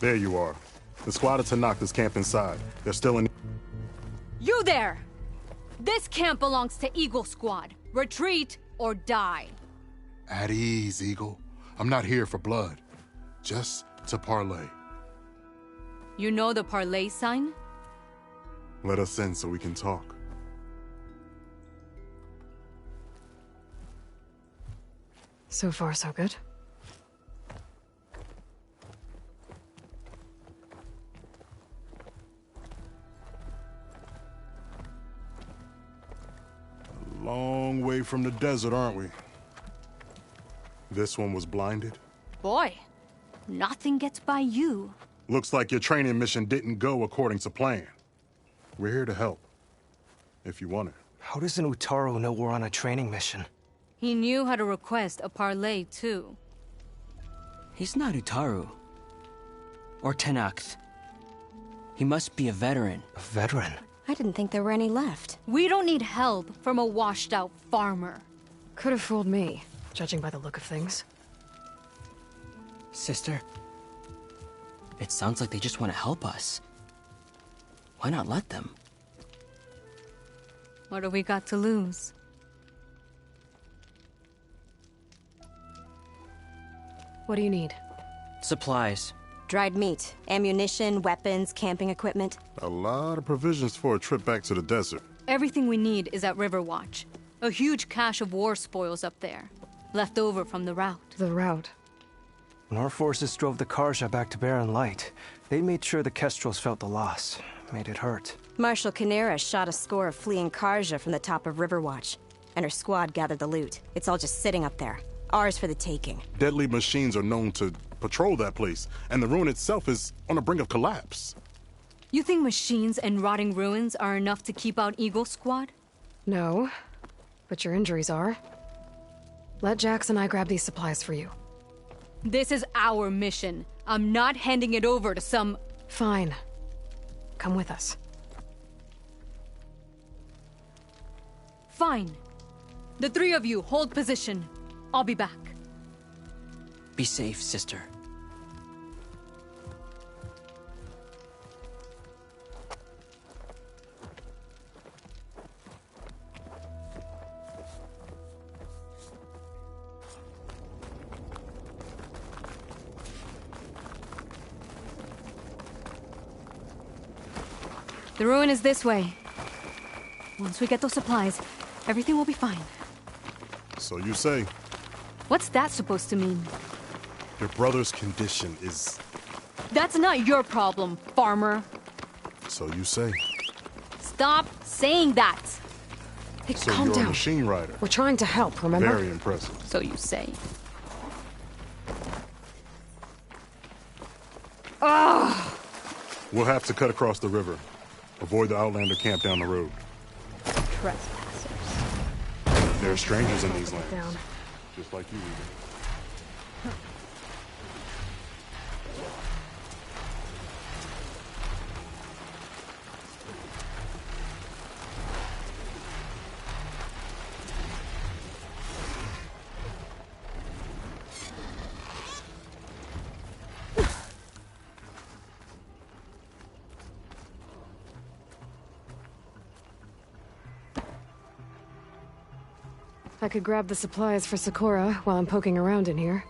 There you are. The squad of Tanakh is camped inside. They're still in... You there! This camp belongs to Eagle Squad. Retreat or die. At ease, Eagle. I'm not here for blood. Just to parlay. You know the parlay sign? Let us in so we can talk. So far, so good. Long way from the desert, aren't we? This one was blinded. Boy, nothing gets by you. Looks like your training mission didn't go according to plan. We're here to help, if you want it. How does an Utaru know we're on a training mission? He knew how to request a parlay, too. He's not Utaru. Or Tenakth. He must be a veteran. A veteran? I didn't think there were any left. We don't need help from a washed-out farmer. Could have fooled me, judging by the look of things. Sister, it sounds like they just want to help us. Why not let them? What do we got to lose? What do you need? Supplies. Dried meat, ammunition, weapons, camping equipment. A lot of provisions for a trip back to the desert. Everything we need is at Riverwatch. A huge cache of war spoils up there. Left over from the route. The route. When our forces drove the Karja back to Barren Light, they made sure the Kestrels felt the loss. Made it hurt. Marshal Canera shot a score of fleeing Karja from the top of Riverwatch, and her squad gathered the loot. It's all just sitting up there. Ours for the taking. Deadly machines are known to patrol that place, and the ruin itself is on the brink of collapse. You think machines and rotting ruins are enough to keep out Eagle Squad? No, but your injuries are. Let Jax and I grab these supplies for you. This is our mission. I'm not handing it over to some... Fine. Come with us. Fine. The three of you hold position. I'll be back. Be safe, sister. The ruin is this way. Once we get those supplies, everything will be fine. So you say. What's that supposed to mean? Your brother's condition is... That's not your problem, farmer. So you say. Stop saying that. Hey, So calm you're down. a machine rider. We're trying to help, remember? Very impressive. So you say. We'll have to cut across the river. Avoid the Outlander camp down the road. Trespassers. There are strangers in these lands. Down. Just like you, Regan. I could grab the supplies for Sakura while I'm poking around in here.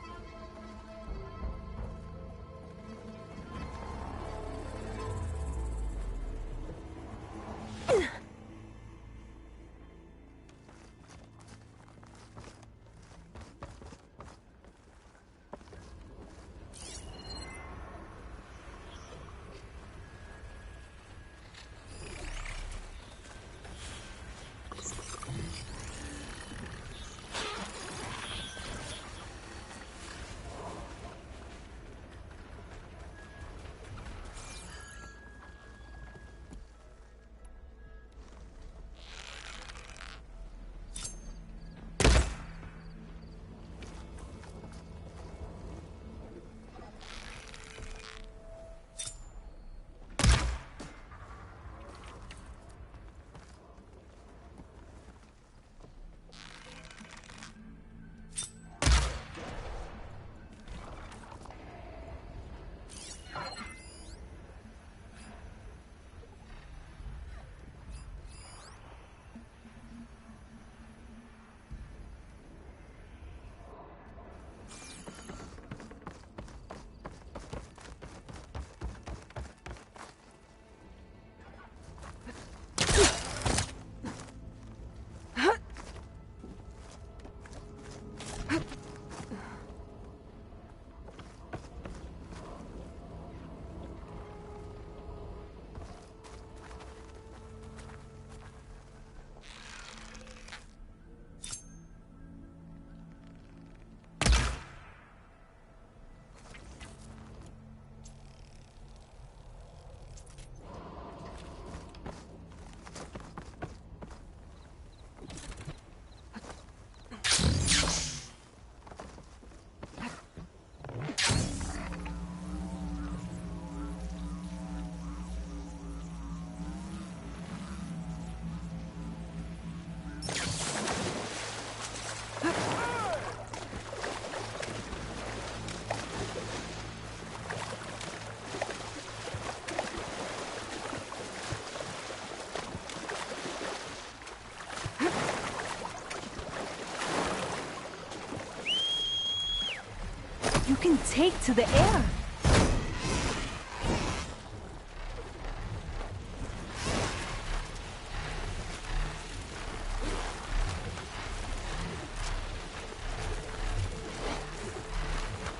take to the air?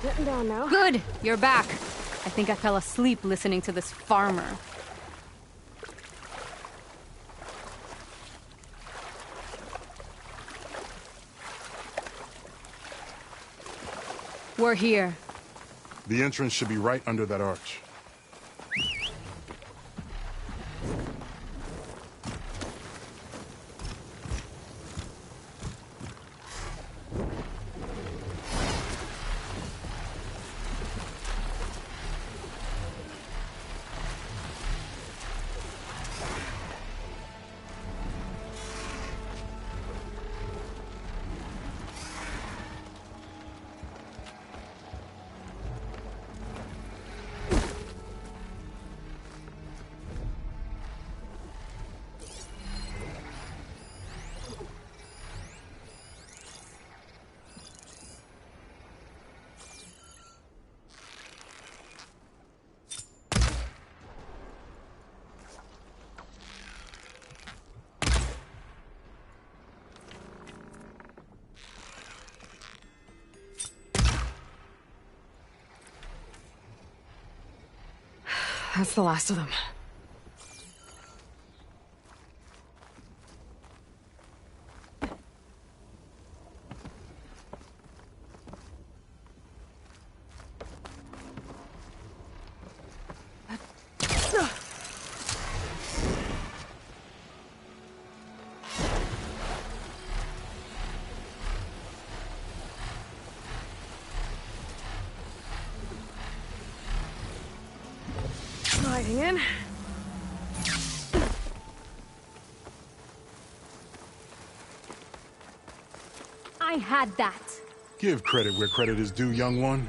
Getting down now. Good, you're back. I think I fell asleep listening to this farmer. We're here. The entrance should be right under that arch. That's the last of them. Sliding in. I had that. Give credit where credit is due, young one.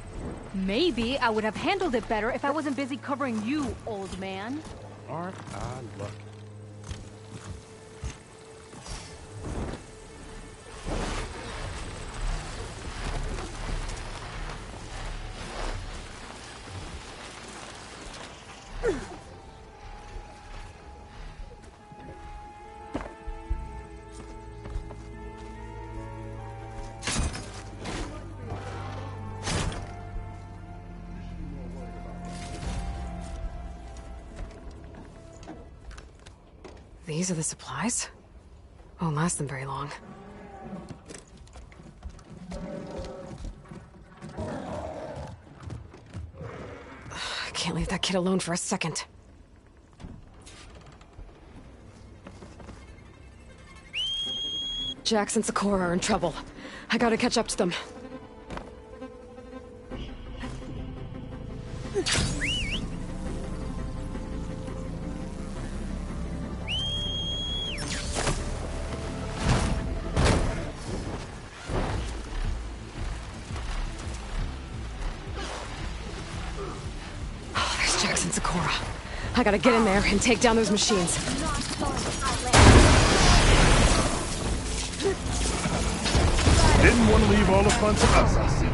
Maybe I would have handled it better if I wasn't busy covering you, old man. Aren't I lucky? These are the supplies? Won't last them very long. I can't leave that kid alone for a second. Jax and Sakura are in trouble. I gotta catch up to them. Jax and Sakura. I gotta get in there and take down those machines. Didn't want to leave all the fun to us, I see.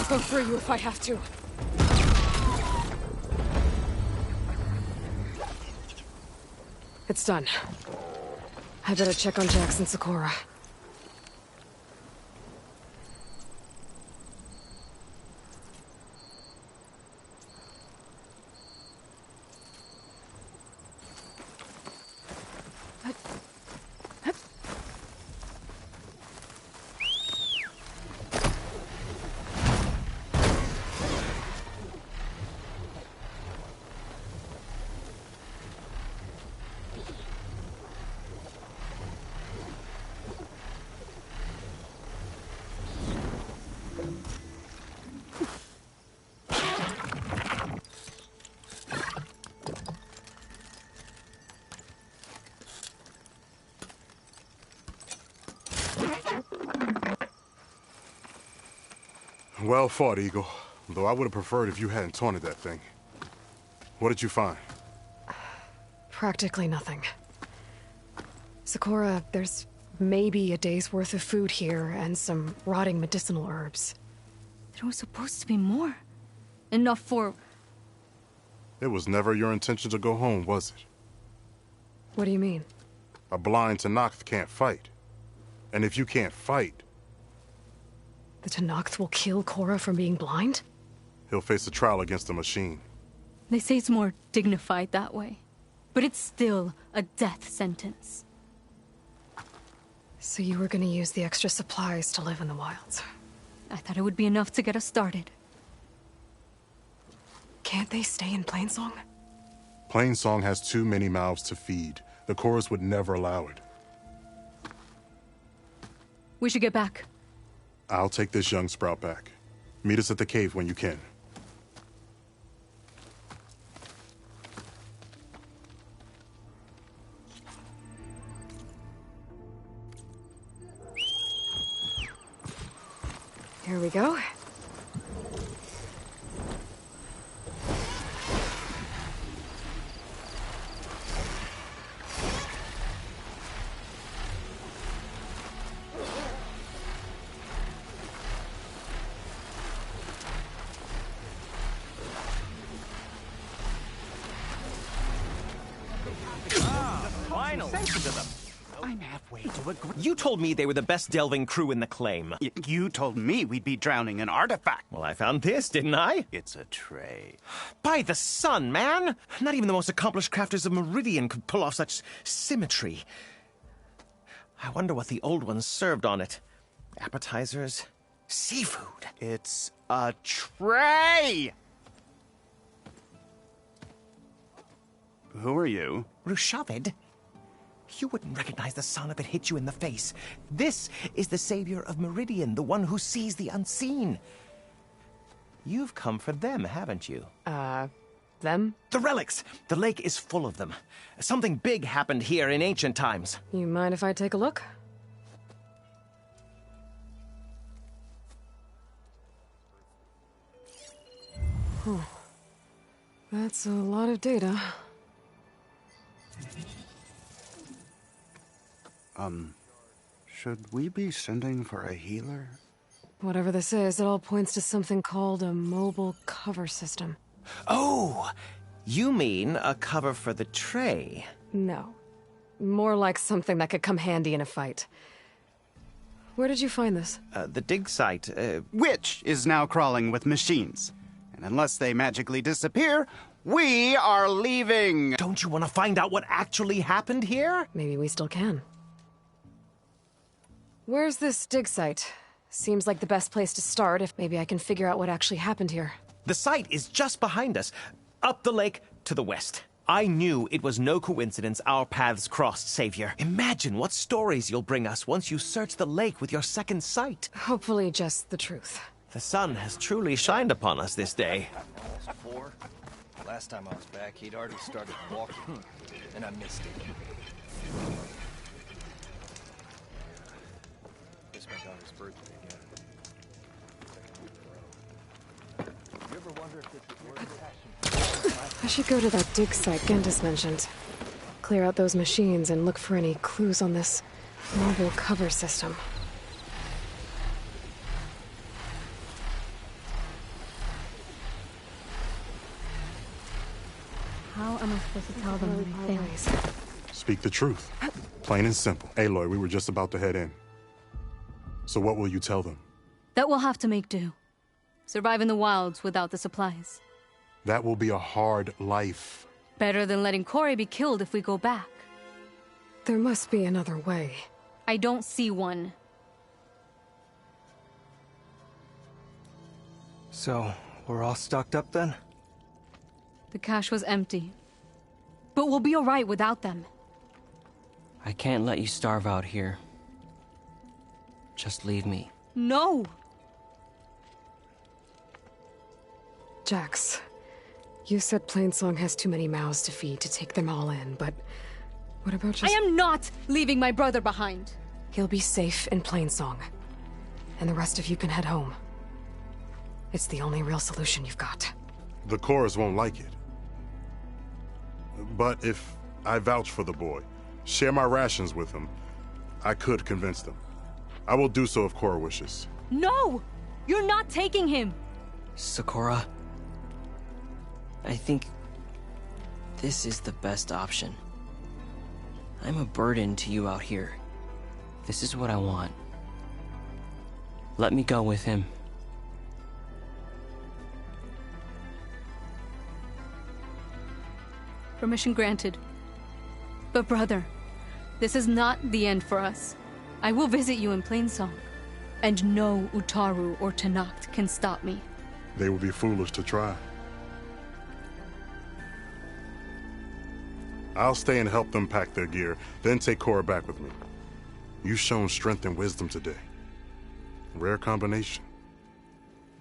I'll go through you if I have to. It's done. I better check on Jax and Sakura. Well fought, Eagle. Though I would have preferred if you hadn't taunted that thing. What did you find? Practically nothing. Sakura, there's maybe a day's worth of food here and some rotting medicinal herbs. There was supposed to be more. Enough for... It was never your intention to go home, was it? What do you mean? A blind Tenakth can't fight. And if you can't fight, The Tenakth will kill Korra from being blind? he'll face a trial against the machine. They say it's more dignified that way. But it's still a death sentence. So you were gonna use the extra supplies to live in the wilds. I thought it would be enough to get us started. Can't they stay in Plainsong? Plainsong has too many mouths to feed. The chorus would never allow it. We should get back. I'll take this young sprout back. Meet us at the cave when you can. Here we go. I'm halfway to agree. You told me they were the best delving crew in the claim. You told me we'd be drowning an artifact. Well, I found this, didn't I? It's a tray. By the sun, man! Not even the most accomplished crafters of Meridian could pull off such symmetry. I wonder what the old ones served on it. Appetizers? Seafood? It's a tray! Who are you? Rushavid? You wouldn't recognize the sun if it hit you in the face. This is the savior of Meridian, the one who sees the unseen. You've come for them, haven't you? Them? The relics! The lake is full of them. Something big happened here in ancient times. You mind if I take a look? That's a lot of data. Should we be sending for a healer? Whatever this is, it all points to something called a mobile cover system. Oh! You mean a cover for the tray? No. More like something that could come handy in a fight. Where did you find this? The dig site, Which is now crawling with machines. And unless they magically disappear, we are leaving! Don't you want to find out what actually happened here? Maybe we still can. Where's this dig site? Seems like the best place to start if maybe I can figure out what actually happened here. The site is just behind us, up the lake to the west. I knew it was no coincidence our paths crossed, Savior. Imagine what stories you'll bring us once you search the lake with your second sight. Hopefully just the truth. The sun has truly shined upon us this day. Almost 4. Last time I was back, he'd already started walking, and I missed it. It's my daughter's birthday again. You ever wonder if this is worth I should go to that dig site Gentis mentioned. Clear out those machines and look for any clues on this mobile cover system. How am I supposed to tell them when I fail? Speak the truth. Plain and simple. Aloy, we were just about to head in. So what will you tell them? That we'll have to make do. Survive in the wilds without the supplies. That will be a hard life. Better than letting Corey be killed if we go back. There must be another way. I don't see one. So, we're all stocked up then? The cache was empty. But we'll be alright without them. I can't let you starve out here. Just leave me. No! Jax, you said Plainsong has too many mouths to feed to take them all in, but what about just... I am not leaving my brother behind! He'll be safe in Plainsong. And the rest of you can head home. It's the only real solution you've got. The chorus won't like it. But if I vouch for the boy, share my rations with him, I could convince them. I will do so if Cora wishes. No! You're not taking him! Sakura, I think this is the best option. I'm a burden to you out here. This is what I want. Let me go with him. Permission granted. But brother, this is not the end for us. I will visit you in Plainsong. And no Utaru or Tanacht can stop me. They would be foolish to try. I'll stay and help them pack their gear, then take Cora back with me. You've shown strength and wisdom today. Rare combination.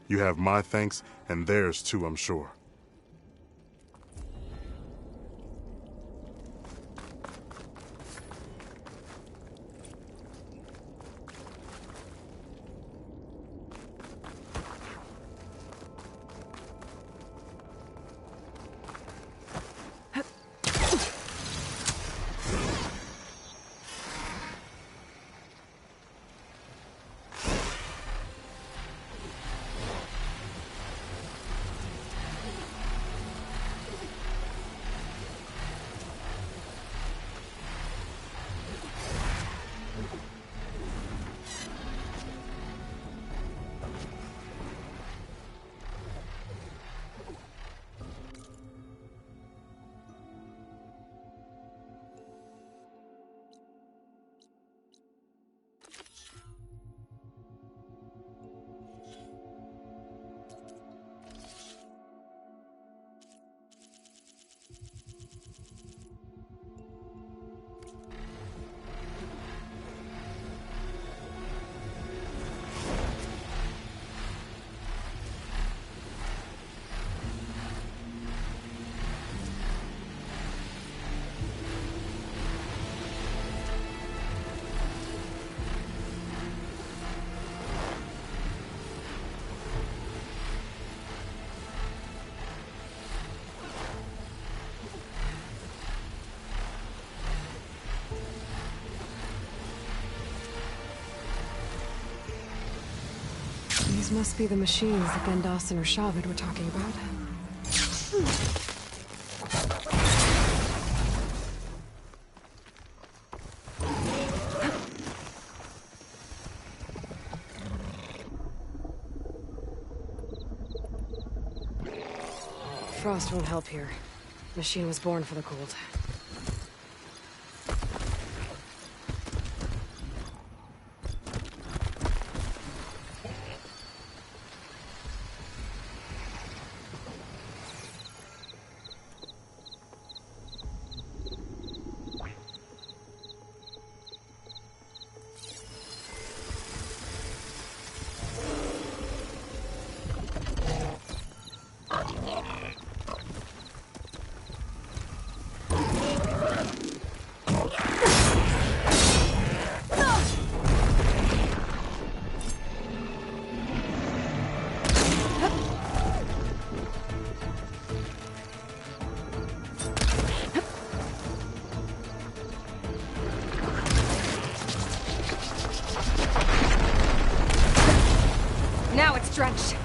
You have my thanks, and theirs too, I'm sure. These must be the machines that Gendas and Rashavid were talking about. Frost won't help here. Machine was born for the cold. Now it's drenched.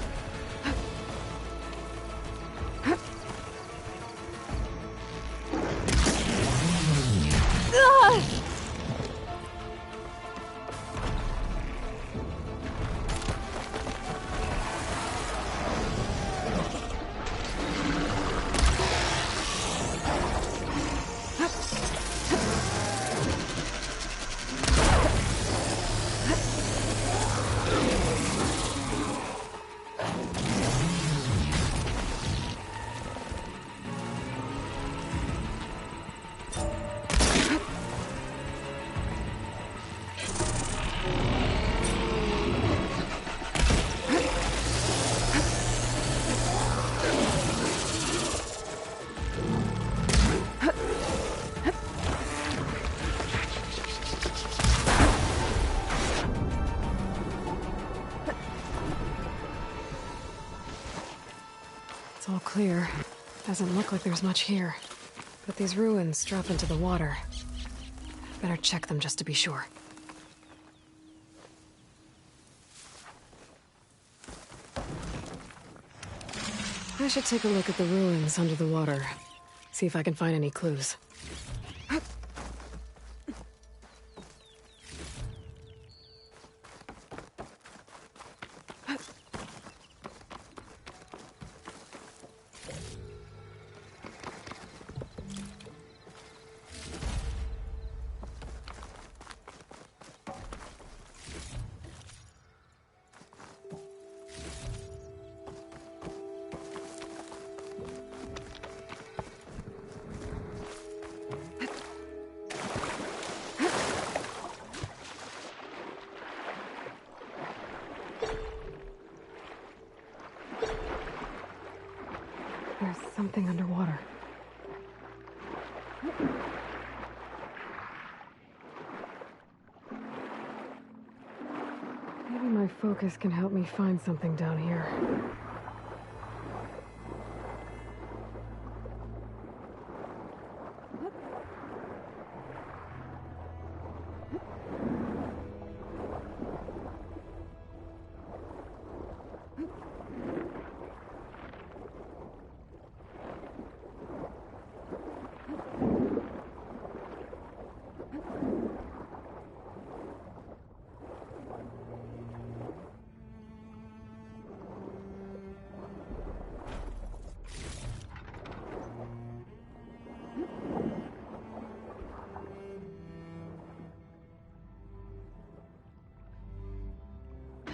It's all clear. Doesn't look like there's much here. But these ruins drop into the water. Better check them just to be sure. I should take a look at the ruins under the water. See if I can find any clues. There's something underwater. Maybe my focus can help me find something down here.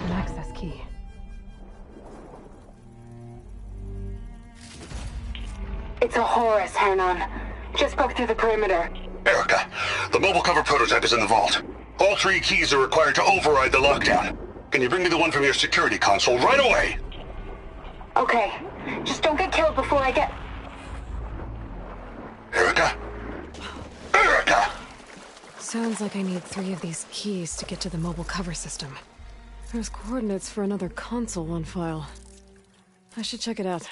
An access key. It's a Horus, Hernon. Just broke through the perimeter. Erica, the mobile cover prototype is in the vault. All 3 keys are required to override the lockdown. Can you bring me the one from your security console right away? Okay. Just don't get killed before I get... Erica? Erica! Sounds like I need 3 of these keys to get to the mobile cover system. There's coordinates for another console on file. I should check it out.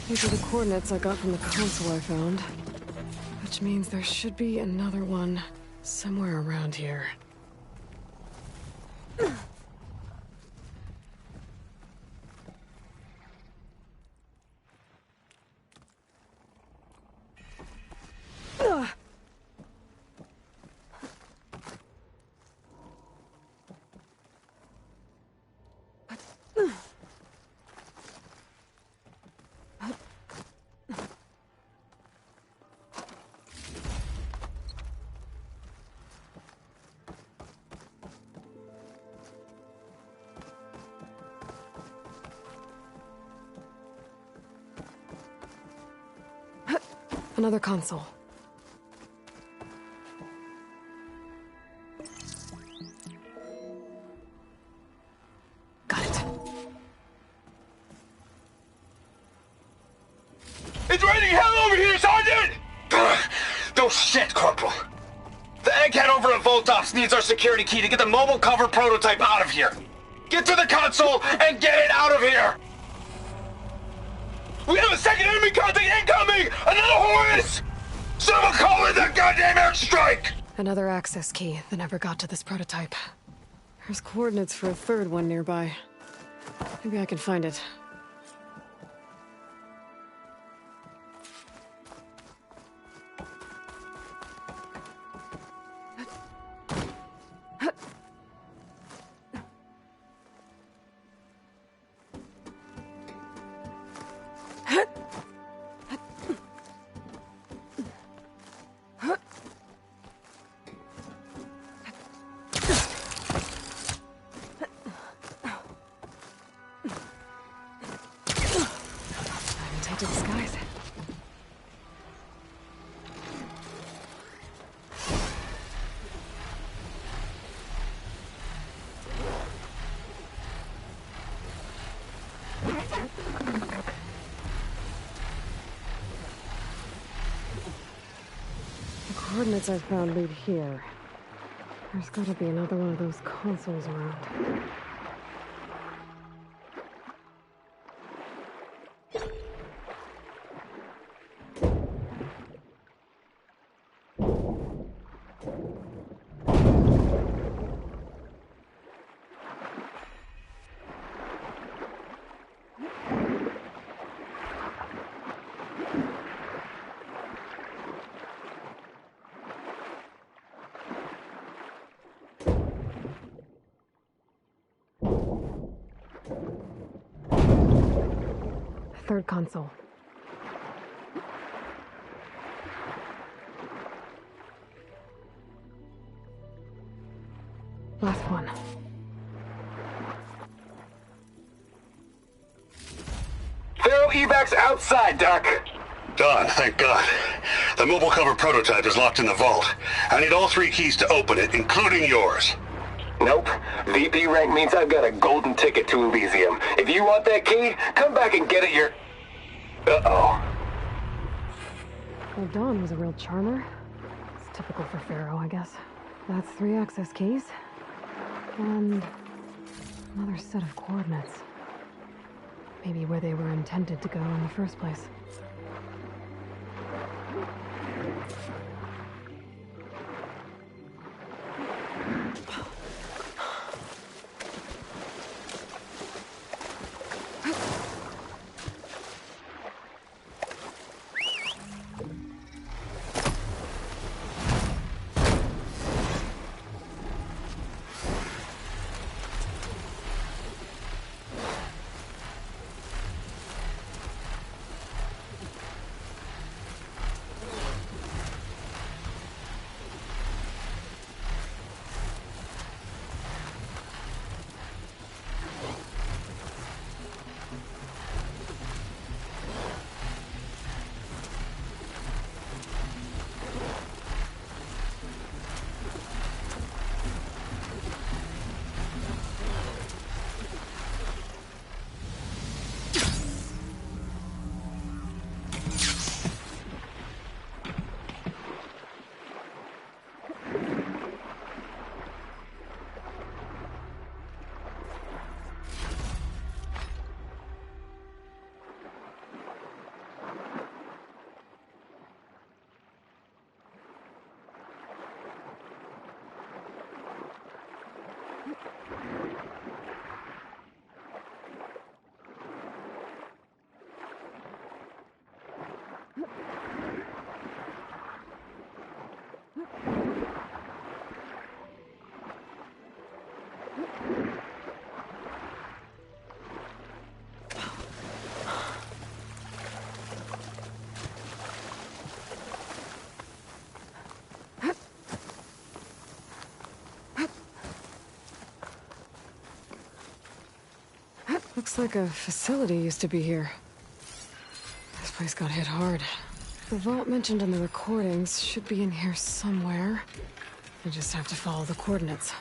These are the coordinates I got from the console I found. Which means there should be another one somewhere around here. Another console. Got it. It's raining hell over here, Sergeant! No shit, Corporal. The egghead over at Voltops needs our security key to get the mobile cover prototype out of here. Get to the console and get it out of here! We have a second enemy contact incoming! Another Horus! Someone call in that goddamn airstrike! Another access key that never got to this prototype. There's coordinates for a third one nearby. Maybe I can find it. coordinates I've found lead here. There's gotta be another one of those consoles around. Third console. Last one. Faro evacs outside, Doc. Done, thank God. The mobile cover prototype is locked in the vault. I need all 3 keys to open it, including yours. Nope. VP rank means I've got a golden ticket to Elysium. If you want that key, come back and get it Uh-oh. Well, Dawn was a real charmer. It's typical for Faro, I guess. That's 3 access keys. And another set of coordinates. Maybe where they were intended to go in the first place. Looks like a facility used to be here. This place got hit hard. The vault mentioned in the recordings should be in here somewhere. I just have to follow the coordinates.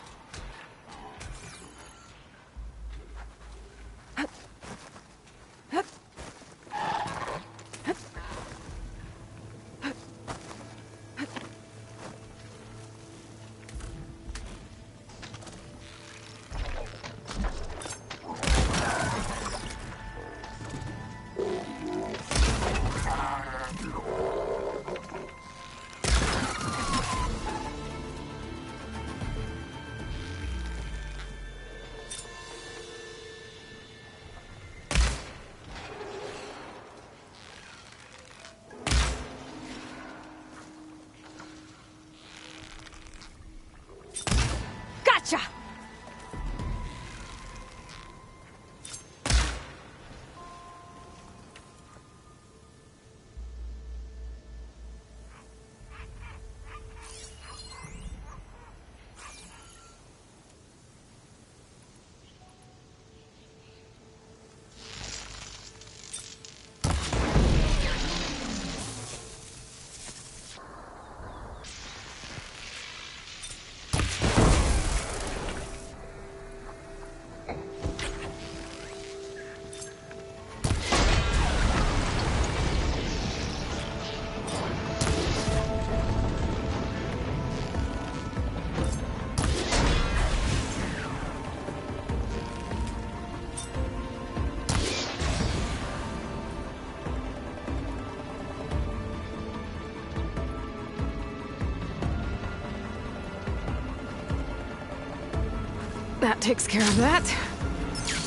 That takes care of that.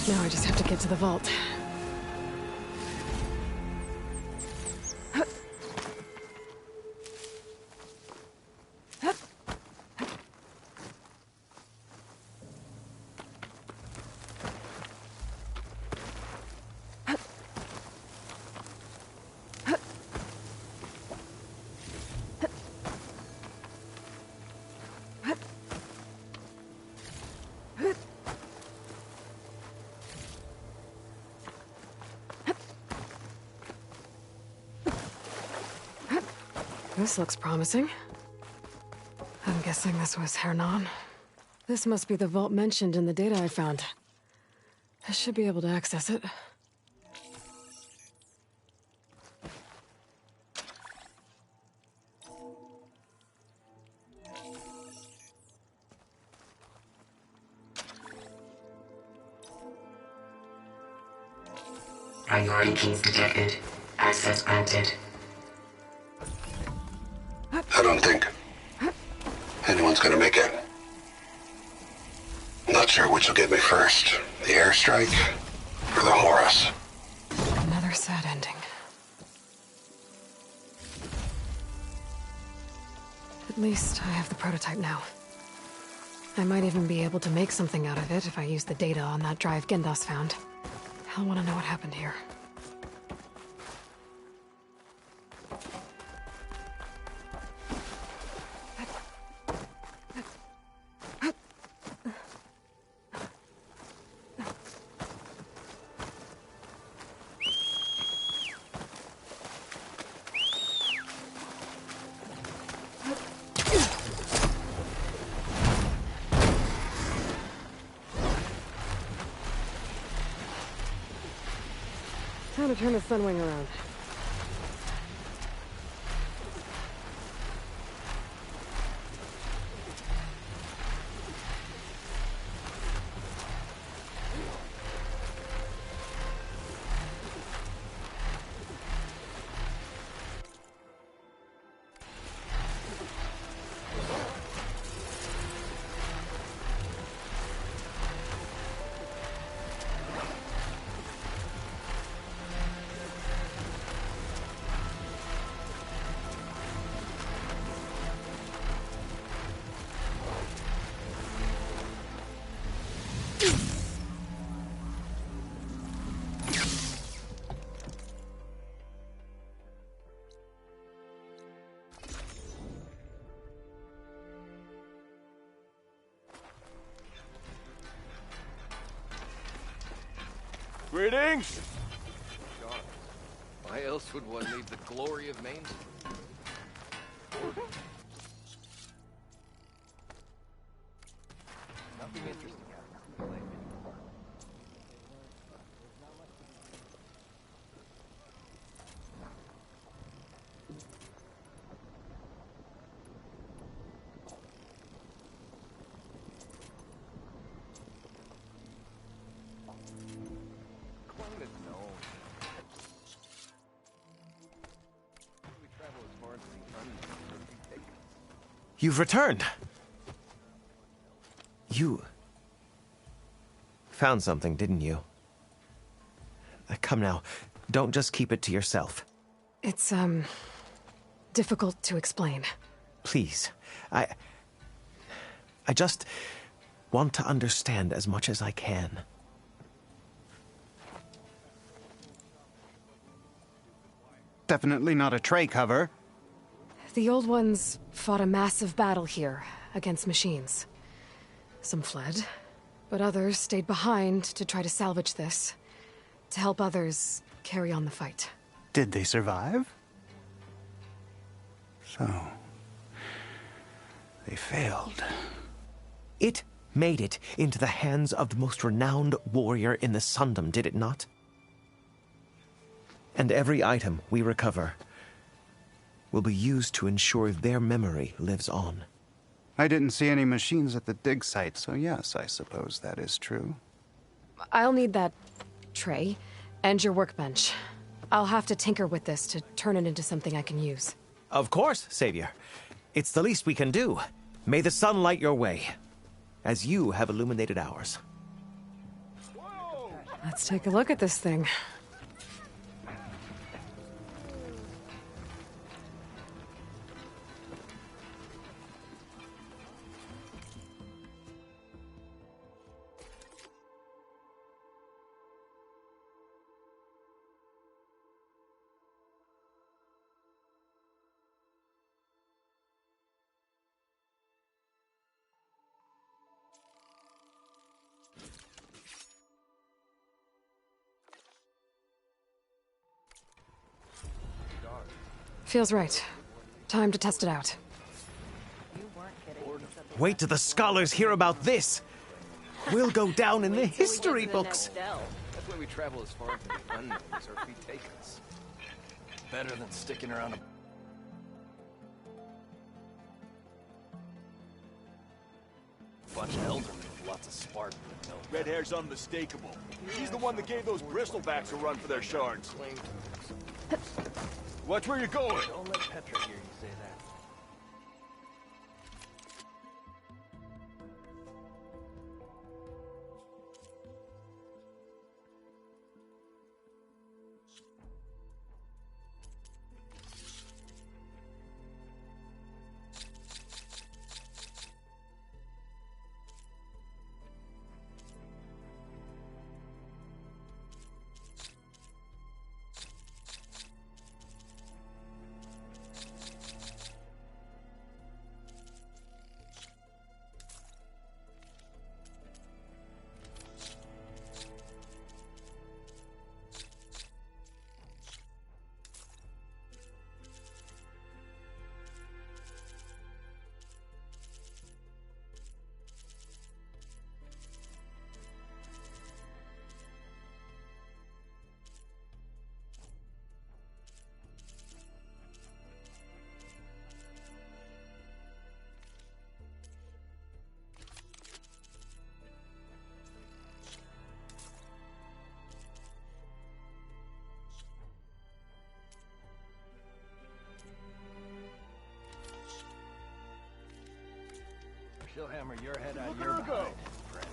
Now I just have to get to the vault. This looks promising. I'm guessing this was Hernan. This must be the vault mentioned in the data I found. I should be able to access it. Priority keys detected. Access granted. I don't think anyone's gonna make it. Not sure which will get me first. The airstrike or the Horus. Another sad ending. At least I have the prototype now. I might even be able to make something out of it if I use the data on that drive Gendas found. I'll want to know what happened here. Time to turn the Sunwing around. Greetings! God, why else would one leave the glory of Maine? Nothing interesting happened. You've returned. You found something, didn't you? Come now, don't just keep it to yourself. It's, difficult to explain. Please, I just want to understand as much as I can. Definitely not a tray cover. The old ones fought a massive battle here against machines. Some fled, but others stayed behind to try to salvage this, to help others carry on the fight. Did they survive? So, they failed. It made it into the hands of the most renowned warrior in the Sundom, did it not? And every item we recover will be used to ensure their memory lives on. I didn't see any machines at the dig site, so yes, I suppose that is true. I'll need that tray and your workbench. I'll have to tinker with this to turn it into something I can use. Of course, Savior. It's the least we can do. May the sun light your way. as you have illuminated ours. Let's take a look at this thing. Feels right. Time to test it out. Wait till the scholars hear about this! We'll go down in the history books! That's why we travel as far into the unknown as our feet take us. Better than sticking around a... bunch of eldermen with lots of spark. Red hair's unmistakable. He's the one that gave those bristlebacks a run for their shards. Watch where you're going. Don't let Petra hear you say that. She'll hammer your head out your behind, friend.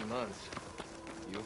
Months. You?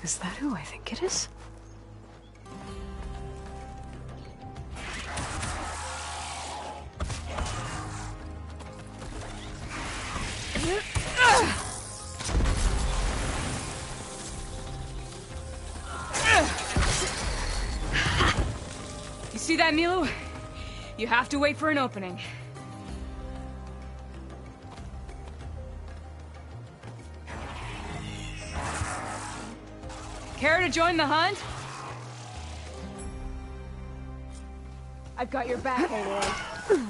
Is that who I think it is? You see that, Milu? You have to wait for an opening. Care to join the hunt? I've got your back, Aloy.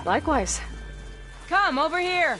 Likewise. Come, over here!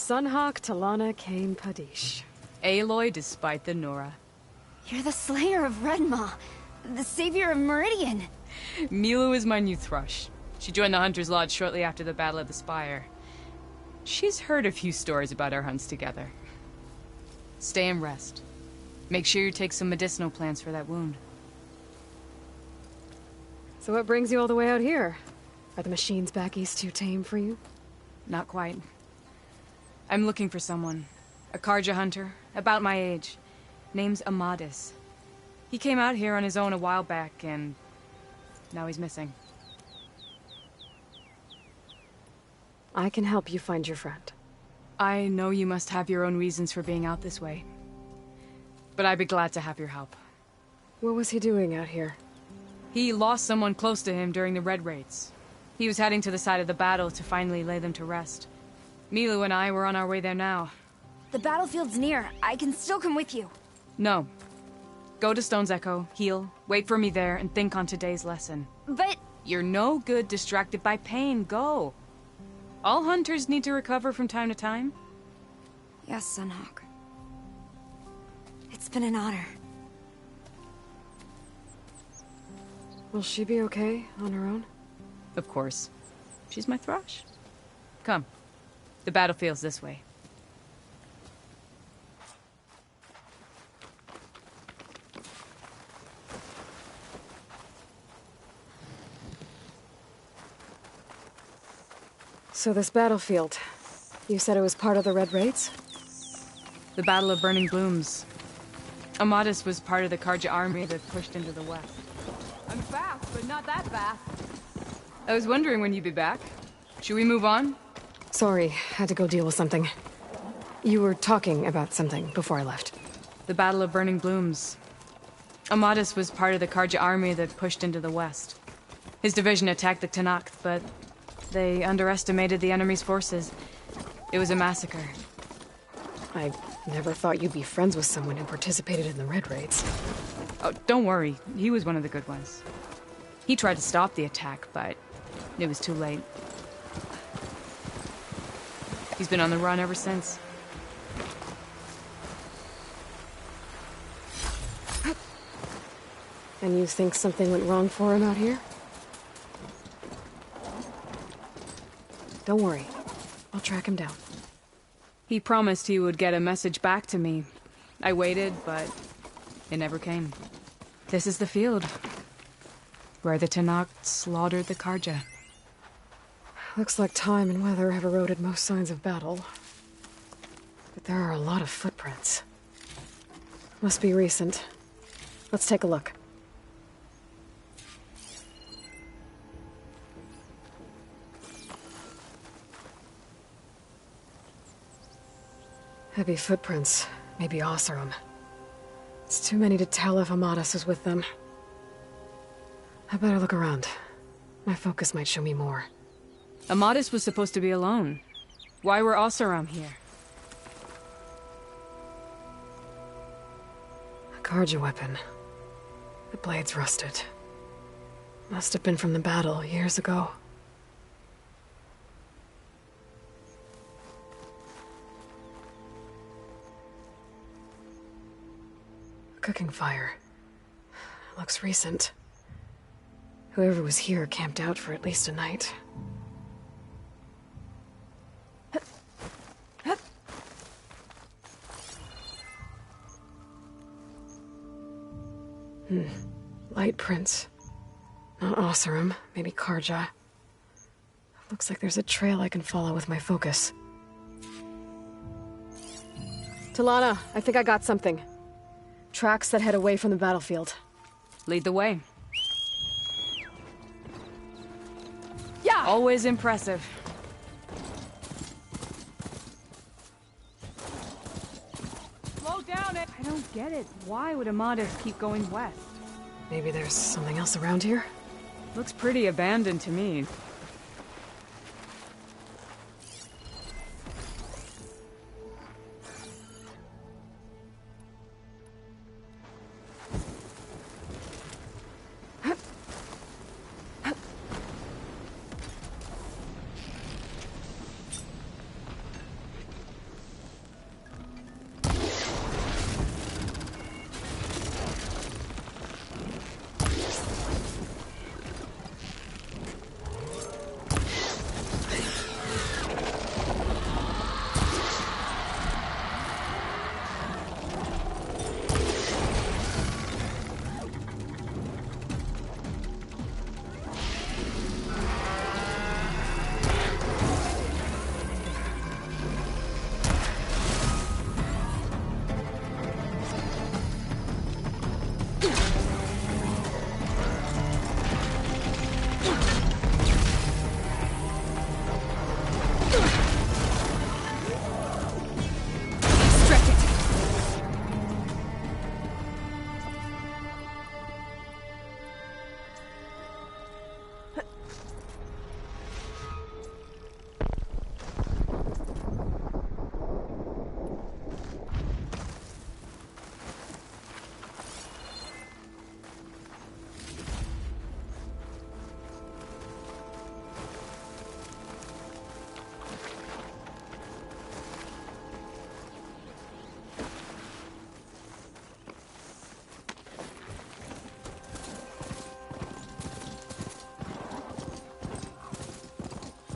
Sunhawk Talana Kane Padish. Aloy despite the Nora. You're the slayer of Redmaw, the savior of Meridian. Milu is my new thrush. She joined the Hunter's Lodge shortly after the Battle of the Spire. She's heard a few stories about our hunts together. Stay and rest. Make sure you take some medicinal plants for that wound. So what brings you all the way out here? Are the machines back east too tame for you? Not quite. I'm looking for someone. A Karja hunter, about my age. Name's Amadis. He came out here on his own a while back, and now he's missing. I can help you find your friend. I know you must have your own reasons for being out this way. But I'd be glad to have your help. What was he doing out here? He lost someone close to him during the Red Raids. He was heading to the side of the battle to finally lay them to rest. Milu and I were on our way there now. The battlefield's near. I can still come with you. No. Go to Stone's Echo, heal, wait for me there, and think on today's lesson. But... You're no good distracted by pain. Go. All hunters need to recover from time to time. Yes, Sunhawk. It's been an honor. Will she be okay on her own? Of course. She's my thrush. Come. The battlefield's this way. So this battlefield, you said it was part of the Red Raids? The Battle of Burning Blooms. Amadis was part of the Karja army that pushed into the west. I'm fast, but not that fast. I was wondering when you'd be back. Should we move on? Sorry, had to go deal with something. You were talking about something before I left. The Battle of Burning Blooms. Amadis was part of the Karja army that pushed into the west. His division attacked the Tenakth, but they underestimated the enemy's forces. It was a massacre. I never thought you'd be friends with someone who participated in the Red Raids. Oh, don't worry. He was one of the good ones. He tried to stop the attack, but it was too late. He's been on the run ever since. And you think something went wrong for him out here? Don't worry. I'll track him down. He promised he would get a message back to me. I waited, but it never came. This is the field, where the Tenakth slaughtered the Karja. Looks like time and weather have eroded most signs of battle. But there are a lot of footprints. Must be recent. Let's take a look. Heavy footprints. Maybe Oseram. It's too many to tell if Amadis is with them. I better look around. My focus might show me more. Amadis was supposed to be alone. Why were Oseram here? A Karja weapon. The blade's rusted. Must have been from the battle years ago. A cooking fire. Looks recent. Whoever was here camped out for at least a night. Light prints. Not Oseram, maybe Karja. Looks like there's a trail I can follow with my focus. Talana, I think I got something. Tracks that head away from the battlefield. Lead the way. Yeah! Always impressive. Slow down it! I don't get it. Why would Amadas keep going west? Maybe there's something else around here? Looks pretty abandoned to me.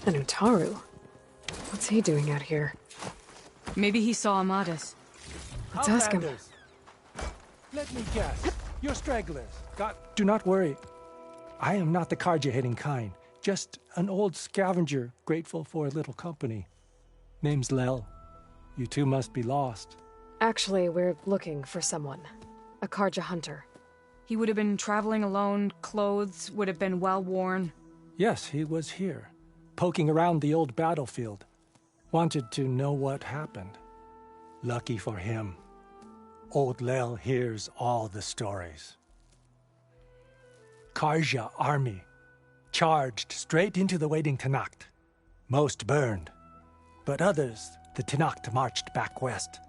And Utaru? What's he doing out here? Maybe he saw Amadas. Let's ask him. Outlanders. Let me guess. You're stragglers. Do not worry. I am not the Karja-hating kind. Just an old scavenger grateful for a little company. Name's Lel. You two must be lost. Actually, we're looking for someone. A Karja hunter. He would have been traveling alone, clothes would have been well worn. Yes, he was here, poking around the old battlefield. Wanted to know what happened. Lucky for him, old Lel hears all the stories. Karja army charged straight into the waiting Tenakth. Most burned, but others the Tenakth marched back west.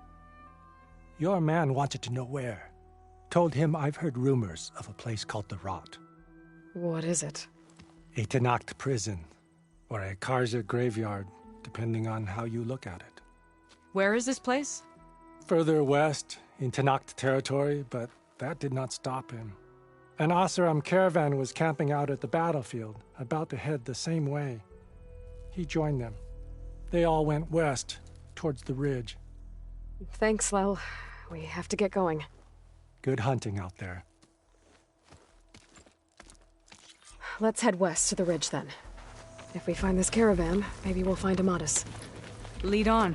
Your man wanted to know where. Told him I've heard rumors of a place called the Rot. What is it? A Tenakth prison, or a Karja graveyard, depending on how you look at it. Where is this place? Further west, in Tenakth territory, but that did not stop him. An Oseram caravan was camping out at the battlefield, about to head the same way. He joined them. They all went west, towards the ridge. Thanks, Lel. We have to get going. Good hunting out there. Let's head west to the ridge, then. If we find this caravan, maybe we'll find Amadas. Lead on.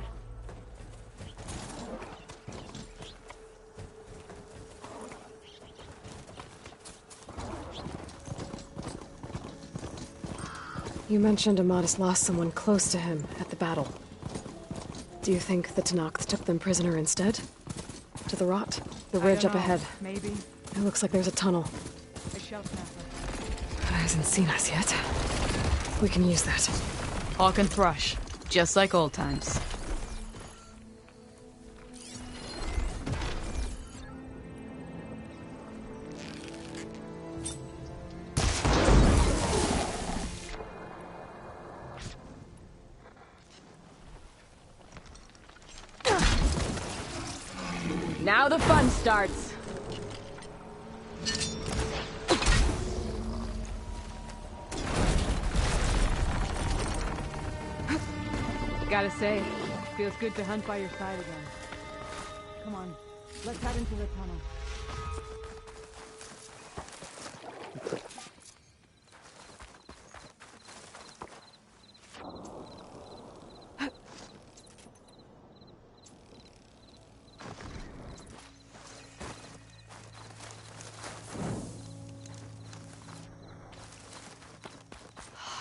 You mentioned Amadas lost someone close to him at the battle. Do you think the Tenakth took them prisoner instead? To the Rot? The ridge up ahead. Maybe. It looks like there's a tunnel. A shell snapper. But it hasn't seen us yet. We can use that. Hawk and Thrush. Just like old times. Now the fun starts. Gotta say, feels good to hunt by your side again. Come on, let's head into the tunnel.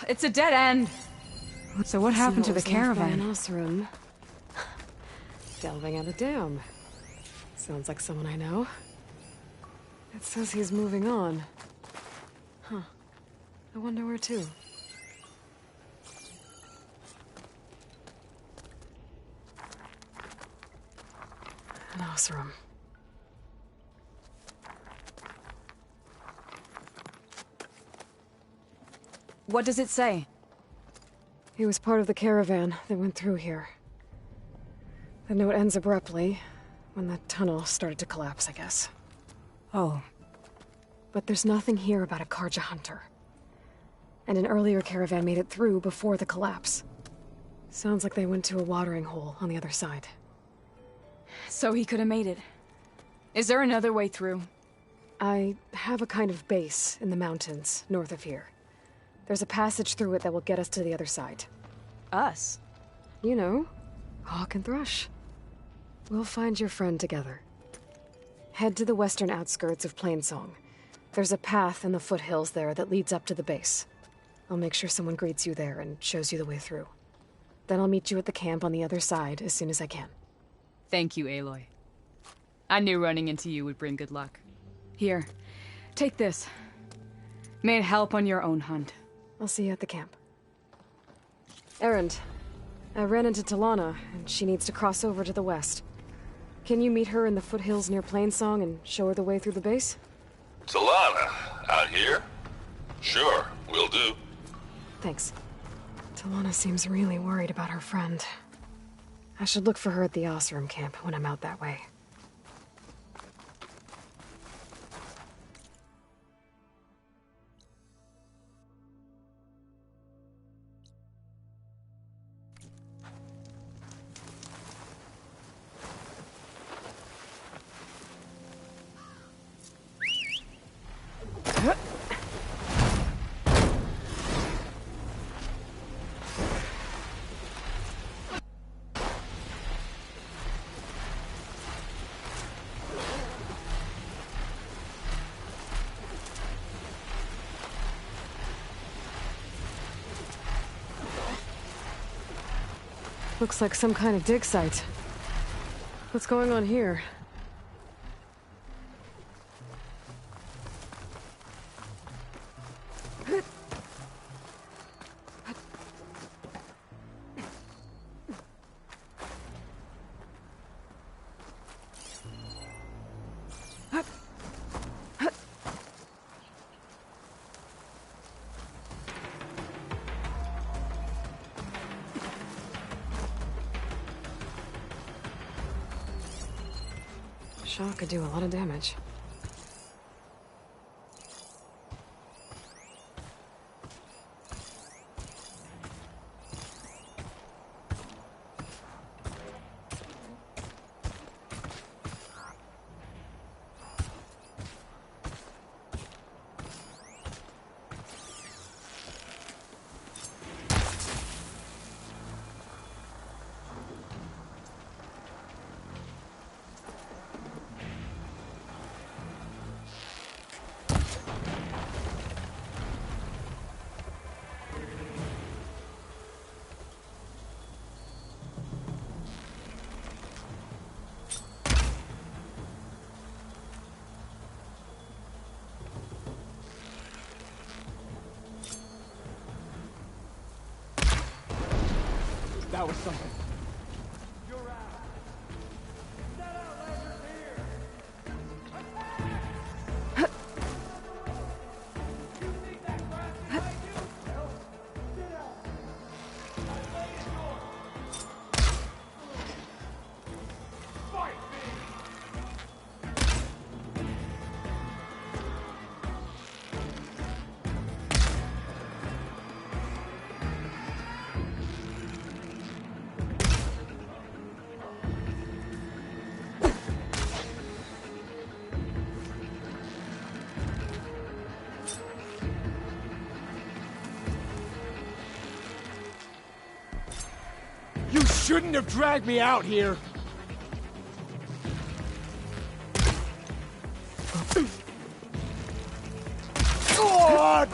It's a dead end. So what happened to the Left by an caravan? Oseram. Delving at a dam. Sounds like someone I know. It says he's moving on. Huh. I wonder where to. An Oseram. What does it say? He was part of the caravan that went through here. The note ends abruptly, when the tunnel started to collapse, I guess. Oh. But there's nothing here about a Karja hunter. And an earlier caravan made it through before the collapse. Sounds like they went to a watering hole on the other side. So he could have made it. Is there another way through? I have a kind of base in the mountains north of here. There's a passage through it that will get us to the other side. Us? You know, Hawk and Thrush. We'll find your friend together. Head to the western outskirts of Plainsong. There's a path in the foothills there that leads up to the base. I'll make sure someone greets you there and shows you the way through. Then I'll meet you at the camp on the other side as soon as I can. Thank you, Aloy. I knew running into you would bring good luck. Here, take this. May it help on your own hunt. I'll see you at the camp. Erend, I ran into Talana, and she needs to cross over to the west. Can you meet her in the foothills near Plainsong and show her the way through the base? Talana, out here? Sure, will do. Thanks. Talana seems really worried about her friend. I should look for her at the Oseram camp when I'm out that way. Looks like some kind of dig site. What's going on here? Shot could do a lot of damage. That was something. You shouldn't have dragged me out here! God!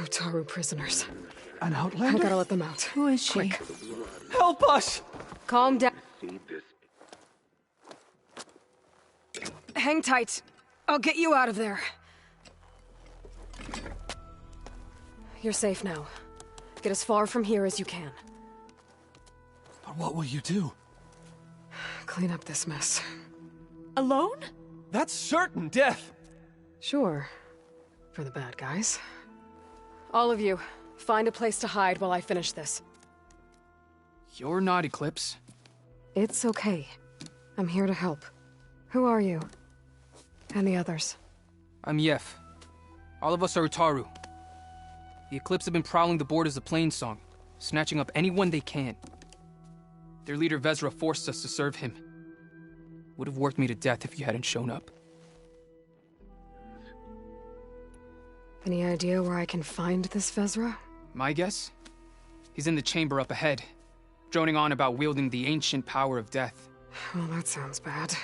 Utaru prisoners. An outlander? I gotta let them out. Who is she? Quick. Help us! Calm down. Hang tight. I'll get you out of there. You're safe now. Get as far from here as you can. But what will you do? Clean up this mess. Alone? That's certain death! Sure. For the bad guys. All of you, find a place to hide while I finish this. You're not Eclipse. It's okay. I'm here to help. Who are you? And the others? I'm Yef. All of us are Utaru. The Eclipse have been prowling the borders of Plainsong, snatching up anyone they can. Their leader Vezra forced us to serve him. Would have worked me to death if you hadn't shown up. Any idea where I can find this Vezra? My guess? He's in the chamber up ahead, droning on about wielding the ancient power of death. Well, that sounds bad.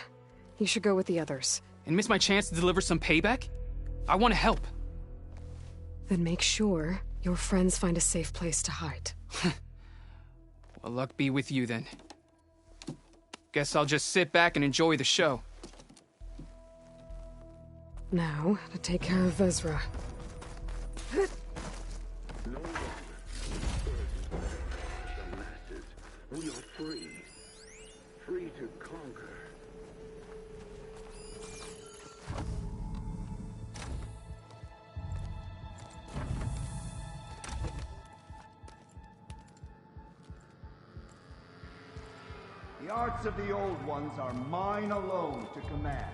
You should go with the others. And miss my chance to deliver some payback? I want to help. Then make sure your friends find a safe place to hide. Well, luck be with you then. Guess I'll just sit back and enjoy the show. Now, to take care of Vezra. We are free. Free to conquer. The arts of the Old Ones are mine alone to command.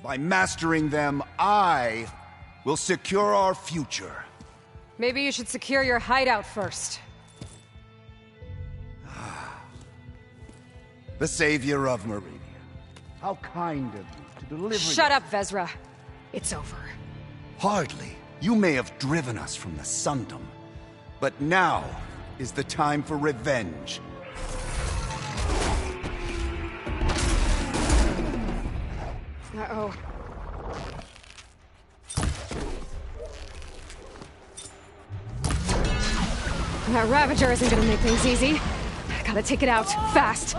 By mastering them, I will secure our future. Maybe you should secure your hideout first. The savior of Meridian. How kind of you to deliver. Shut up, Vezra. It's over. Hardly. You may have driven us from the Sundom, but now is the time for revenge. Uh-oh. That Ravager isn't gonna make things easy. Gotta take it out, fast.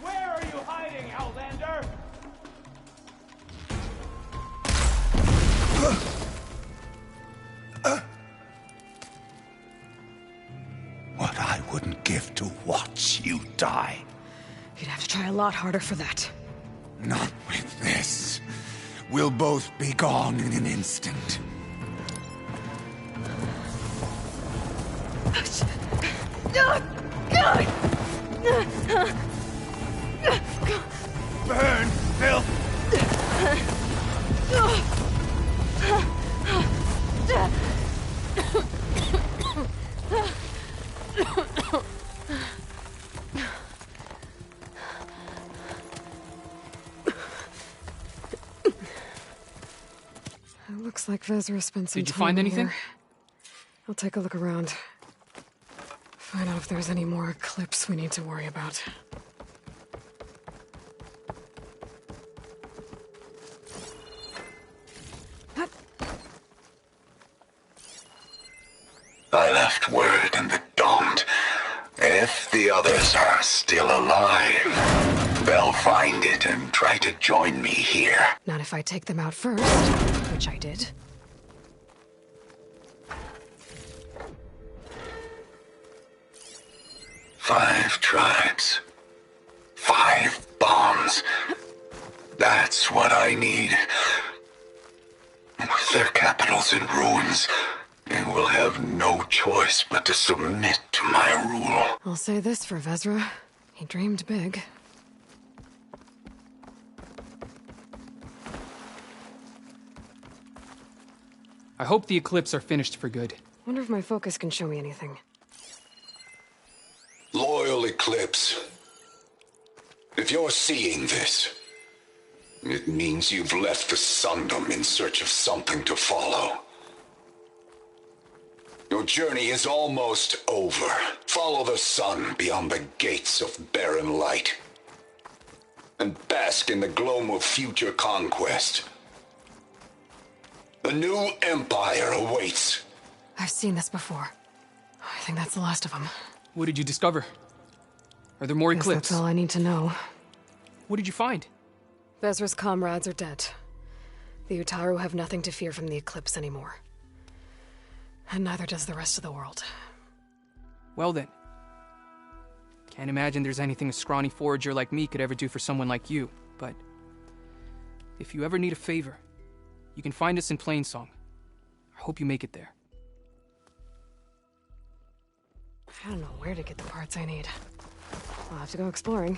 Where are you hiding, Outlander? What I wouldn't give to watch you die. You'd have to try a lot harder for that. Not with this. We'll both be gone in an instant. Burn, filth! Looks like Vezra spent some time. Did you find anything? Here. I'll take a look around. Find out if there's any more Eclipse we need to worry about. I left word in the Daunt. If the others are still alive, they'll find it and try to join me here. Not if I take them out first, which I did. Five tribes. 5 bombs. That's what I need. With their capitals in ruins, they will have no choice but to submit to my rule. I'll say this for Vezra. He dreamed big. I hope the Eclipse are finished for good. Wonder if my focus can show me anything. Loyal Eclipse, if you're seeing this, it means you've left the Sundom in search of something to follow. Your Your journey is almost over. Follow the sun beyond the gates of barren light. And bask in the gloam of future conquest. The new empire awaits. I've seen this before. I think that's the last of them. What did you discover? Are there more Guess Eclipse? that's all I need to know. What did you find? Vezra's comrades are dead. The Utaru have nothing to fear from the Eclipse anymore. And neither does the rest of the world. Well then. Can't imagine there's anything a scrawny forager like me could ever do for someone like you, but if you ever need a favor, you can find us in Plainsong. I hope you make it there. I don't know where to get the parts I need. I'll have to go exploring.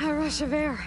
A rush of air.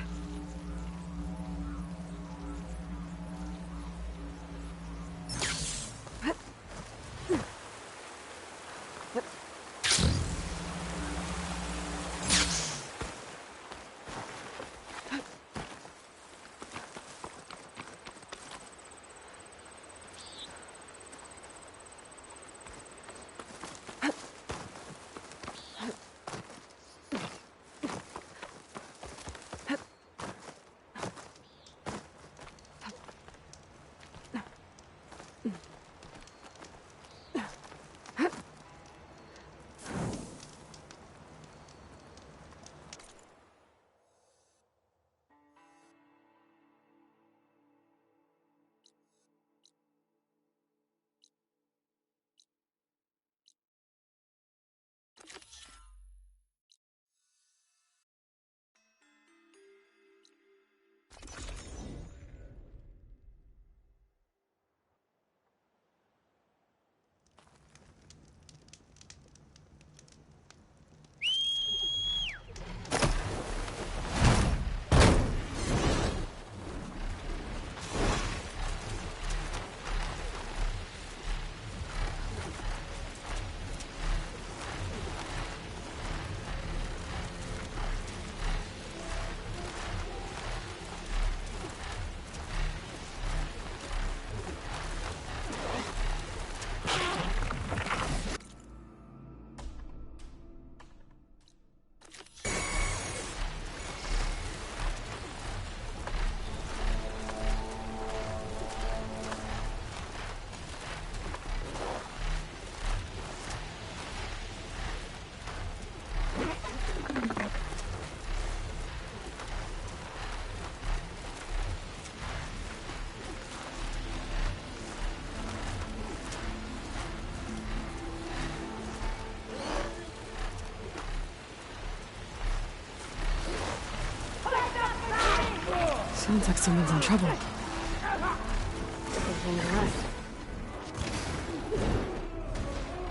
Sounds like someone's in trouble.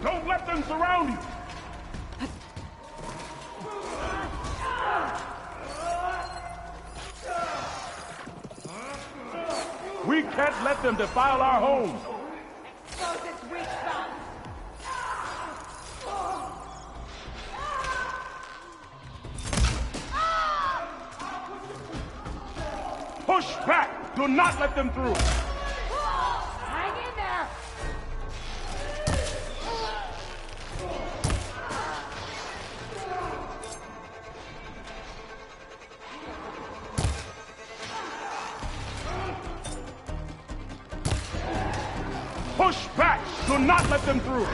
Don't let them surround you! We can't let them defile our homes! Push back! Do not let them through! Hang in there! Push back! Do not let them through!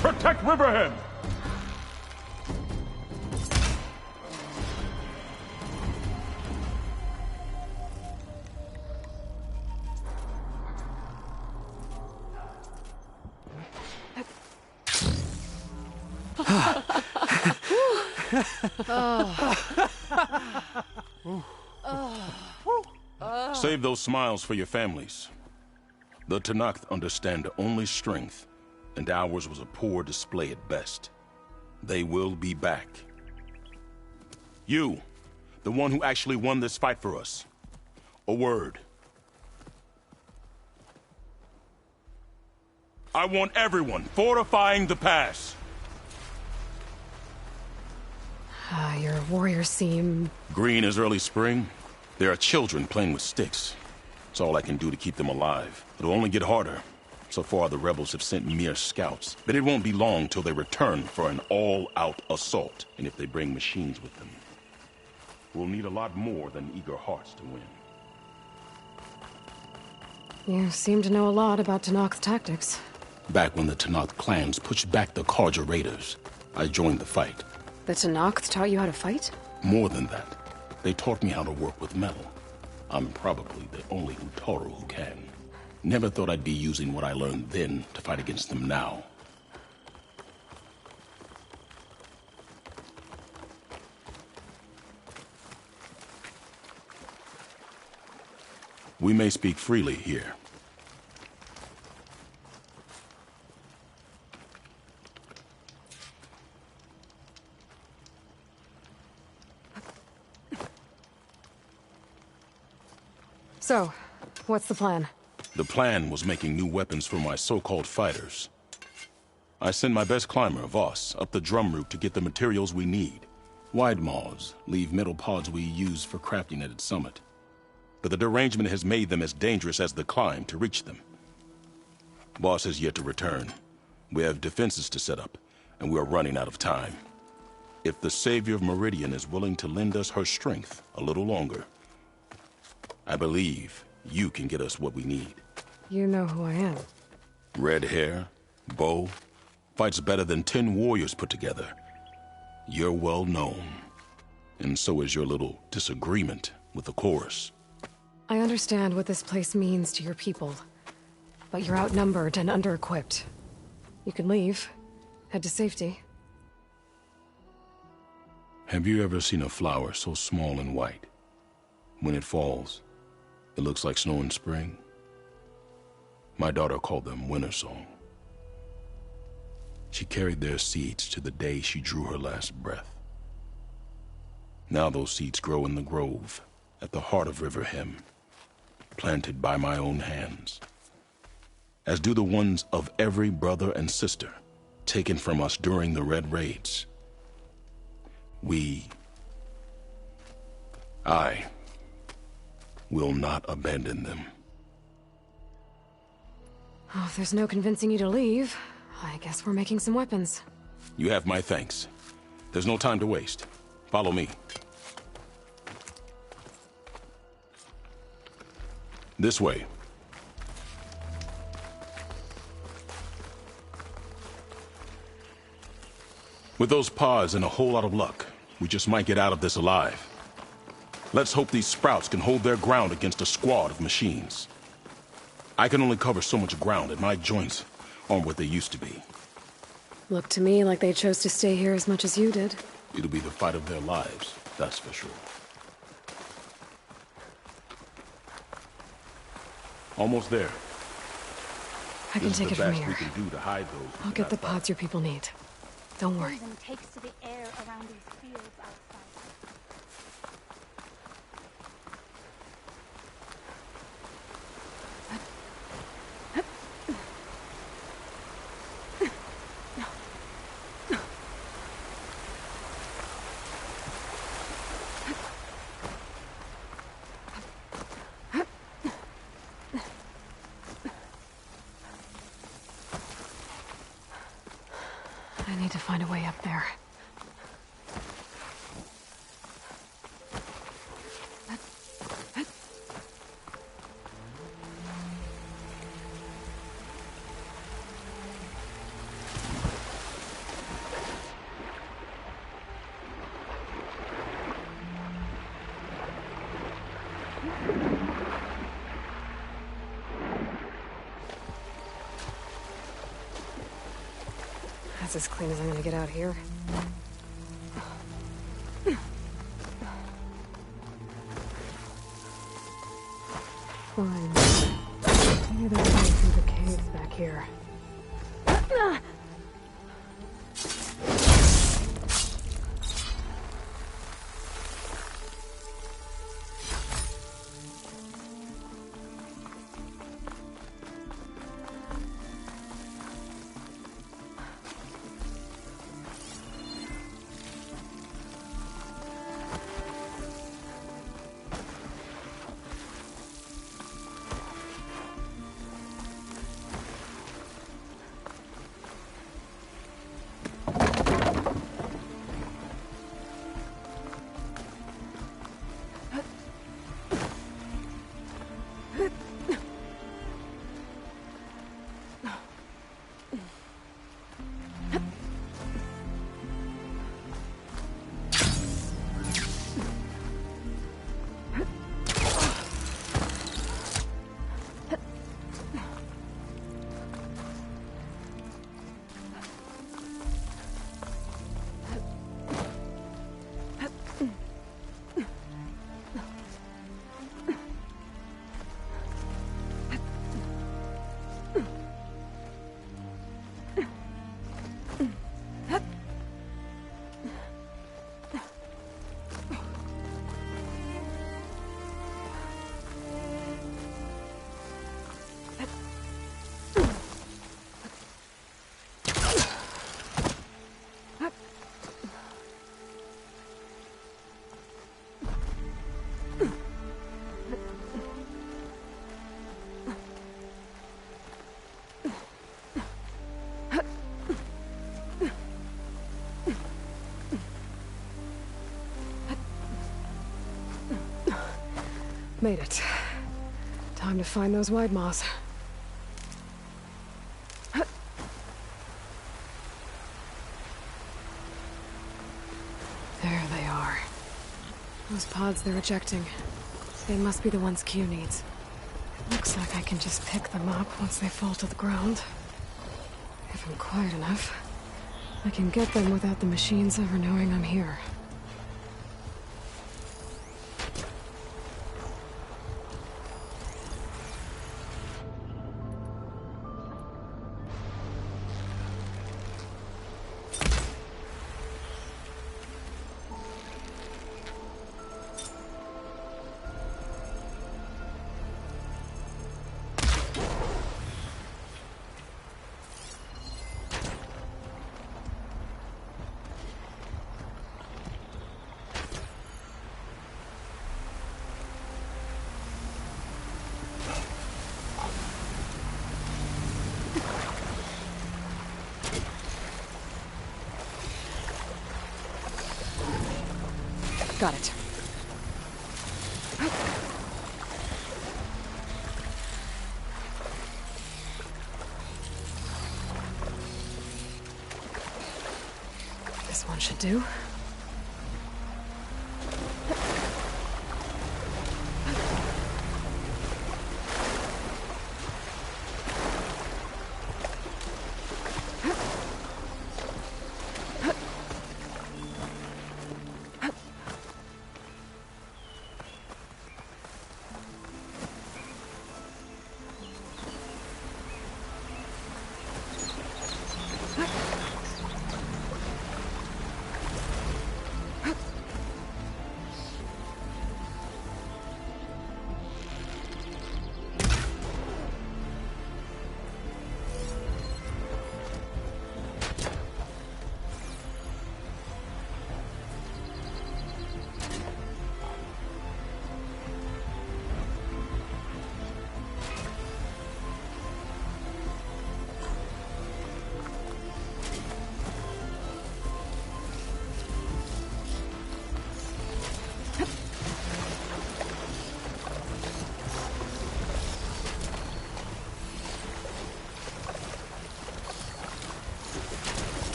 Protect Riverhead! Save those smiles for your families. The Tenakth understand only strength, and ours was a poor display at best. They will be back. You, the one who actually won this fight for us. A word. I want everyone fortifying the pass. Your warriors seem... Green as early spring. There are children playing with sticks. It's all I can do to keep them alive. It'll only get harder. So far, the rebels have sent mere scouts, but it won't be long till they return for an all-out assault. And if they bring machines with them, we'll need a lot more than eager hearts to win. You seem to know a lot about Tenakth's tactics. Back when the Tenakth clans pushed back the Carja raiders, I joined the fight. The Tenakth taught you how to fight? More than that, they taught me how to work with metal. I'm probably the only Utaru who can. Never thought I'd be using what I learned then to fight against them now. We may speak freely here. So, what's the plan? The plan was making new weapons for my so-called fighters. I send my best climber, Voss, up the drum route to get the materials we need. Wide maws leave metal pods we use for crafting at its summit. But the derangement has made them as dangerous as the climb to reach them. Voss has yet to return. We have defenses to set up, and we are running out of time. If the Savior of Meridian is willing to lend us her strength a little longer, I believe you can get us what we need. You know who I am. Red hair, bow, fights better than 10 warriors put together. You're well known. And so is your little disagreement with the chorus. I understand what this place means to your people. But you're outnumbered and under-equipped. You can leave. Head to safety. Have you ever seen a flower so small and white? When it falls, it looks like snow in spring. My daughter called them winter song. She carried their seeds to the day she drew her last breath. Now those seeds grow in the grove at the heart of Riverhem, planted by my own hands, as do the ones of every brother and sister taken from us during the Red Raids. I will not abandon them. Oh, if there's no convincing you to leave, I guess we're making some weapons. You have my thanks. There's no time to waste. Follow me. This way. With those pods and a whole lot of luck, we just might get out of this alive. Let's hope these sprouts can hold their ground against a squad of machines. I can only cover so much ground, and my joints aren't what they used to be. Looked to me like they chose to stay here as much as you did. It'll be the fight of their lives, that's for sure. Almost there. I can take it from here. We can do to hide those. I'll get the pods your people need. Don't worry. Poison takes to the air around these fields outside. I need to find a way up there. That's as clean as I'm gonna get out here. Fine. Maybe there's a way through the caves back here. Made it. Time to find those white moths. There they are. Those pods they're ejecting. They must be the ones Q needs. Looks like I can just pick them up once they fall to the ground. If I'm quiet enough, I can get them without the machines ever knowing I'm here. Got it. This one should do.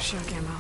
shock ammo.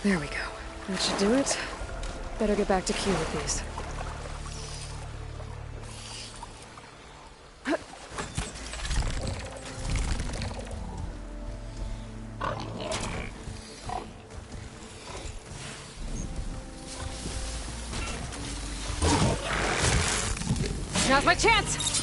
There we go. That should do it. Better get back to Q with these. Now's my chance!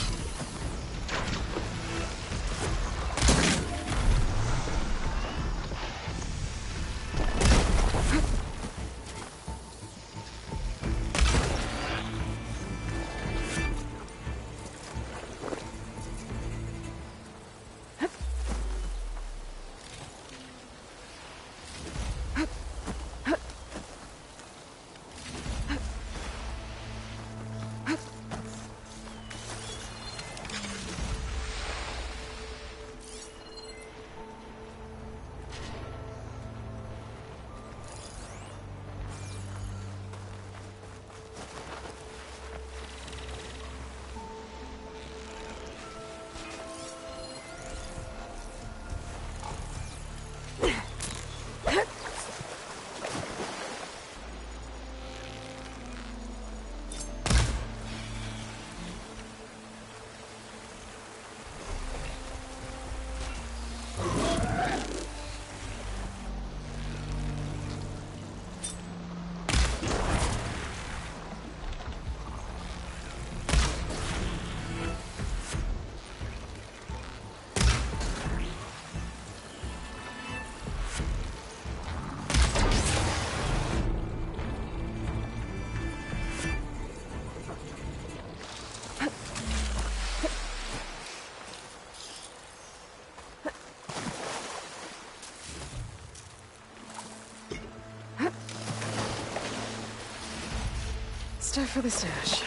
Stuff for the stash.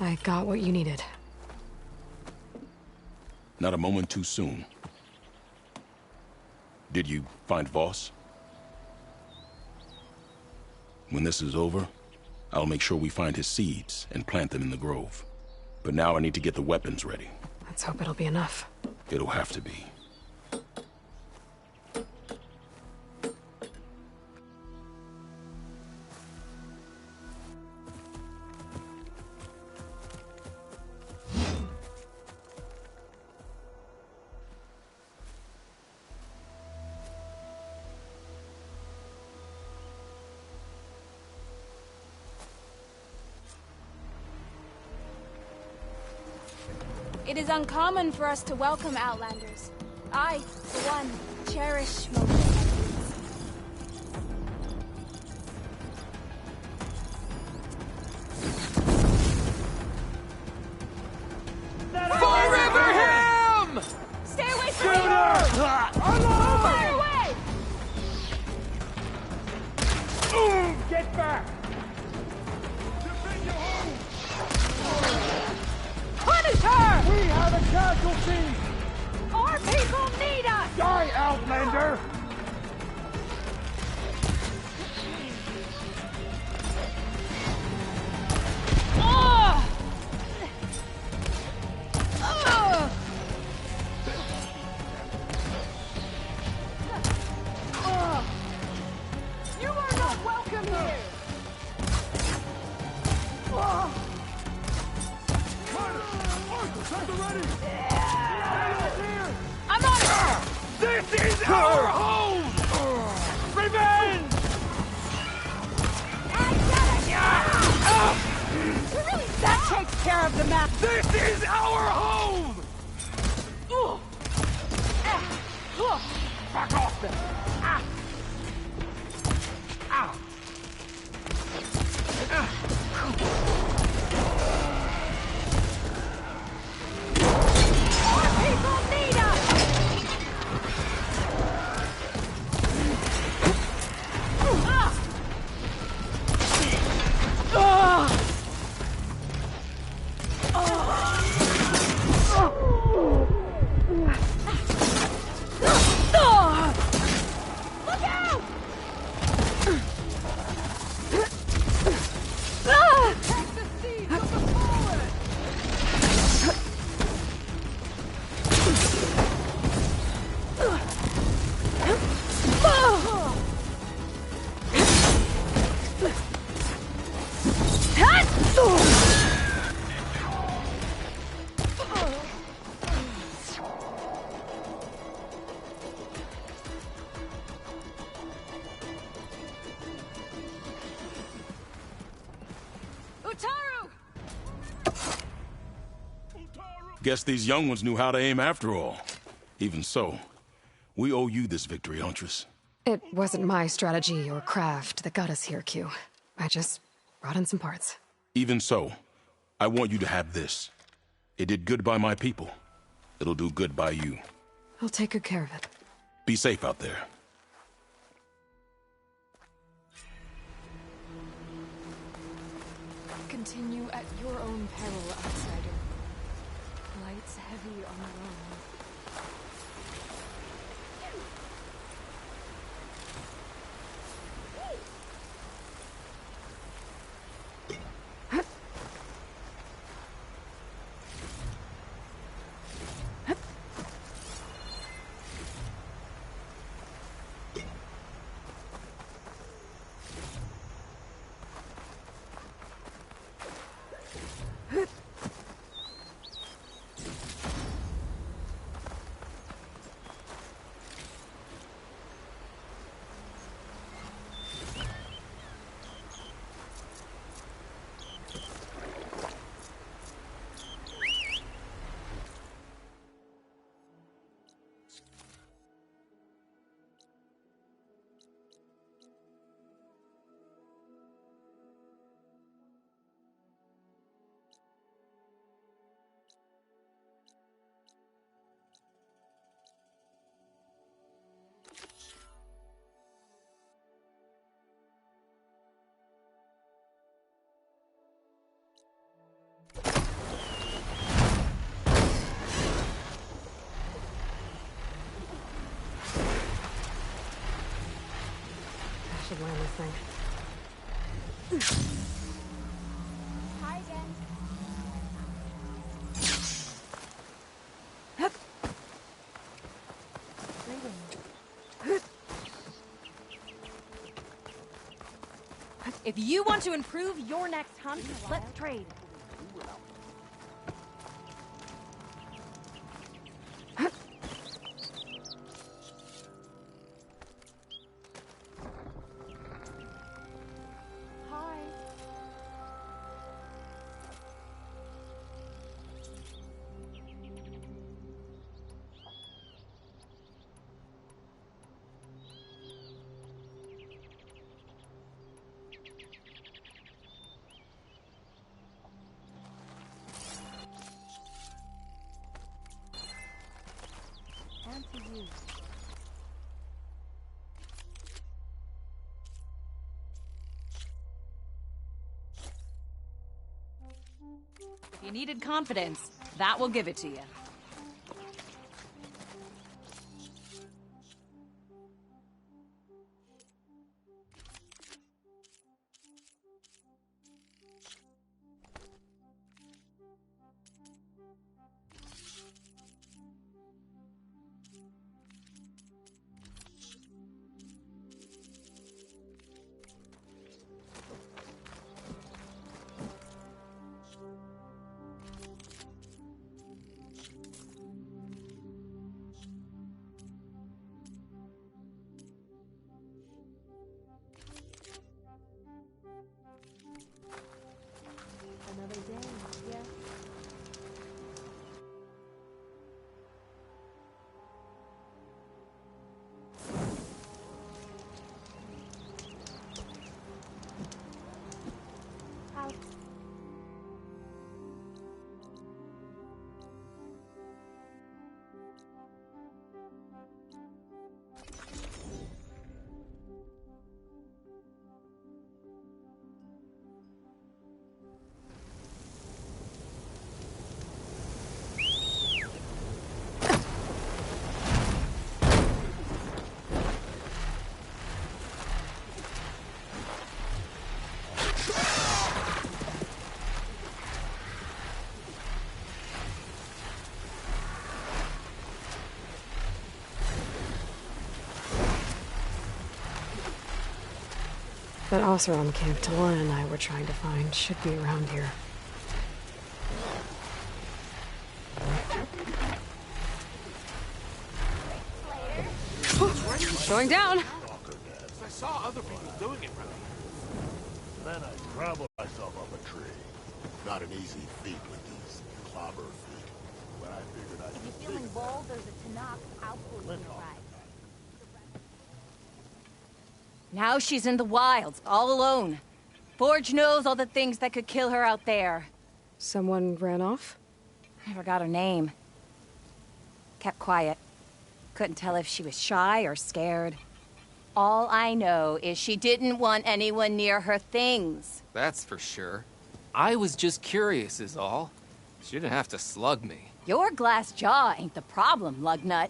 I got what you needed. Not a moment too soon. Did you find Voss? When this is over, I'll make sure we find his seeds and plant them in the grove. But now I need to get the weapons ready. Let's hope it'll be enough. It'll have to be. It is uncommon for us to welcome Outlanders. I, for one, cherish moments like these. Forever him! Stay away from me! Fire away! Get back! Punish her! We have a casualty! Our people need us! Die, Outlander! I'm on it! This is our home! Revenge! That takes care of the map. This is our home! Back off then! Ow! Our people need us! Look out! Utaru! Guess these young ones knew how to aim after all. Even so, we owe you this victory, Huntress. It wasn't my strategy or craft that got us here, Q. I just brought in some parts. Even so, I want you to have this. It did good by my people. It'll do good by you. I'll take good care of it. Be safe out there. Continue at your own peril, outsider. Lights heavy on the road. Should land this thing. Hi again. If you want to improve your next hunt, let's trade. To you. If you needed confidence, that will give it to you. That Oseram camp Talana and I were trying to find should be around here. Going down. I saw other people doing it, brother. Then I scrambled myself up a tree. Not an easy feat with these clobber feet. When I figured I'd... If you're feeling bold, there's a Tanakh outpost nearby. Now she's in the wilds, all alone. Forge knows all the things that could kill her out there. Someone ran off? Never got her name. Kept quiet. Couldn't tell if she was shy or scared. All I know is she didn't want anyone near her things. That's for sure. I was just curious is all. She didn't have to slug me. Your glass jaw ain't the problem, Lugnut.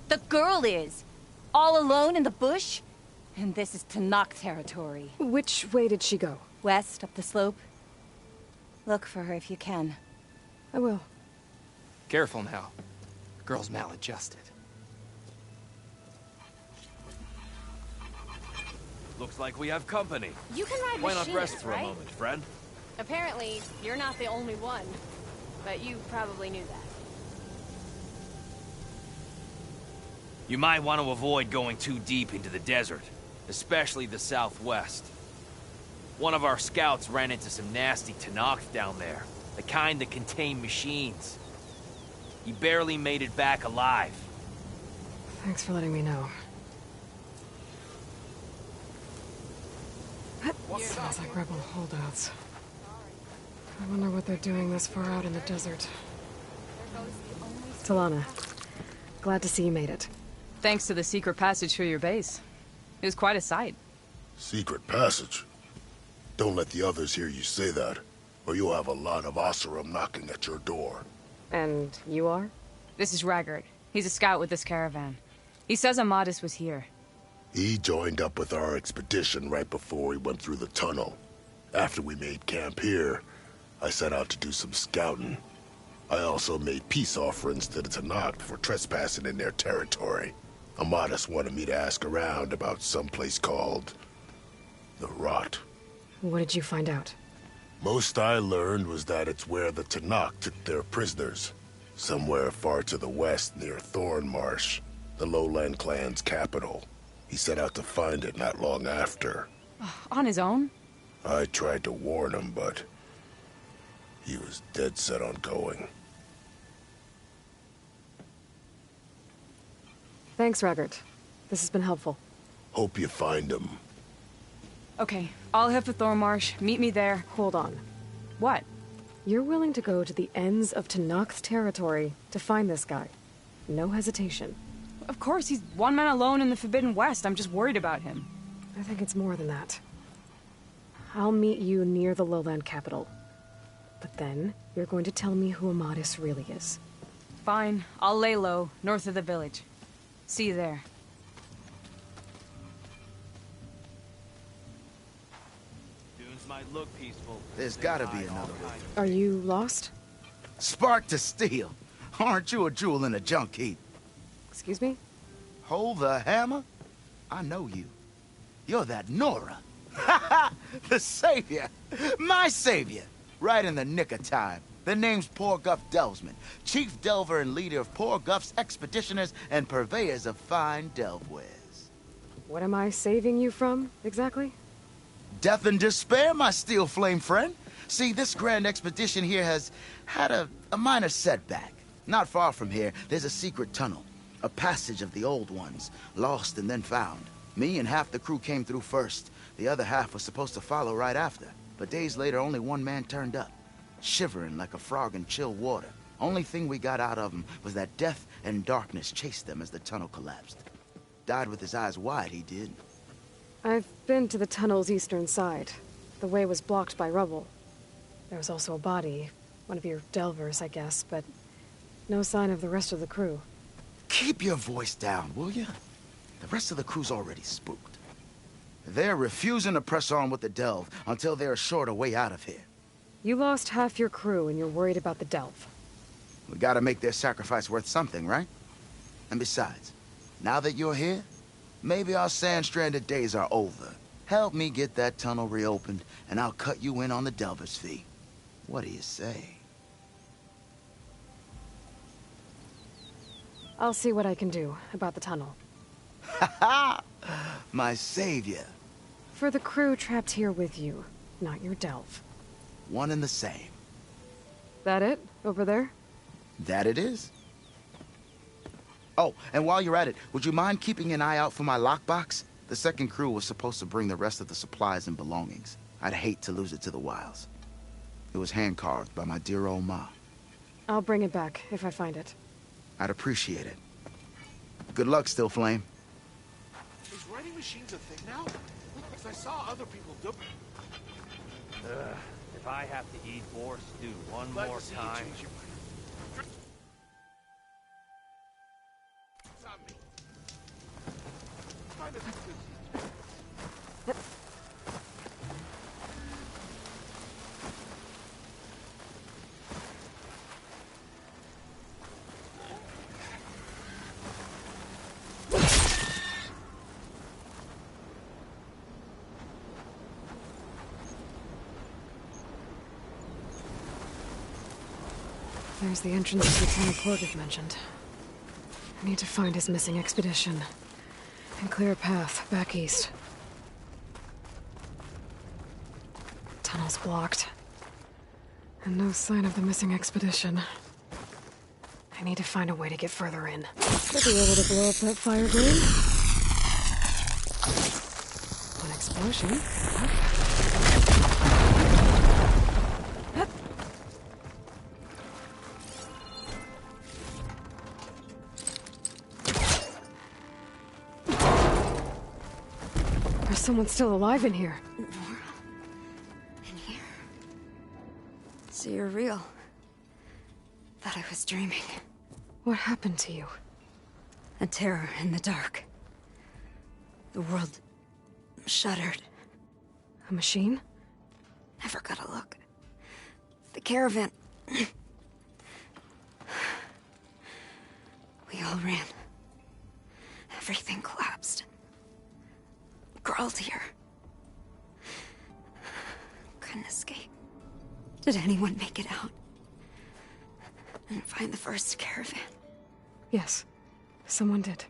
The girl is. All alone in the bush. And this is Tanakh territory. Which way did she go? West, up the slope. Look for her if you can. I will. Careful now. Girl's maladjusted. Looks like we have company. You can ride Why not machines, rest for right? a moment, friend? Apparently, you're not the only one. But you probably knew that. You might want to avoid going too deep into the desert, especially the southwest. One of our scouts ran into some nasty Tanakh down there, the kind that contain machines. He barely made it back alive. Thanks for letting me know. Sounds like rebel holdouts. I wonder what they're doing this far out in the desert. Talana, glad to see you made it. Thanks to the secret passage through your base. It was quite a sight. Secret passage? Don't let the others hear you say that, or you'll have a lot of Oseram knocking at your door. And you are? This is Raggard. He's a scout with this caravan. He says Amadis was here. He joined up with our expedition right before we went through the tunnel. After we made camp here, I set out to do some scouting. I also made peace offerings to the Tanakh for trespassing in their territory. Amadis wanted me to ask around about some place called... the Rot. What did you find out? Most I learned was that it's where the Tanakh took their prisoners. Somewhere far to the west near Thornmarsh, the Lowland clan's capital. He set out to find it not long after. On his own? I tried to warn him, but he was dead set on going. Thanks, Raggart. This has been helpful. Hope you find him. Okay, I'll head for Thornmarsh. Meet me there. Hold on. What? You're willing to go to the ends of Tanakh's territory to find this guy. No hesitation. Of course, he's one man alone in the Forbidden West. I'm just worried about him. I think it's more than that. I'll meet you near the lowland capital. But then, you're going to tell me who Amadis really is. Fine. I'll lay low, north of the village. See you there. Dunes might look peaceful. There's gotta be another way. Are you lost? Spark to steel. Aren't you a jewel in a junk heap? Excuse me? Hold the hammer? I know you. You're that Nora. The savior. My savior. Right in the nick of time. The name's Poor Guff Delvesman, chief delver and leader of Poor Guff's expeditioners and purveyors of fine delve wares. What am I saving you from, exactly? Death and despair, my steel flame friend. See, this grand expedition here has had a minor setback. Not far from here, there's a secret tunnel. A passage of the old ones, lost and then found. Me and half the crew came through first. The other half was supposed to follow right after. But days later, only one man turned up. Shivering like a frog in chill water. Only thing we got out of him was that death and darkness chased them as the tunnel collapsed. Died with his eyes wide, he did. I've been to the tunnel's eastern side. The way was blocked by rubble. There was also a body. One of your delvers, I guess, but no sign of the rest of the crew. Keep your voice down, will you? The rest of the crew's already spooked. They're refusing to press on with the delve until they're assured a way out of here. You lost half your crew and you're worried about the delve. We gotta make their sacrifice worth something, right? And besides, now that you're here, maybe our sand-stranded days are over. Help me get that tunnel reopened, and I'll cut you in on the Delver's fee. What do you say? I'll see what I can do about the tunnel. Ha ha! My savior. For the crew trapped here with you, not your delve. One and the same. That it? Over there? That it is. Oh, and while you're at it, would you mind keeping an eye out for my lockbox? The second crew was supposed to bring the rest of the supplies and belongings. I'd hate to lose it to the wilds. It was hand-carved by my dear old ma. I'll bring it back if I find it. I'd appreciate it. Good luck, Still Flame. Is writing machines a thing now? Because I saw other people do it. If I have to eat boar stew one Glad more to see you time... change your mind. It's on me. Find it. There's the entrance Lieutenant Korgith mentioned. I need to find his missing expedition and clear a path back east. Tunnel's blocked. And no sign of the missing expedition. I need to find a way to get further in. Should be able to blow up that fire green. One explosion. There's someone still alive in here. Nora? In here? So you're real. Thought I was dreaming. What happened to you? A terror in the dark. The world shuddered. A machine? Never got a look. The caravan. We all ran. Everything collapsed. Crawled here. Couldn't escape. Did anyone make it out? And find the first caravan? Yes. Someone did.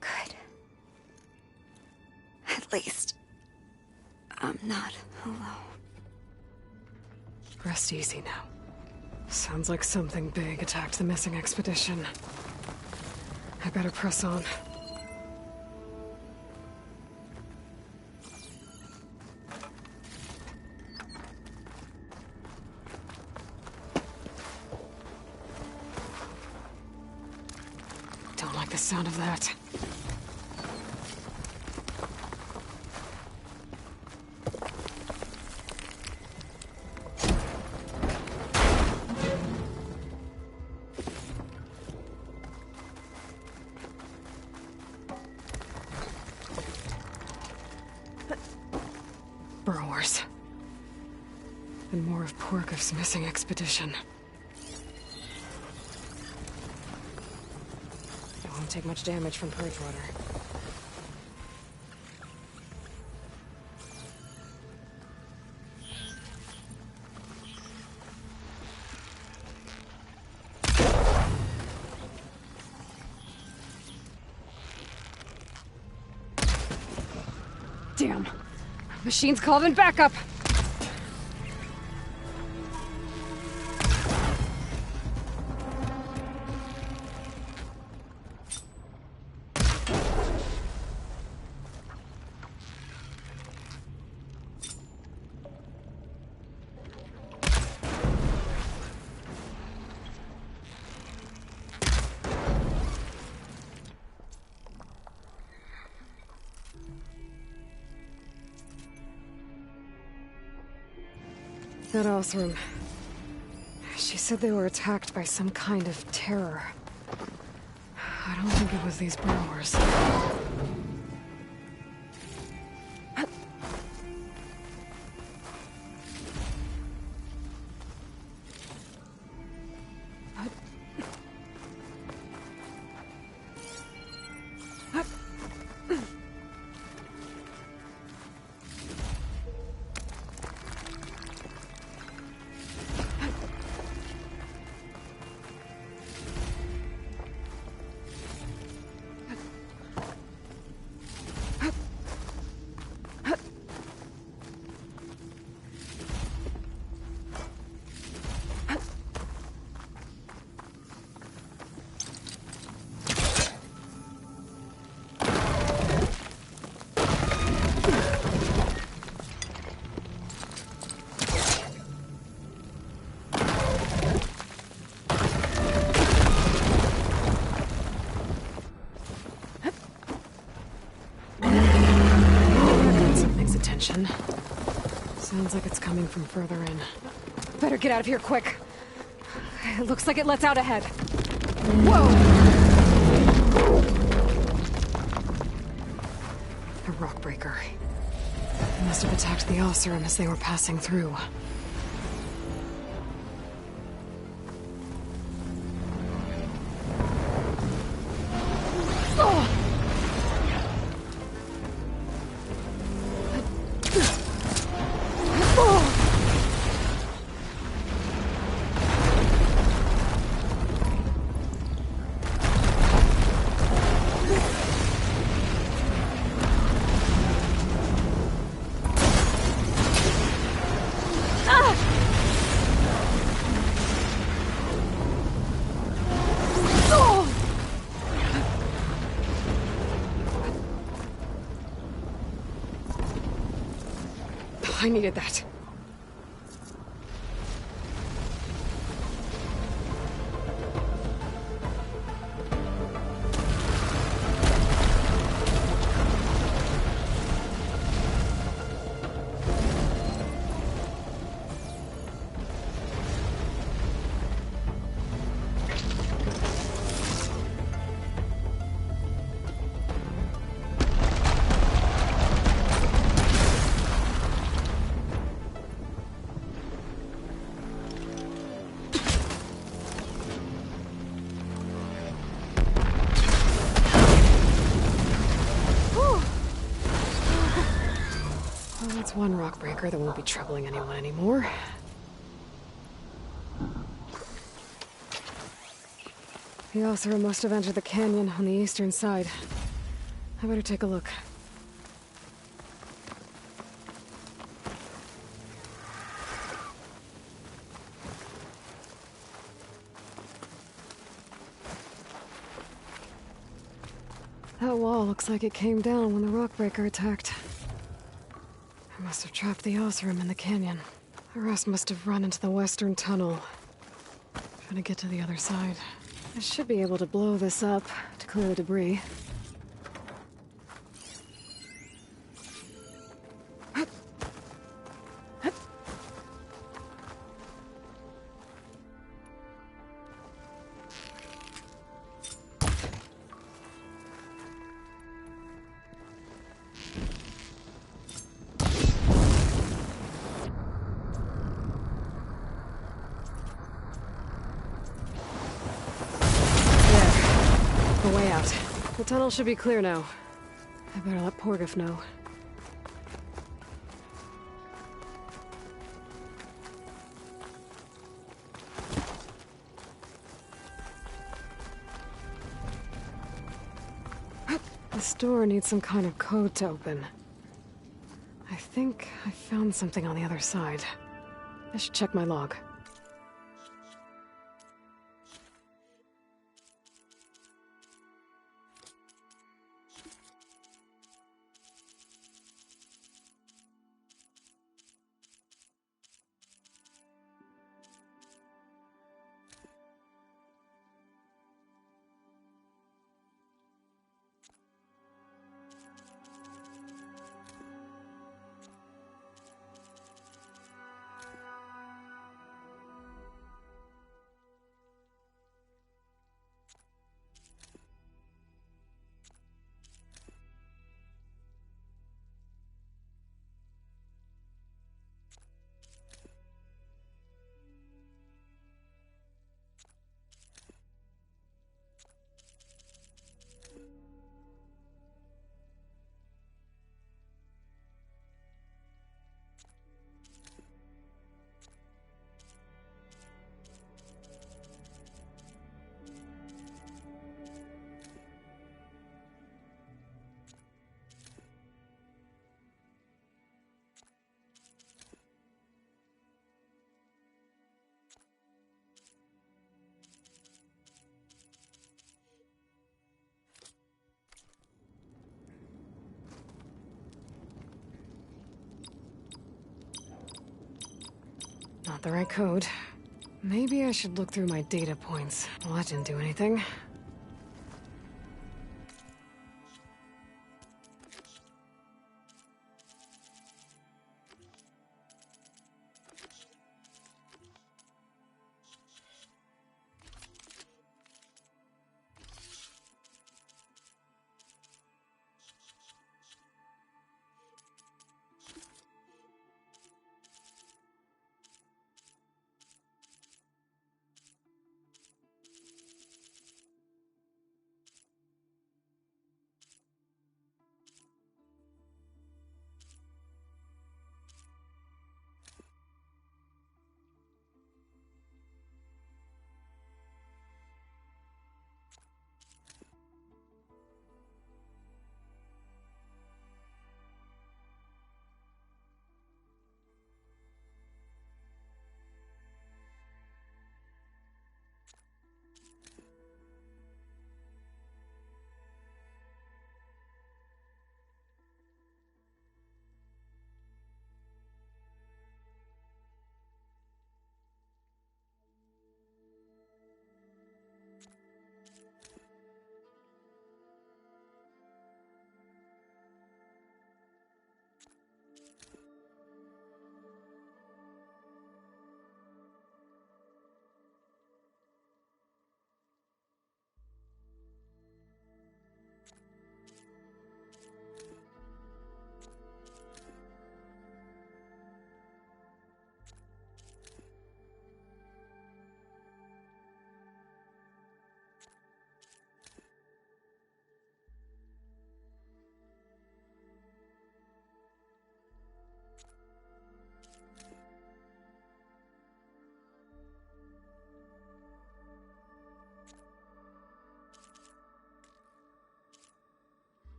Good. At least, I'm not alone. Rest easy now. Sounds like something big attacked the missing expedition. I better press on. Don't like the sound of that. Burrowers. And more of Porkov's missing expedition. It won't take much damage from purge water. Damn. Machine's called in backup. That Othram. She said they were attacked by some kind of terror. I don't think it was these burrowers. Sounds like it's coming from further in. Better get out of here quick. It looks like it lets out ahead. Whoa! A rock breaker. They must have attacked the Oseram as they were passing through. I needed that. One rock breaker that won't be troubling anyone anymore. The Oseram must have entered the canyon on the eastern side. I better take a look. That wall looks like it came down when the rock breaker attacked. I must have trapped the Oseram in the canyon. The rest must have run into the western tunnel. Trying to get to the other side. I should be able to blow this up to clear the debris. The tunnel should be clear now. I better let Porgif know. This door needs some kind of code to open. I think I found something on the other side. I should check my log. Not the right code. Maybe I should look through my data points. Well, that didn't do anything.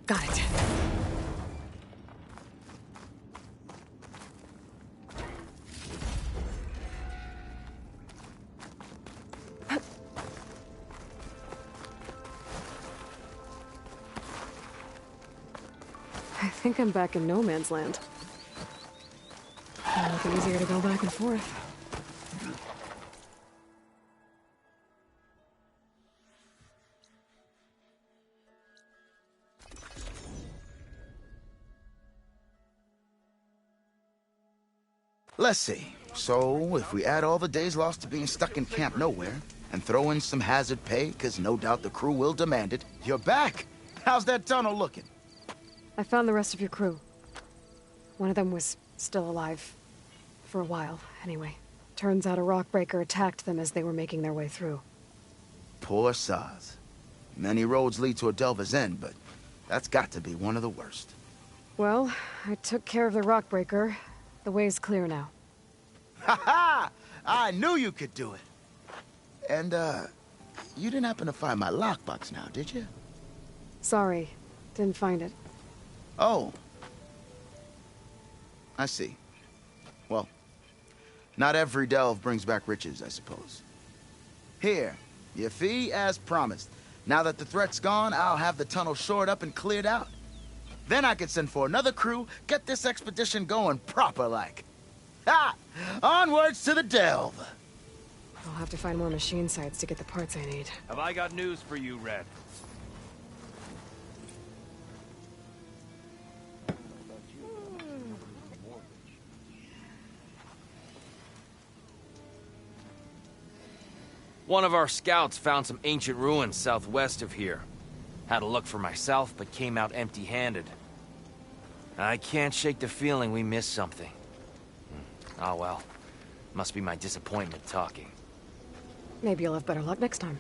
Got it. I think I'm back in no man's land. It'll make it easier to go back and forth. Let's see. So, if we add all the days lost to being stuck in Camp Nowhere, and throw in some hazard pay, because no doubt the crew will demand it, you're back! How's that tunnel looking? I found the rest of your crew. One of them was still alive. For a while, anyway. Turns out a rockbreaker attacked them as they were making their way through. Poor Saz. Many roads lead to a Delver's End, but that's got to be one of the worst. Well, I took care of the rockbreaker. The way's clear now. Ha ha! I knew you could do it! And, you didn't happen to find my lockbox now, did you? Sorry. Didn't find it. Oh. I see. Well, not every delve brings back riches, I suppose. Here, your fee as promised. Now that the threat's gone, I'll have the tunnel shored up and cleared out. Then I could send for another crew, get this expedition going proper-like. Ha! Onwards to the delve! I'll have to find more machine sites to get the parts I need. Have I got news for you, Red? One of our scouts found some ancient ruins southwest of here. Had a look for myself, but came out empty-handed. I can't shake the feeling we missed something. Oh well. Must be my disappointment talking. Maybe you'll have better luck next time.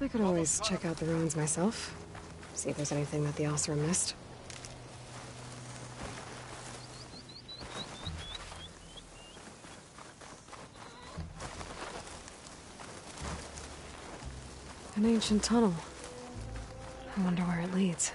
I could always check out the ruins myself. See if there's anything that the Oseram missed. An ancient tunnel. I wonder where it leads.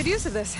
good use of this.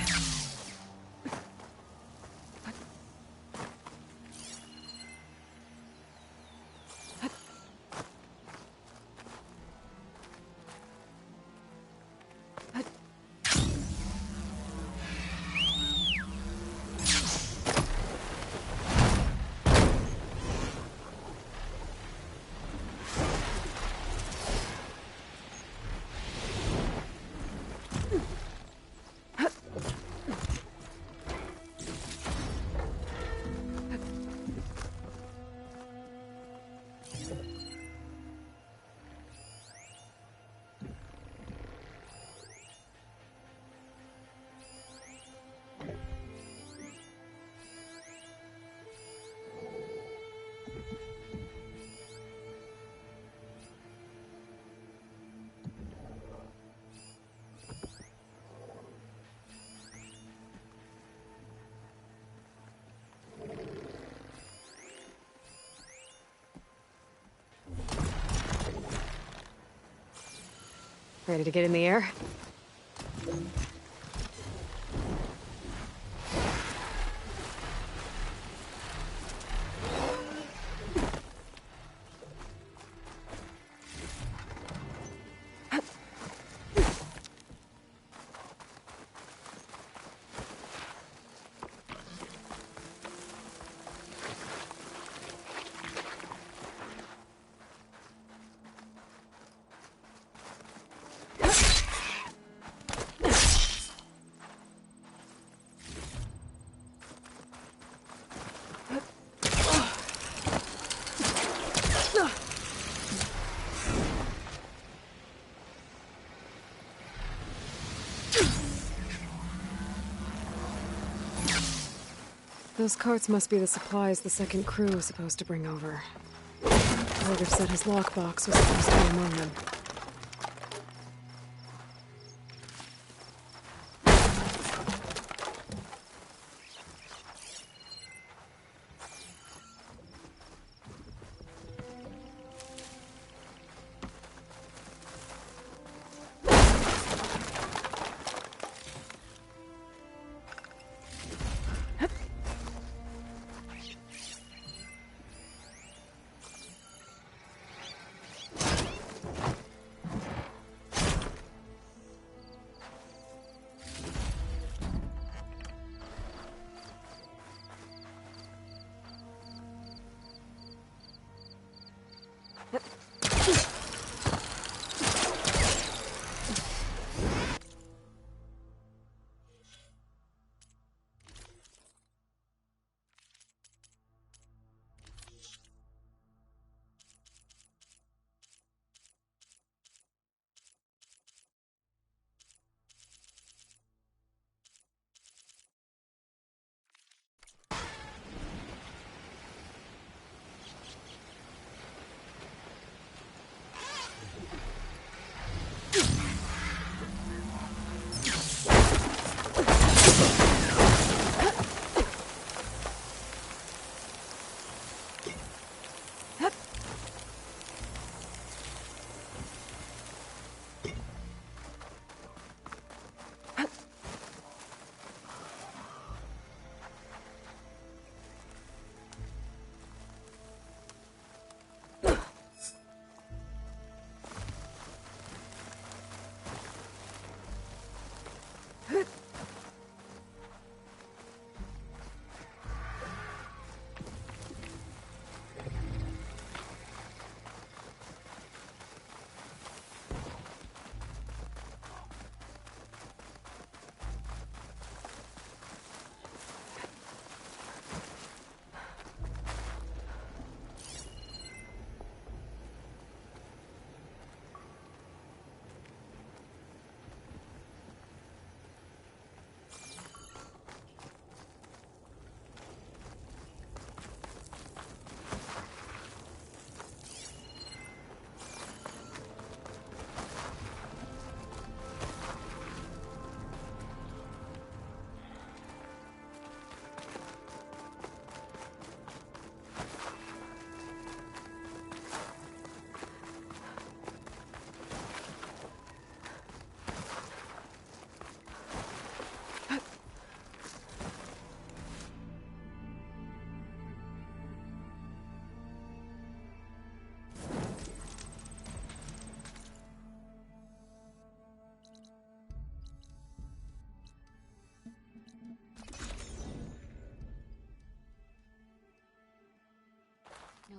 Ready to get in the air? Those carts must be the supplies the second crew was supposed to bring over. Porter said his lockbox was supposed to be among them.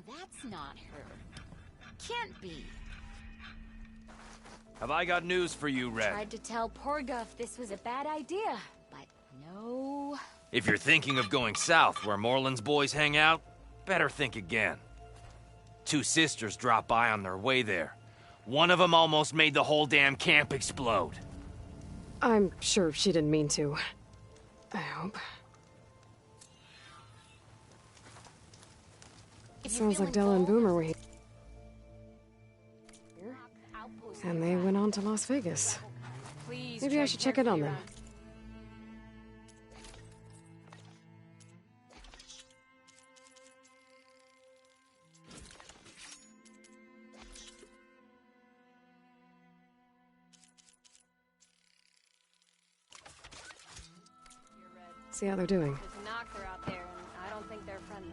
that's not her. Can't be. Have I got news for you, Red? Tried to tell Porguff this was a bad idea, but no. If you're thinking of going south where Morland's boys hang out, better think again. 2 sisters dropped by on their way there. One of them almost made the whole damn camp explode. I'm sure she didn't mean to. I hope. Sounds like Della and Boomer were here. And they went on to Las Vegas. Maybe I should check in on them. See how they're doing. There's a Nocter out there, and I don't think they're friendly.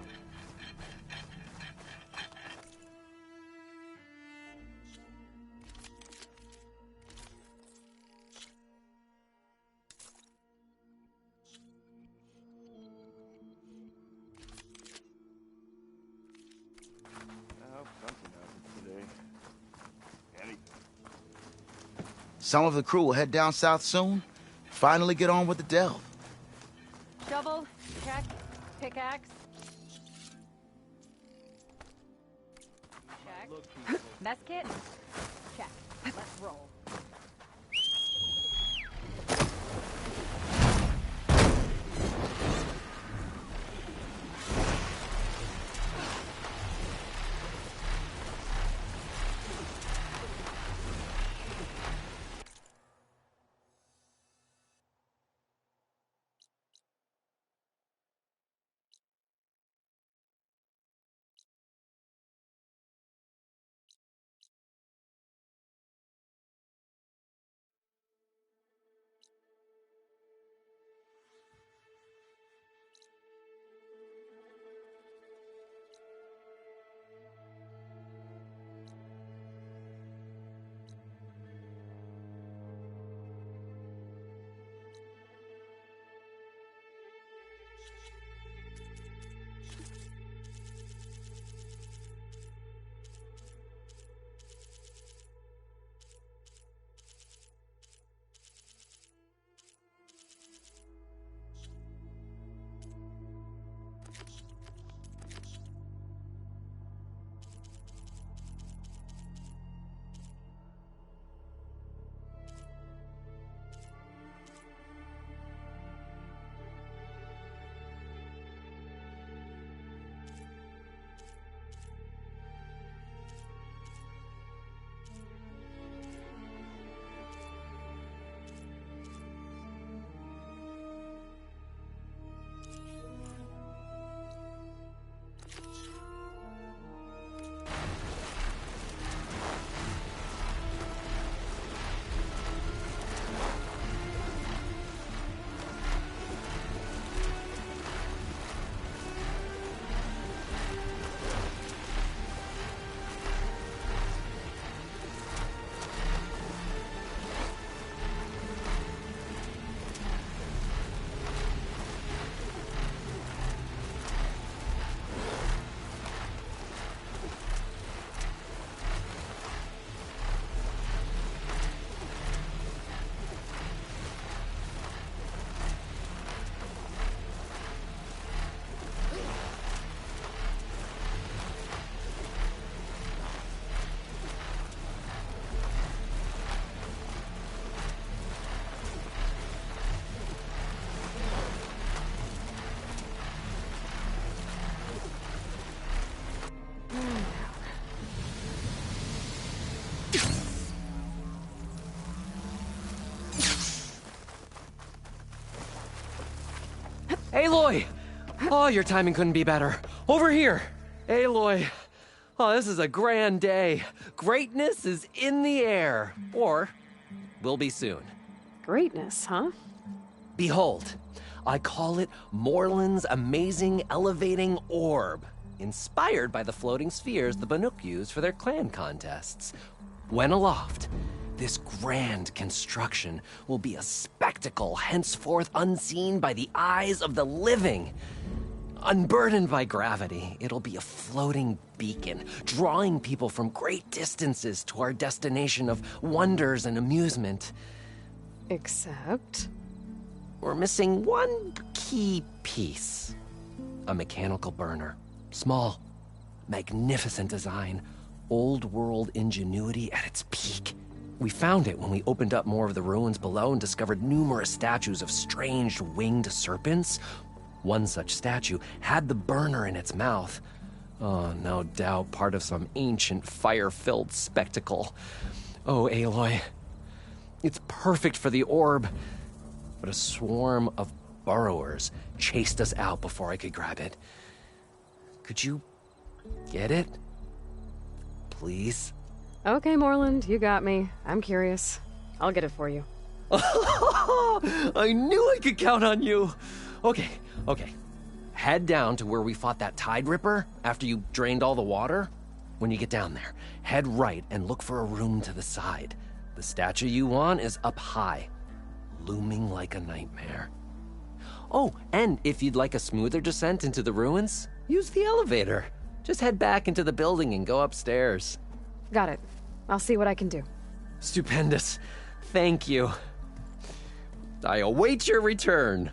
Some of the crew will head down south soon. Finally get on with the delve. Shovel, check. Pickaxe. Check. Mess kit? Check. Let's roll. Aloy! Oh, your timing couldn't be better. Over here! Aloy! Oh, this is a grand day. Greatness is in the air. Or, will be soon. Greatness, huh? Behold, I call it Morland's amazing elevating orb, inspired by the floating spheres the Banuk use for their clan contests. When aloft, this grand construction will be a spectacle henceforth unseen by the eyes of the living. Unburdened by gravity, it'll be a floating beacon, drawing people from great distances to our destination of wonders and amusement. Except? We're missing one key piece. A mechanical burner. Small, magnificent design, old-world ingenuity at its peak. We found it when we opened up more of the ruins below and discovered numerous statues of strange winged serpents. One such statue had the burner in its mouth. Oh, no doubt part of some ancient fire-filled spectacle. Oh, Aloy, it's perfect for the orb. But a swarm of burrowers chased us out before I could grab it. Could you get it? Please? Okay, Morland, you got me. I'm curious. I'll get it for you. I knew I could count on you. Okay. Head down to where we fought that Tide Ripper after you drained all the water. When you get down there, head right and look for a room to the side. The statue you want is up high, looming like a nightmare. Oh, and if you'd like a smoother descent into the ruins, use the elevator. Just head back into the building and go upstairs. Got it. I'll see what I can do. Stupendous. Thank you. I await your return.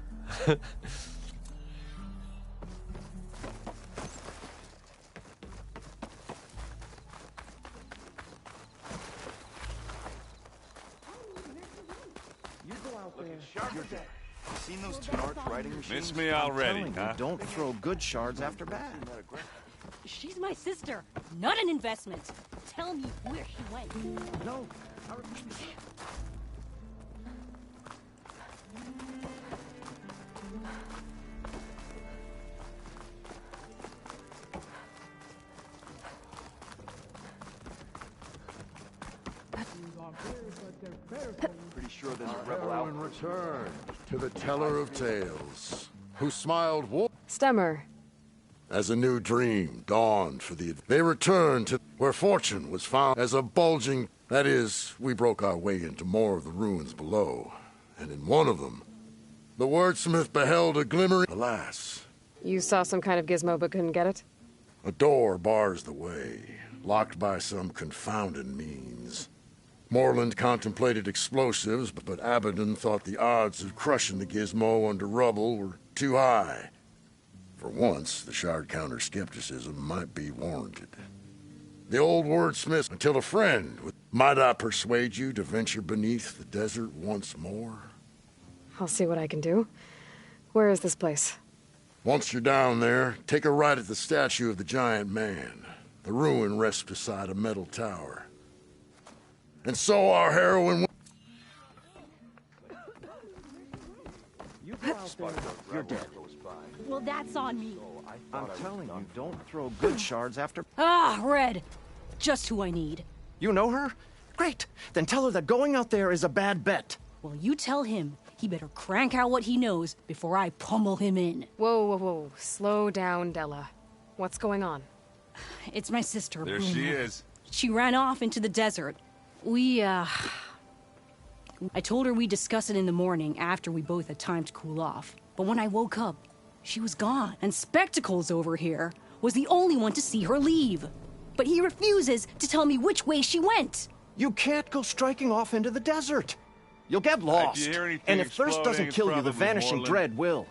Seen those Tenarch riding machines? Miss me already, huh? Don't throw good shards after bad. She's my sister, not an investment. Tell me where she went. No. Pretty sure there's a rebel out. Return to the teller of tales, who smiled war Stemmer. as a new dream dawned for the. They returned to where fortune was found as a bulging. That is, we broke our way into more of the ruins below, and in one of them, the wordsmith beheld a glimmering. Alas, You saw some kind of gizmo but couldn't get it? a door bars the way, locked by some confounded means. Morland contemplated explosives, but Abaddon thought the odds of crushing the gizmo under rubble were too high. For once, the shard counter skepticism might be warranted. The old wordsmith, until a friend, might I persuade you to venture beneath the desert once more? I'll see what I can do. Where is this place? Once you're down there, take a right at the statue of the giant man. The ruin rests beside a metal tower. And so our heroine... You're dead. Well, that's on me. I'm telling you, don't throw good shards after... Ah, Red. Just who I need. You know her? Great. Then tell her that going out there is a bad bet. Well, you tell him he better crank out what he knows before I pummel him in. Whoa. Slow down, Della. What's going on? It's my sister. There she is. She ran off into the desert. I told her we'd discuss it in the morning after we both had time to cool off. But when I woke up, she was gone. And Spectacles over here was the only one to see her leave. But he refuses to tell me which way she went. You can't go striking off into the desert. You'll get lost. If you hear anything And if thirst exploding, doesn't it's kill you, the probably vanishing Moreland. dread will.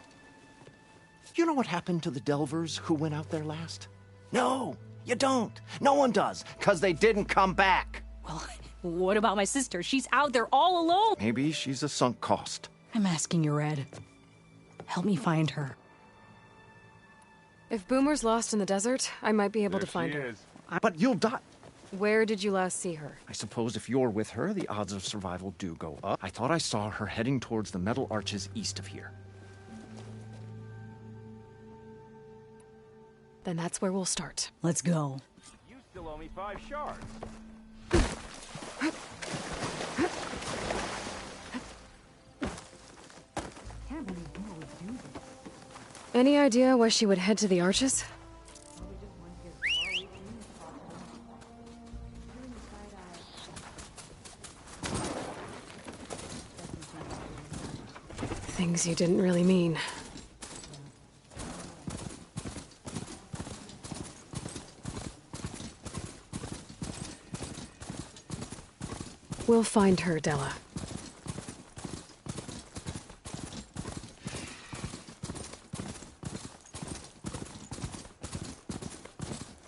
You know what happened to the Delvers who went out there last? No, you don't. No one does, because they didn't come back. Well, what about my sister? She's out there all alone. Maybe she's a sunk cost. I'm asking you, Red. Help me find her. If Boomer's lost in the desert, I might be able to find her. But you'll die. Where did you last see her? I suppose if you're with her, the odds of survival do go up. I thought I saw her heading towards the metal arches east of here. Then that's where we'll start. Let's go. You still owe me 5 shards. Any idea why she would head to the arches? Things you didn't really mean. We'll find her, Della.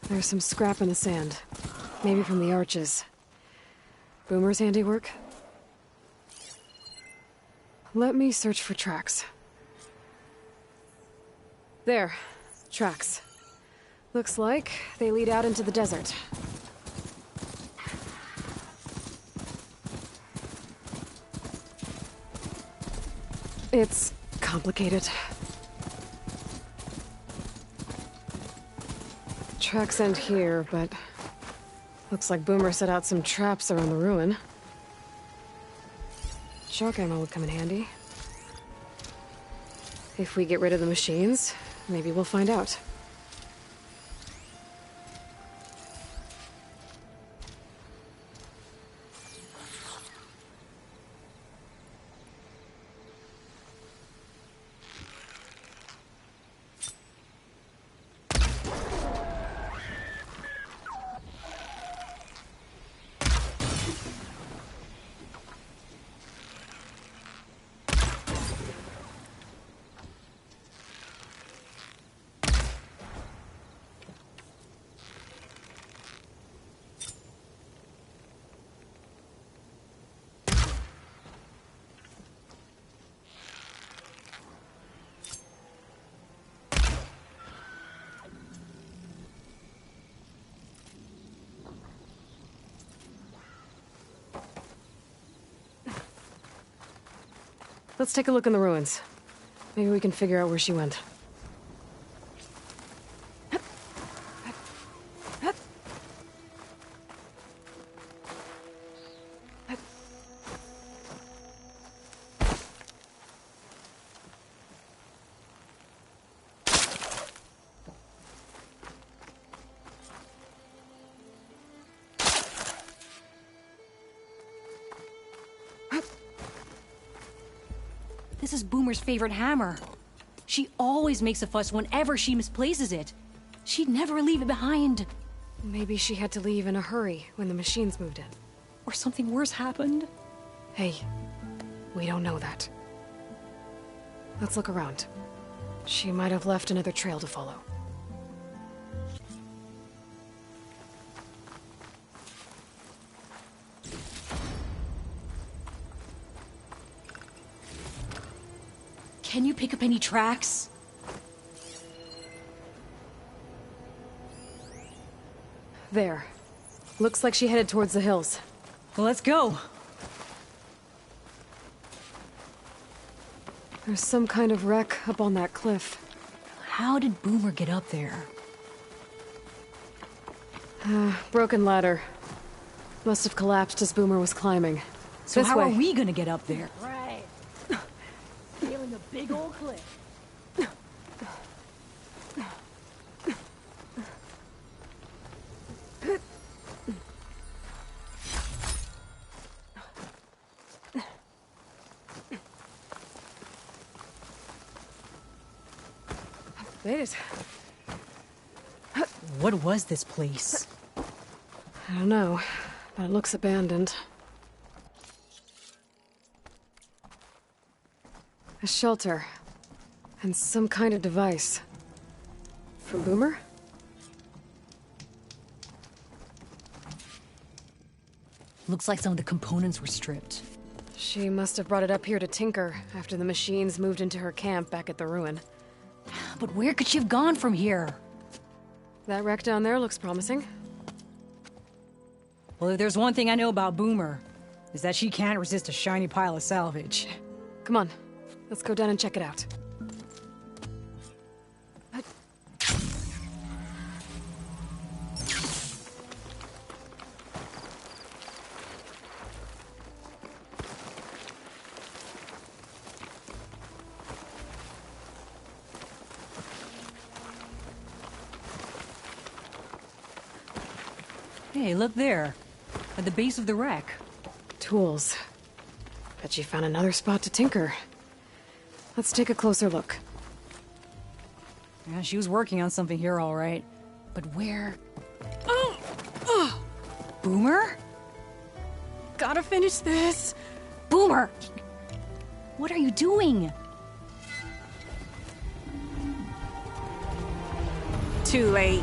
There's some scrap in the sand. Maybe from the arches. Boomer's handiwork? Let me search for tracks. There. Tracks. Looks like they lead out into the desert. It's complicated. Tracks end here, but looks like Boomer set out some traps around the ruin. Shock ammo would come in handy. If we get rid of the machines, maybe we'll find out. Let's take a look in the ruins. Maybe we can figure out where she went. This is Boomer's favorite hammer. She always makes a fuss whenever she misplaces it. She'd never leave it behind. Maybe she had to leave in a hurry when the machines moved in. Or something worse happened. Hey, we don't know that. Let's look around. She might have left another trail to follow. Can you pick up any tracks? There. Looks like she headed towards the hills. Well, let's go. There's some kind of wreck up on that cliff. How did Boomer get up there? Broken ladder. Must have collapsed as Boomer was climbing. So This how way. are we gonna get up there? Right. Feeling a big old cliff. Made it. What was this place? I don't know, but it looks abandoned. A shelter. And some kind of device. From Boomer? Looks like some of the components were stripped. She must have brought it up here to tinker after the machines moved into her camp back at the ruin. But where could she have gone from here? That wreck down there looks promising. Well, if there's one thing I know about Boomer, is that she can't resist a shiny pile of salvage. Come on, let's go down and check it out. Hey, look there. At the base of the wreck. Tools. Bet she found another spot to tinker. Let's take a closer look. Yeah, she was working on something here, all right. But where? Boomer? Gotta finish this. Boomer! What are you doing? Too late.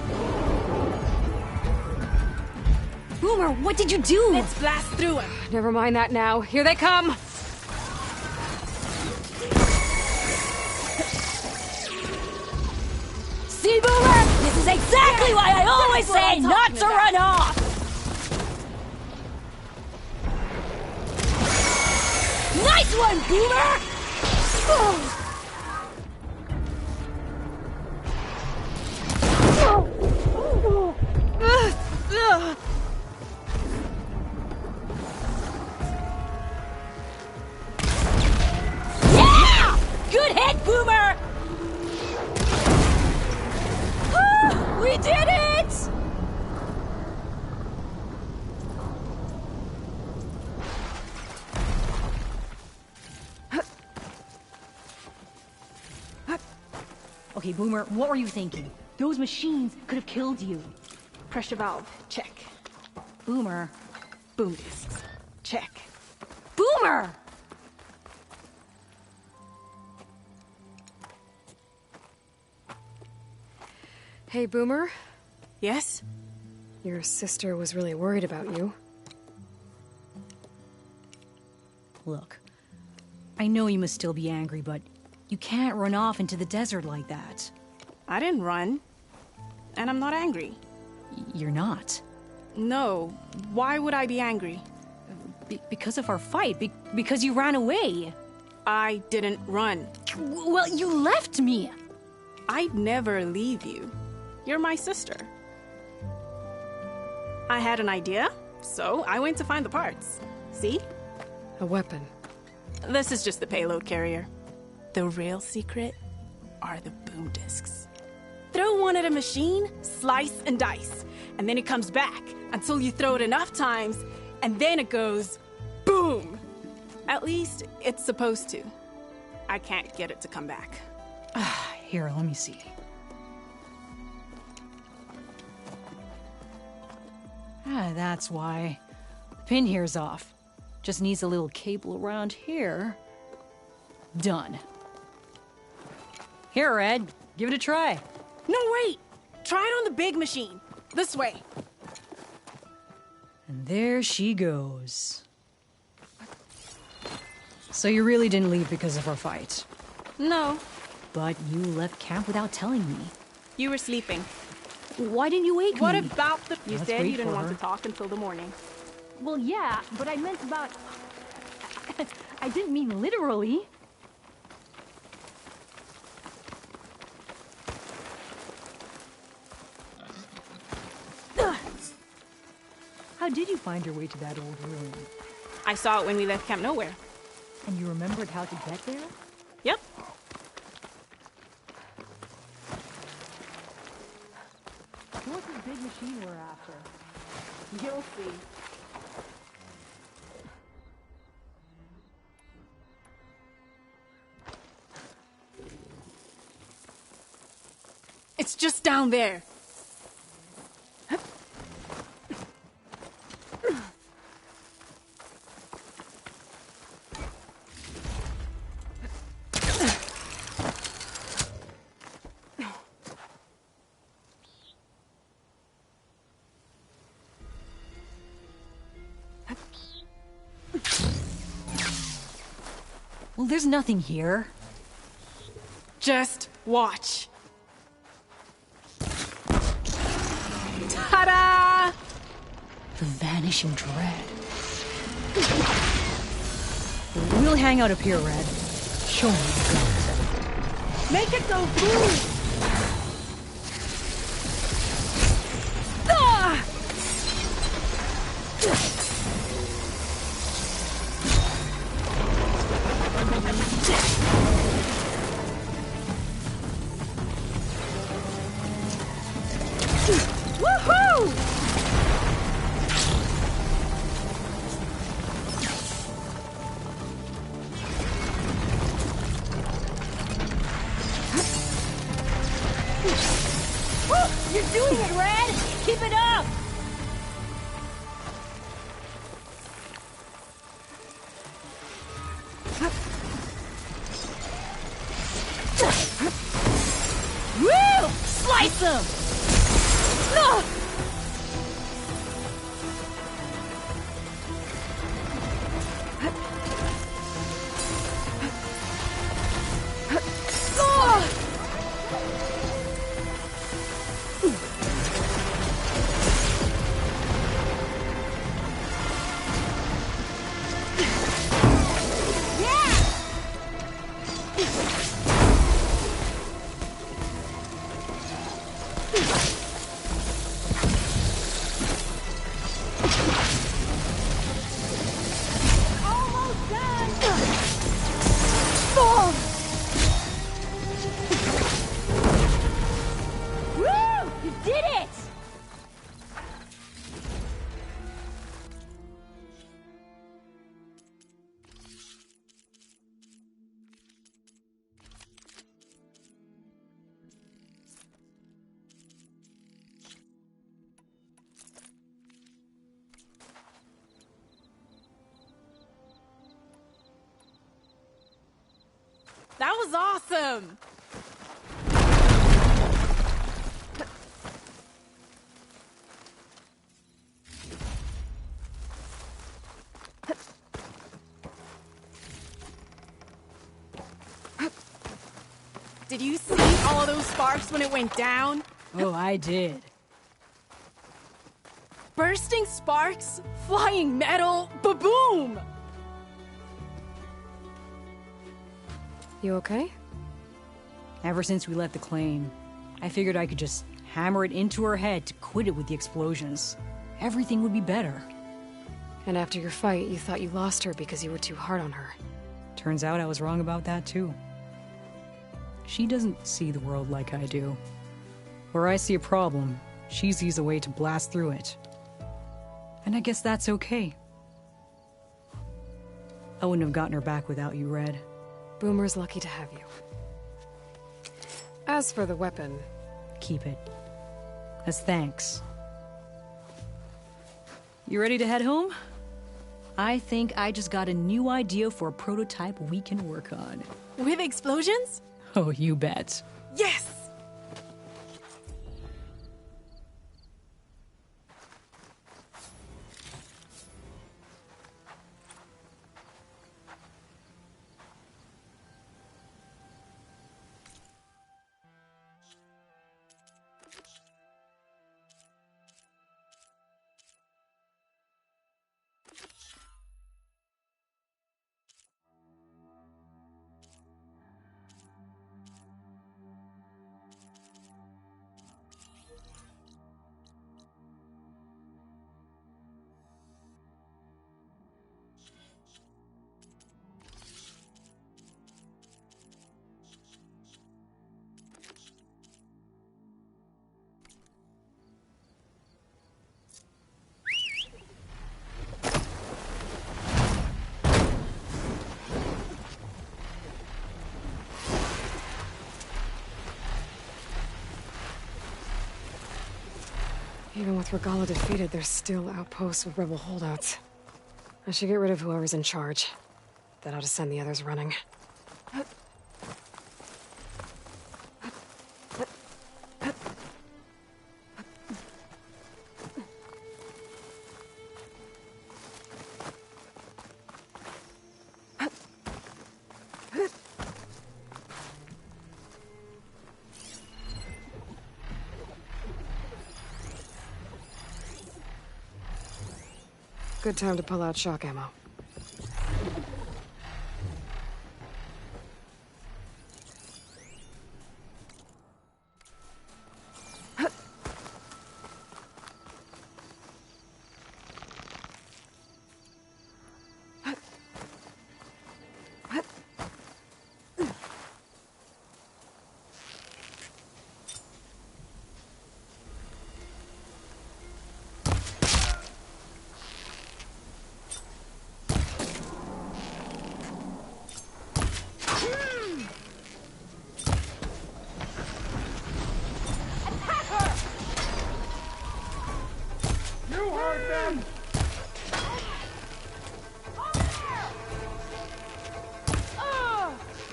Boomer, what did you do? Let's blast through him. Never mind that now. Here they come! See, Boomer? This is exactly why I always say not to run off! Nice one, Boomer! Yeah! Good hit, Boomer! We did it! Okay, Boomer, what were you thinking? Those machines could have killed you. Pressure valve, check. Boomer. Boom discs, check. Boomer! Hey, Boomer. Yes? Your sister was really worried about you. Look, I know you must still be angry, but you can't run off into the desert like that. I didn't run. And I'm not angry. You're not? No. Why would I be angry? Because of our fight. Because you ran away. I didn't run. Well, you left me. I'd never leave you. You're my sister. I had an idea, so I went to find the parts. See? A weapon. This is just the payload carrier. The real secret are the boom discs. Throw one at a machine, slice and dice, and then it comes back until you throw it enough times, and then it goes boom. At least it's supposed to. I can't get it to come back. Here, let me see. That's why. The pin here's off. Just needs a little cable around here. Done. Here, Red. Give it a try. No, wait! Try it on the big machine. This way. And there she goes. So you really didn't leave because of our fight? No. But you left camp without telling me. You were sleeping. Why didn't you wake me? What about the... You Let's said wait you didn't for want her. to talk until the morning. Well, yeah, but I meant about... I didn't mean literally. How did you find your way to that old ruin? I saw it when we left Camp Nowhere. And you remembered how to get there? Yep. What's this big machine we're after? You'll see. It's just down there. Well, there's nothing here. Just watch. Ta-da! The Vanishing Dread. We'll hang out up here, Red. Show me the guns. Make it go boom! Woohoo! awesome! No! That was awesome! Did you see all of those sparks when it went down? Oh, I did. Bursting sparks, flying metal, ba-boom! You okay? Ever since we left the claim, I figured I could just hammer it into her head to quit it with the explosions. Everything would be better. And after your fight, you thought you lost her because you were too hard on her. Turns out I was wrong about that too. She doesn't see the world like I do. Where I see a problem, she sees a way to blast through it. And I guess that's okay. I wouldn't have gotten her back without you, Red. Boomer's lucky to have you. As for the weapon... Keep it. As thanks. You ready to head home? I think I just got a new idea for a prototype we can work on. With explosions? Oh, you bet. Yes! Even with Regalla defeated, there's still outposts with rebel holdouts. I should get rid of whoever's in charge. That ought to send the others running. Good time to pull out shock ammo.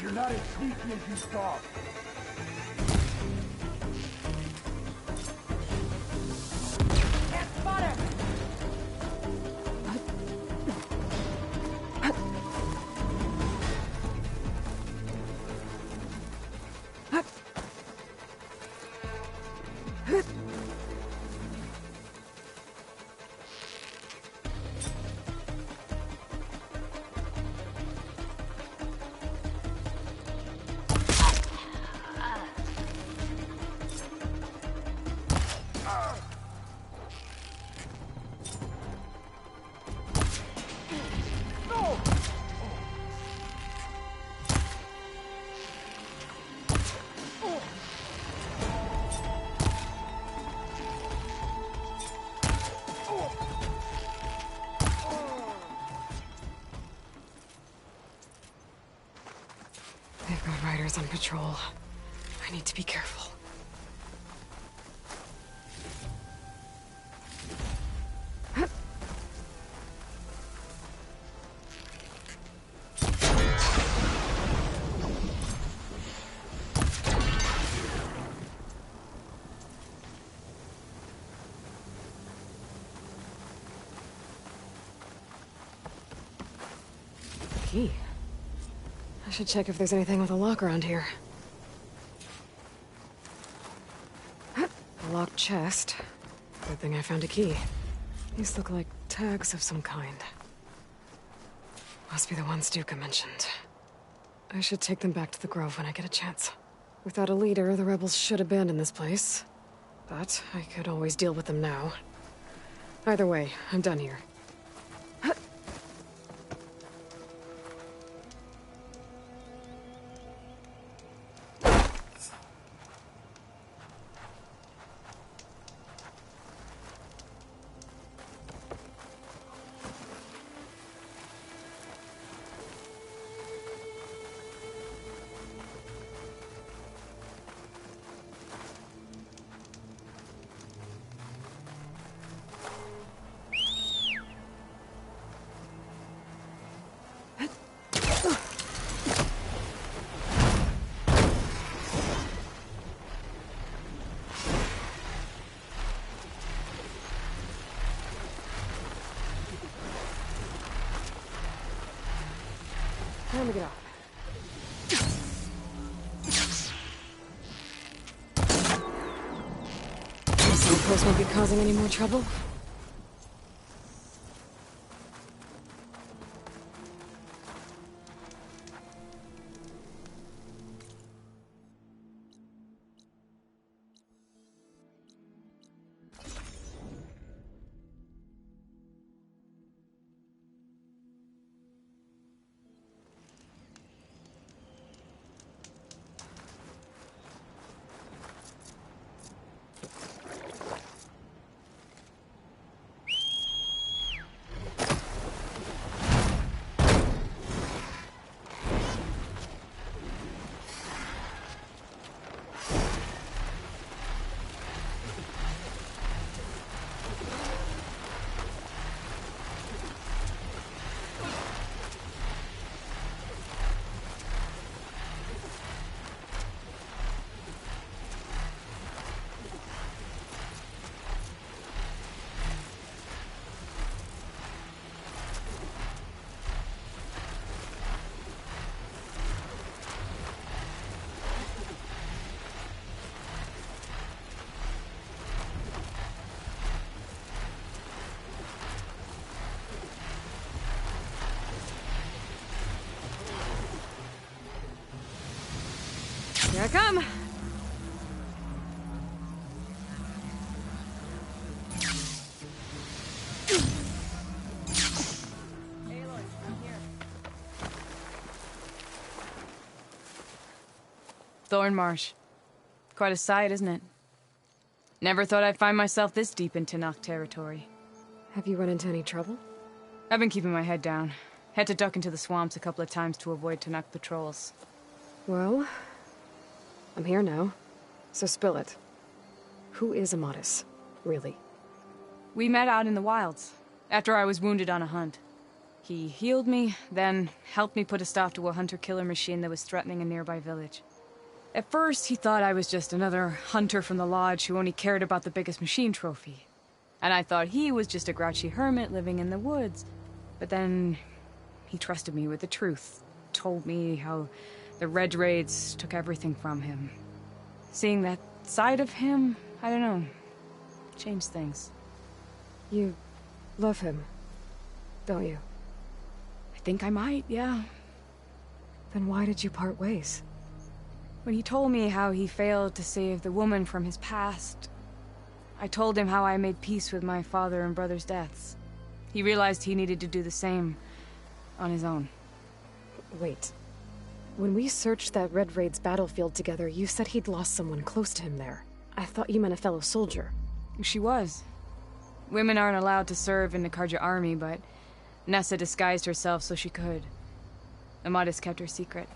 You're not as sneaky as you thought. Templars on patrol. I need to be careful. Key. I should check if there's anything with a lock around here. A locked chest. Good thing I found a key. These look like tags of some kind. Must be the ones Duca mentioned. I should take them back to the Grove when I get a chance. Without a leader, the rebels should abandon this place. But I could always deal with them now. Either way, I'm done here. Time to get off. This outpost won't be causing any more trouble. Here I come! Thornmarsh. Quite a sight, isn't it? Never thought I'd find myself this deep in Tenakth territory. Have you run into any trouble? I've been keeping my head down. Had to duck into the swamps a couple of times to avoid Tenakth patrols. Well, I'm here now, so spill it. Who is Amadis, really? We met out in the wilds, after I was wounded on a hunt. He healed me, then helped me put a stop to a hunter-killer machine that was threatening a nearby village. At first, he thought I was just another hunter from the Lodge who only cared about the biggest machine trophy. And I thought he was just a grouchy hermit living in the woods. But then, he trusted me with the truth. Told me how the Red Raids took everything from him. Seeing that side of him, I don't know, changed things. You love him, don't you? I think I might, yeah. Then why did you part ways? When he told me how he failed to save the woman from his past, I told him how I made peace with my father and brother's deaths. He realized he needed to do the same on his own. Wait. When we searched that Red Raid's battlefield together, you said he'd lost someone close to him there. I thought you meant a fellow soldier. She was. Women aren't allowed to serve in the Carja army, but Nessa disguised herself so she could. Amadis kept her secret.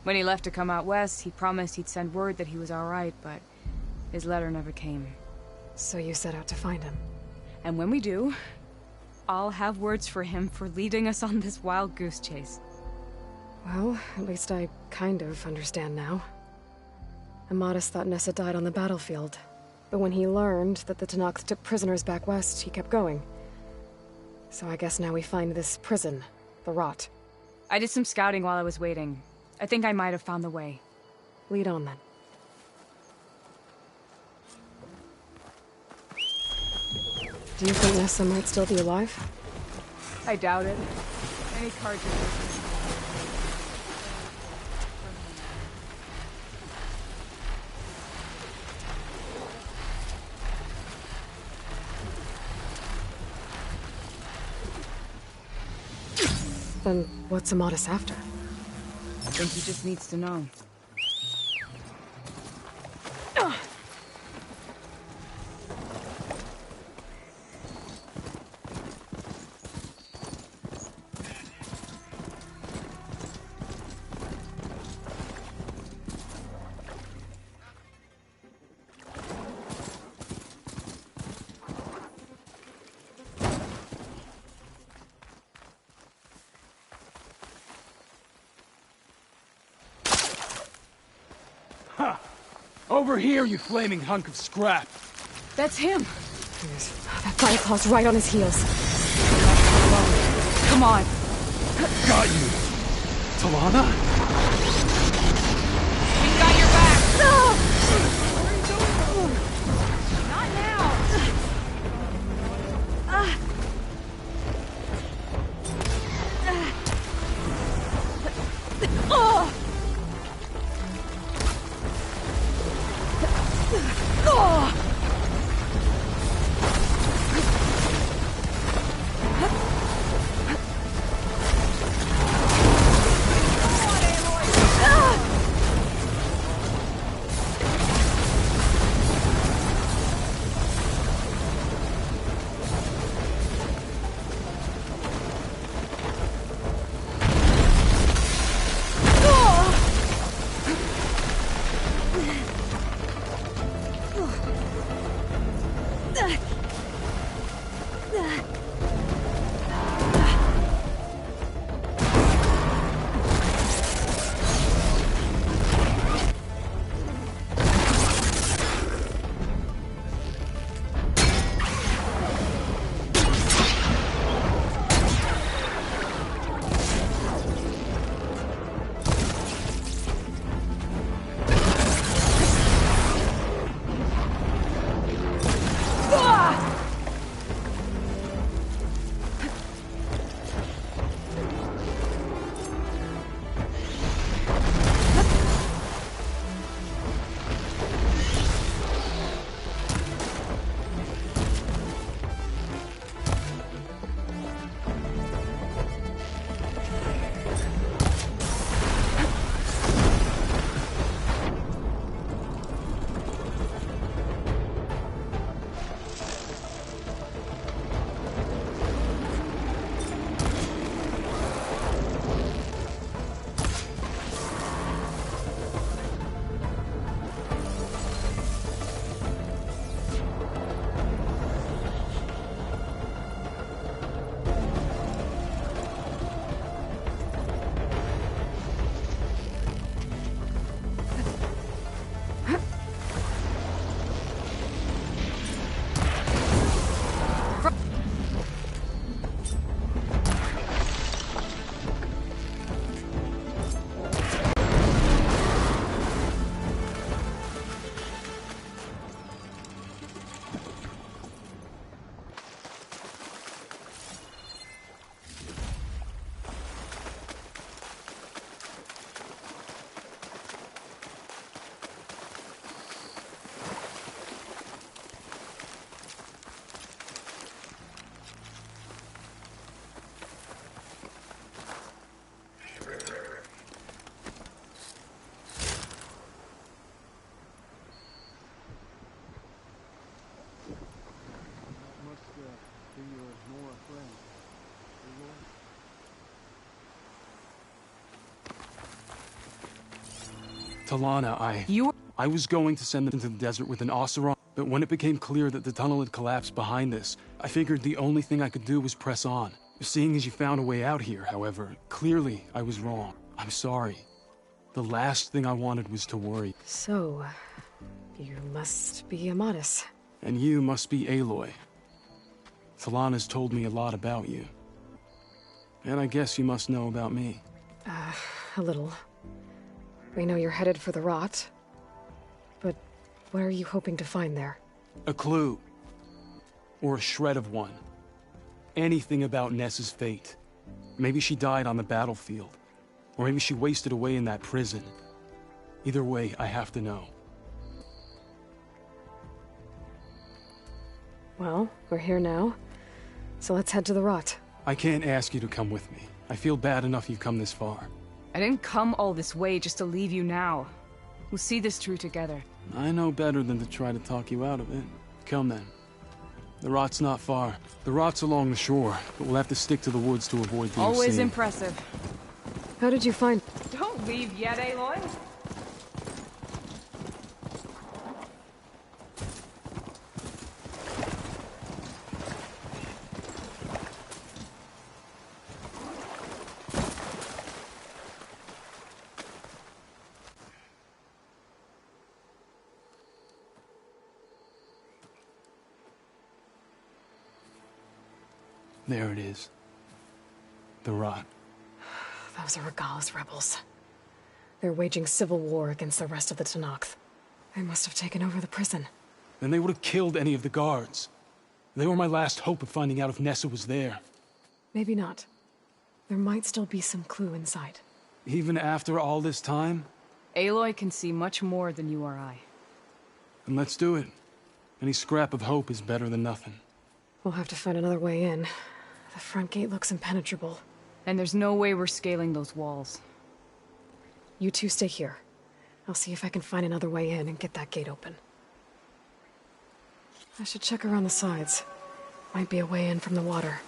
When he left to come out west, he promised he'd send word that he was all right, but his letter never came. So you set out to find him? And when we do, I'll have words for him for leading us on this wild goose chase. Well, at least I kind of understand now. Amadis thought Nessa died on the battlefield, but when he learned that the Tenakth took prisoners back west, he kept going. So I guess now we find this prison, the Rot. I did some scouting while I was waiting. I think I might have found the way. Lead on, then. Do you think Nessa might still be alive? I doubt it. Any cartridges. Then what's Amadis after? I think he just needs to know. Over here, you flaming hunk of scrap! That's him! That Fireclaw's right on his heels. Come on! Got you! Talana? We got your back! No! Not now! Talana, I was going to send them into the desert with an Oseram, but when it became clear that the tunnel had collapsed behind us, I figured the only thing I could do was press on. Seeing as you found a way out here, however, clearly I was wrong. I'm sorry. The last thing I wanted was to worry. So, you must be Amadis. And you must be Aloy. Talana's told me a lot about you. And I guess you must know about me. A little. We know you're headed for the Rot. But what are you hoping to find there? A clue. Or a shred of one. Anything about Ness's fate. Maybe she died on the battlefield. Or maybe she wasted away in that prison. Either way, I have to know. Well, we're here now. So let's head to the Rot. I can't ask you to come with me. I feel bad enough you've come this far. I didn't come all this way just to leave you now. We'll see this through together. I know better than to try to talk you out of it. Come then. The Rot's not far. The Rot's along the shore, but we'll have to stick to the woods to avoid being Always seen. impressive. How did you find... Don't leave yet, Aloy. There it is. The Rot. Those are Regala's rebels. They're waging civil war against the rest of the Tenakth. They must have taken over the prison. Then they would have killed any of the guards. They were my last hope of finding out if Nessa was there. Maybe not. There might still be some clue inside. Even after all this time? Aloy can see much more than you or I. Then let's do it. Any scrap of hope is better than nothing. We'll have to find another way in. The front gate looks impenetrable. And there's no way we're scaling those walls. You two stay here. I'll see if I can find another way in and get that gate open. I should check around the sides. Might be a way in from the water.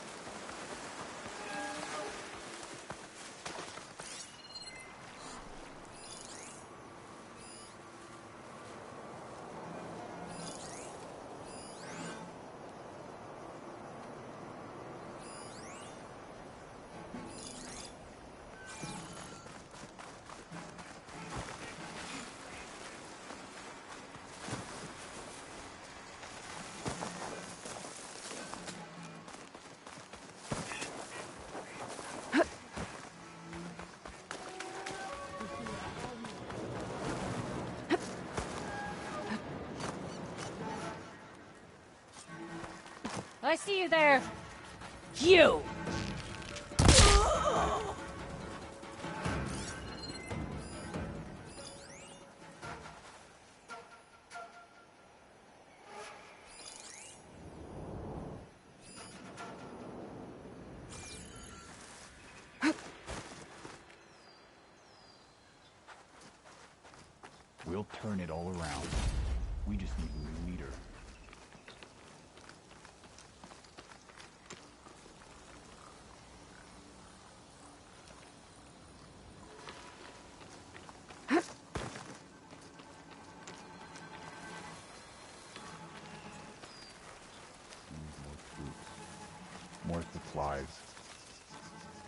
I see you there. You! We'll turn it all around. We just need a new leader. More supplies.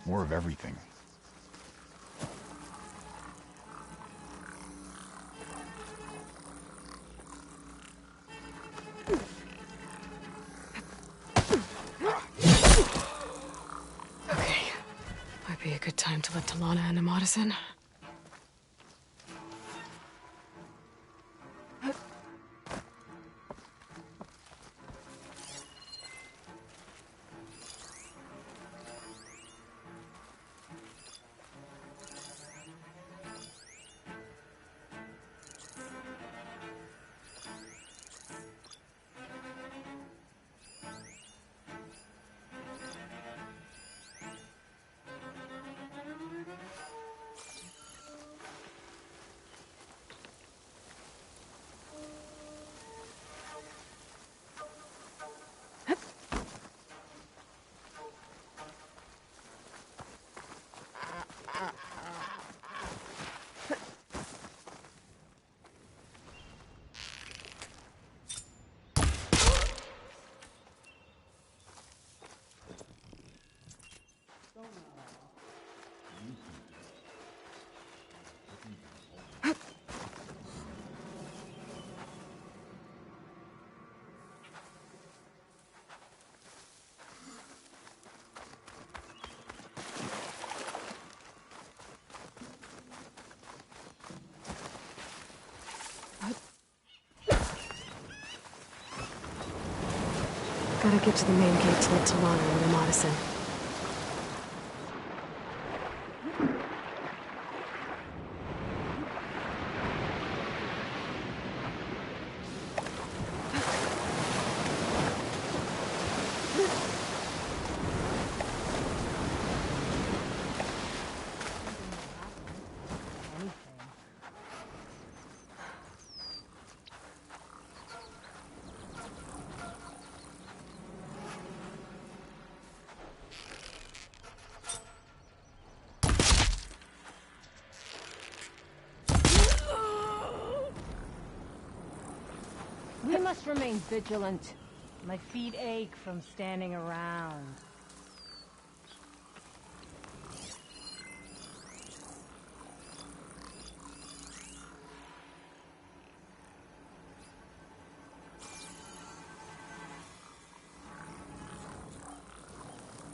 More of everything. Okay. Might be a good time to let Talana and Amadis in. Gotta get to the main gate to let Talana and Madison. We must remain vigilant. My feet ache from standing around.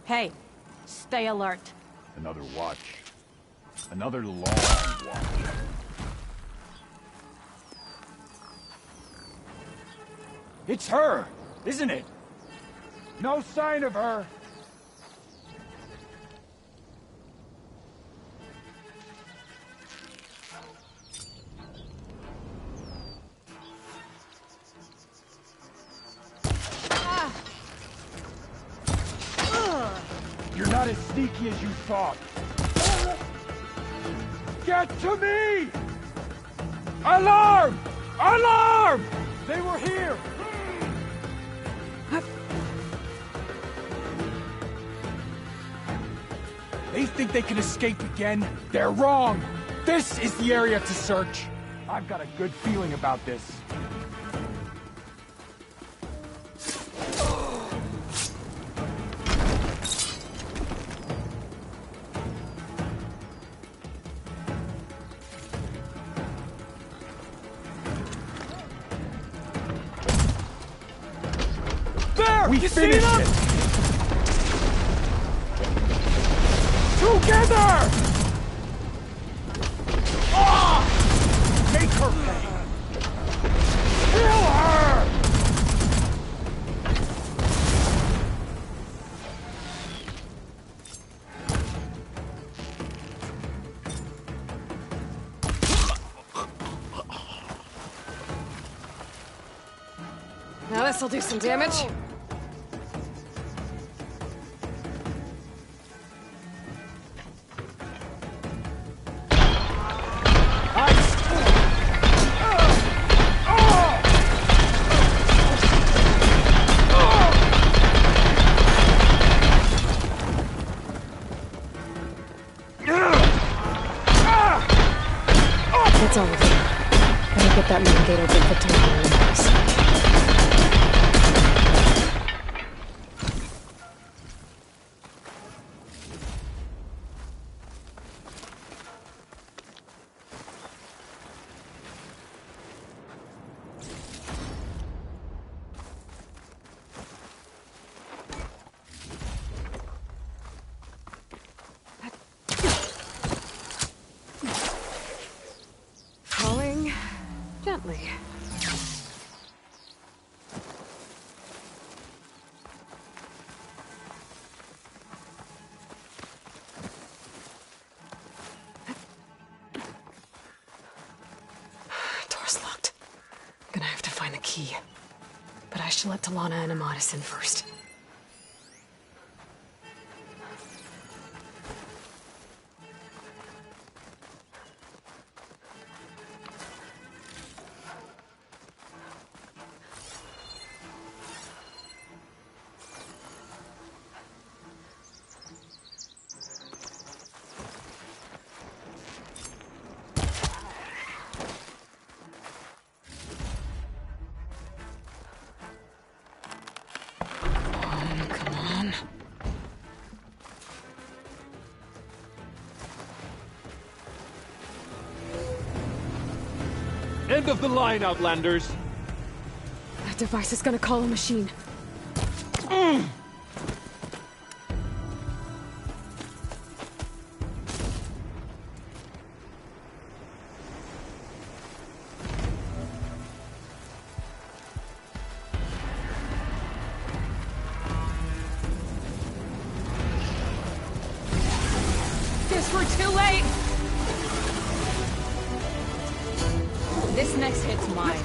Hey, stay alert. Another watch. Another long watch. It's her, isn't it? No sign of her. You're not as sneaky as you thought. Get to me! Alarm! Alarm! They were here! They think they can escape again? They're wrong! This is the area to search! I've got a good feeling about this. There! We finished it! Together! Make her pay! Kill her! Now this'll do some damage. That's all of it. Gotta get that main gate open for Talana and Madison. Falling gently. Door's locked. Gonna have to find the key. But I should let Talana and Amadis in first. Come on. End of the line, Outlanders. That device is gonna call a machine. we're too late! This next hit's mine.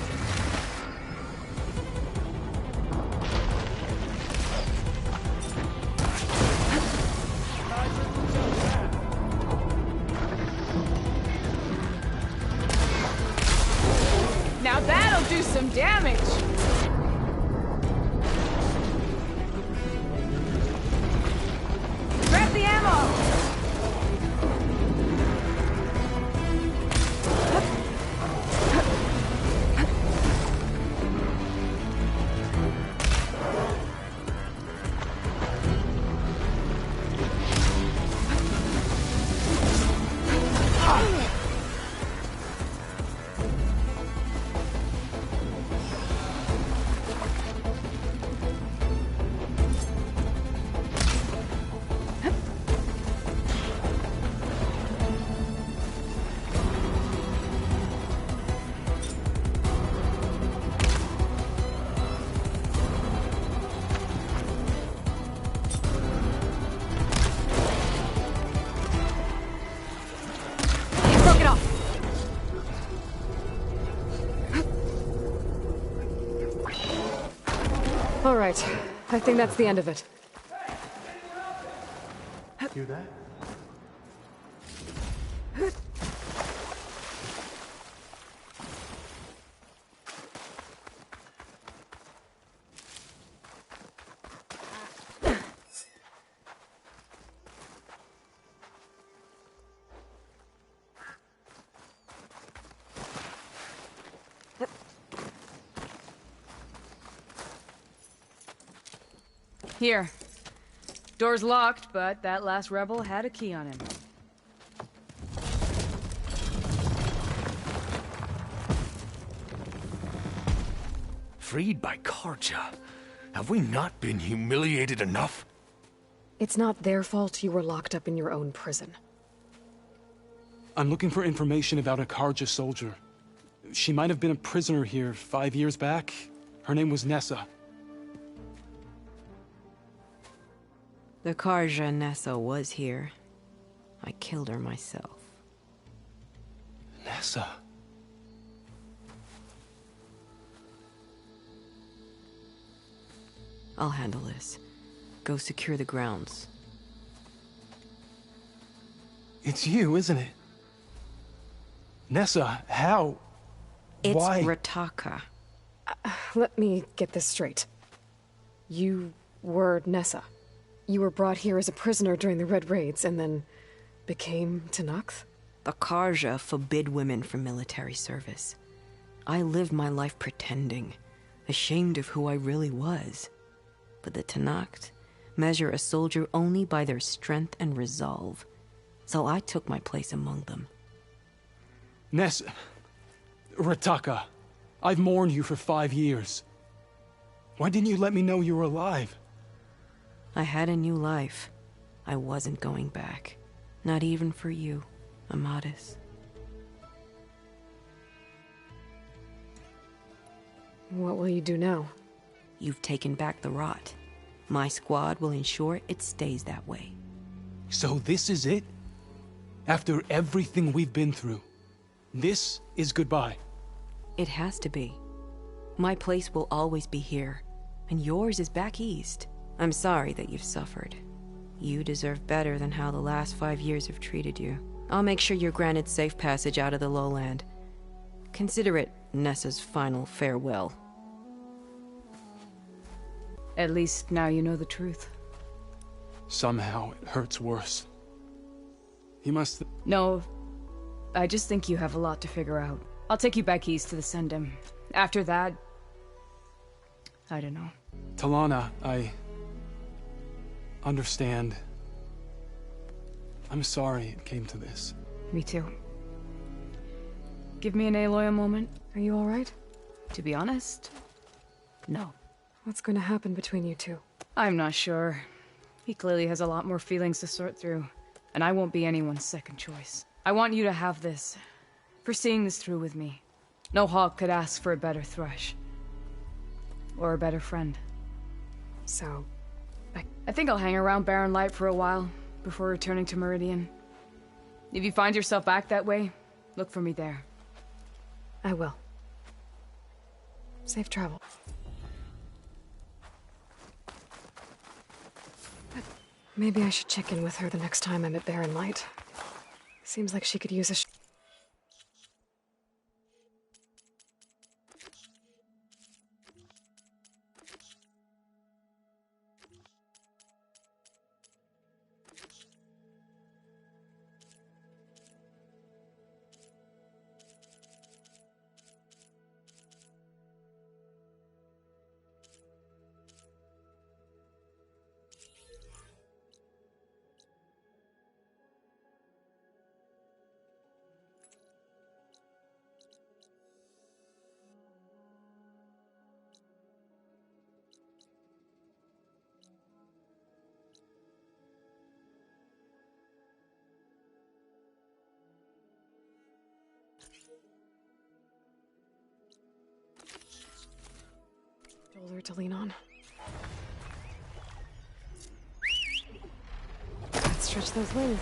Now that'll do some damage! Grab the ammo! All right. I think that's the end of it. Hear that? Here. Door's locked, but that last rebel had a key on him. Freed by Carja? Have we not been humiliated enough? It's not their fault you were locked up in your own prison. I'm looking for information about a Carja soldier. She might have been a prisoner here 5 years back. Her name was Nessa. The Carja Nessa was here. I killed her myself. Nessa? I'll handle this. Go secure the grounds. It's you, isn't it? Nessa, how? It's Why? Rataka. Let me get this straight. You were Nessa. You were brought here as a prisoner during the Red Raids and then became Tenakth? The Carja forbid women from military service. I lived my life pretending, ashamed of who I really was. But the Tenakth measure a soldier only by their strength and resolve. So I took my place among them. Nessa... Rataka, I've mourned you for 5 years. Why didn't you let me know you were alive? I had a new life. I wasn't going back. Not even for you, Amadis. What will you do now? You've taken back the rot. My squad will ensure it stays that way. So this is it? After everything we've been through, this is goodbye? It has to be. My place will always be here, and yours is back east. I'm sorry that you've suffered. You deserve better than how the last 5 years have treated you. I'll make sure you're granted safe passage out of the lowland. Consider it Nessa's final farewell. At least now you know the truth. Somehow it hurts worse. He must... No, I just think you have a lot to figure out. I'll take you back east to the Sendem. After that... I don't know. Talana, I... understand. I'm sorry it came to this. Me too. Give me an Aloy a moment. Are you alright? To be honest, no. What's going to happen between you two? I'm not sure. He clearly has a lot more feelings to sort through, and I won't be anyone's second choice. I want you to have this, for seeing this through with me. No hawk could ask for a better thrush. Or a better friend. So, I think I'll hang around Barren Light for a while, before returning to Meridian. If you find yourself back that way, look for me there. I will. Safe travel. Maybe I should check in with her the next time I'm at Barren Light. Seems like she could use a shoulder to lean on. Let's stretch those wings.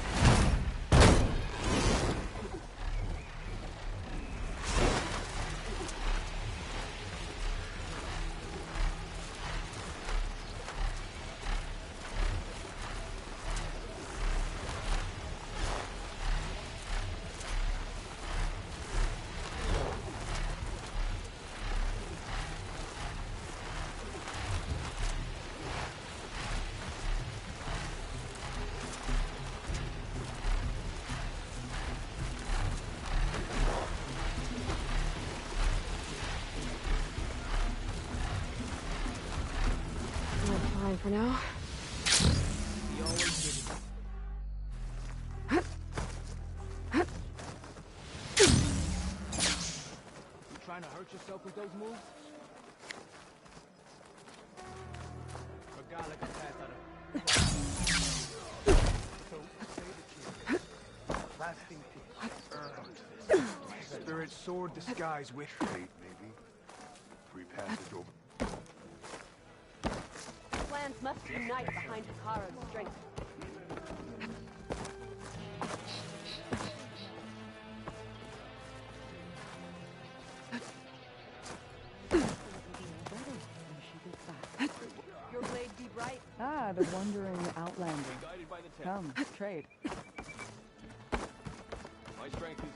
For now. You trying to hurt yourself with those moves? A guy like a pass out of... Lasting peace. Earned. Spirit sword disguised with fate, maybe. Free passage over. Clans must unite behind Hikara's strength. Your blade be bright. Ah, the wandering outlander. Come, trade. My strength is...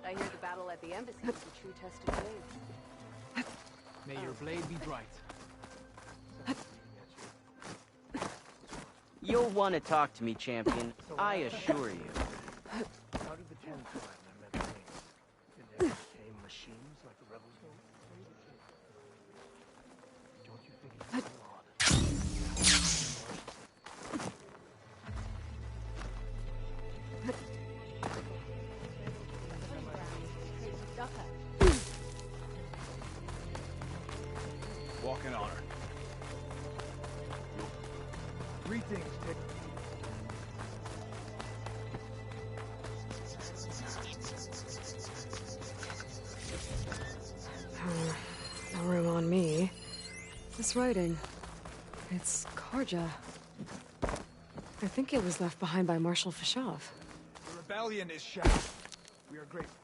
I hear the battle at the embassy is a true test of blade. May your blade be bright. You'll want to talk to me, champion. I assure you. How did the Ten survive their memories? Did they tame machines like the rebels do? Don't you think it's so odd? Walk in honor. Greetings, Tick. No room on me. This writing. It's Karja. I think it was left behind by Marshal Fashov. The rebellion is shattered. We are grateful.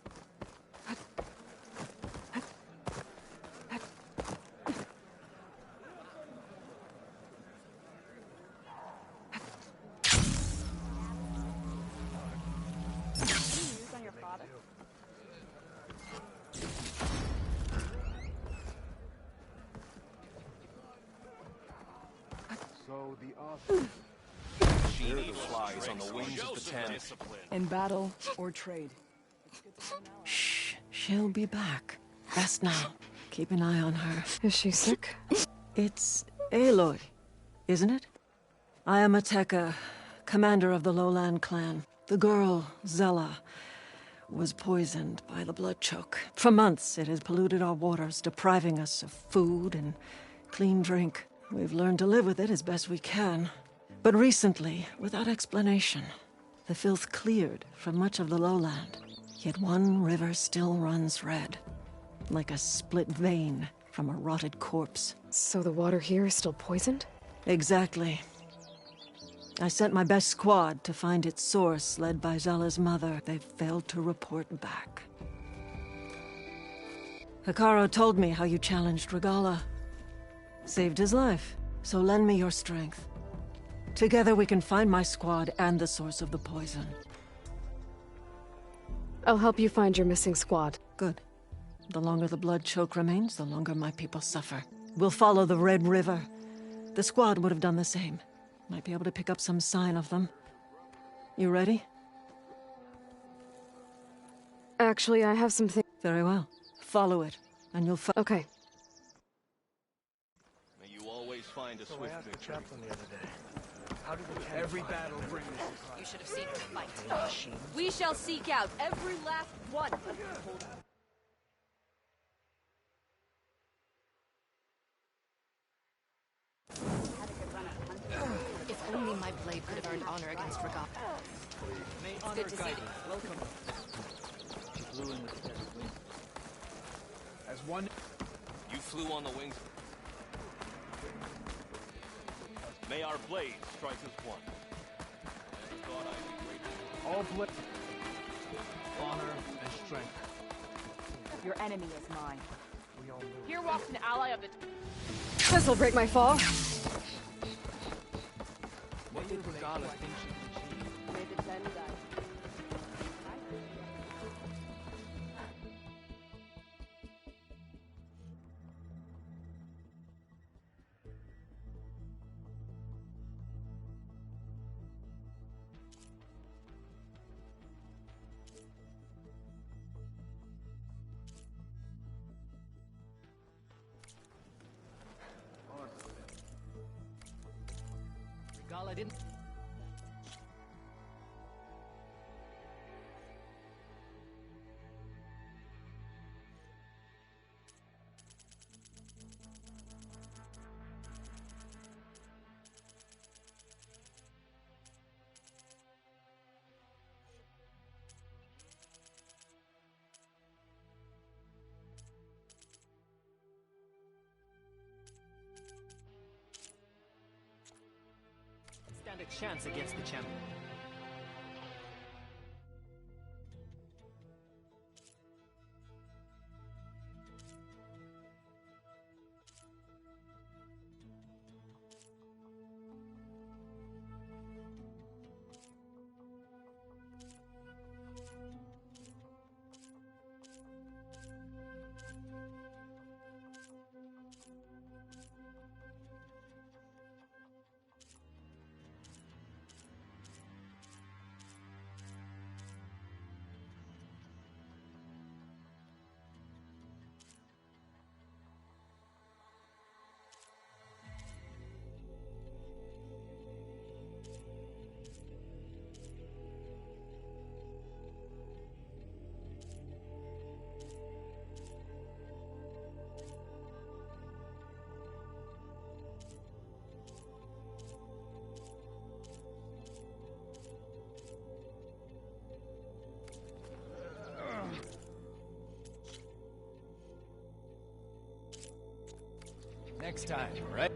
So the author. She flies on the wings of the Ten. In battle or trade. Shh, she'll be back. Rest now. Keep an eye on her. Is she sick? It's Aloy, isn't it? I am Ateka, commander of the Lowland clan. The girl, Zella, was poisoned by the blood choke. For months, it has polluted our waters, depriving us of food and clean drink. We've learned to live with it as best we can. But recently, without explanation, the filth cleared from much of the lowland. Yet one river still runs red, like a split vein from a rotted corpse. So the water here is still poisoned? Exactly. I sent my best squad to find its source, led by Zella's mother. They failed to report back. Hekarro told me how you challenged Regalla. Saved his life, so lend me your strength. Together we can find my squad and the source of the poison. I'll help you find your missing squad. Good. The longer the blood choke remains, the longer my people suffer. We'll follow the Red River. The squad would have done the same. Might be able to pick up some sign of them. You ready? Actually, I have some things. Very well. Follow it, and you'll Okay. May you always find a So I swift asked the victory. chaplain the other day. How did the every battle bring this? You should have seen her fight. We shall seek out every last one. If only my blade could have earned honor against Regalla. May It's good to see you. Welcome. She flew in with the desert wind. As one. You flew on the wings. May our blades strike as one. Never thought I'd be great. All blade. Honor and strength. Your enemy is mine. We all knew. Here walks an ally of the... This'll break my fall. What did Regalla think she could achieve? May the ten die. Regalla didn't. Stand a chance against the champion. Next time, right?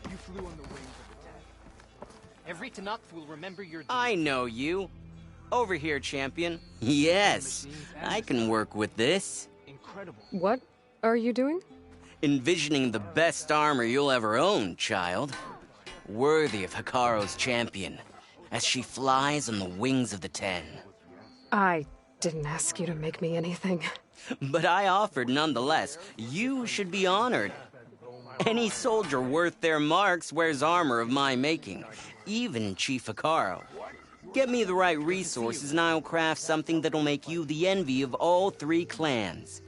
You flew on the wings of the dead. Every Tenakth will remember your deeds. I know you. Over here, champion. Yes, I can work with this. Incredible. What are you doing? Envisioning the best armor you'll ever own, child. Worthy of Hekarro's champion, as she flies on the wings of the Ten. I didn't ask you to make me anything. But I offered nonetheless. You should be honored. Any soldier worth their marks wears armor of my making, even Chief Hekarro. Get me the right resources and I'll craft something that'll make you the envy of all three clans.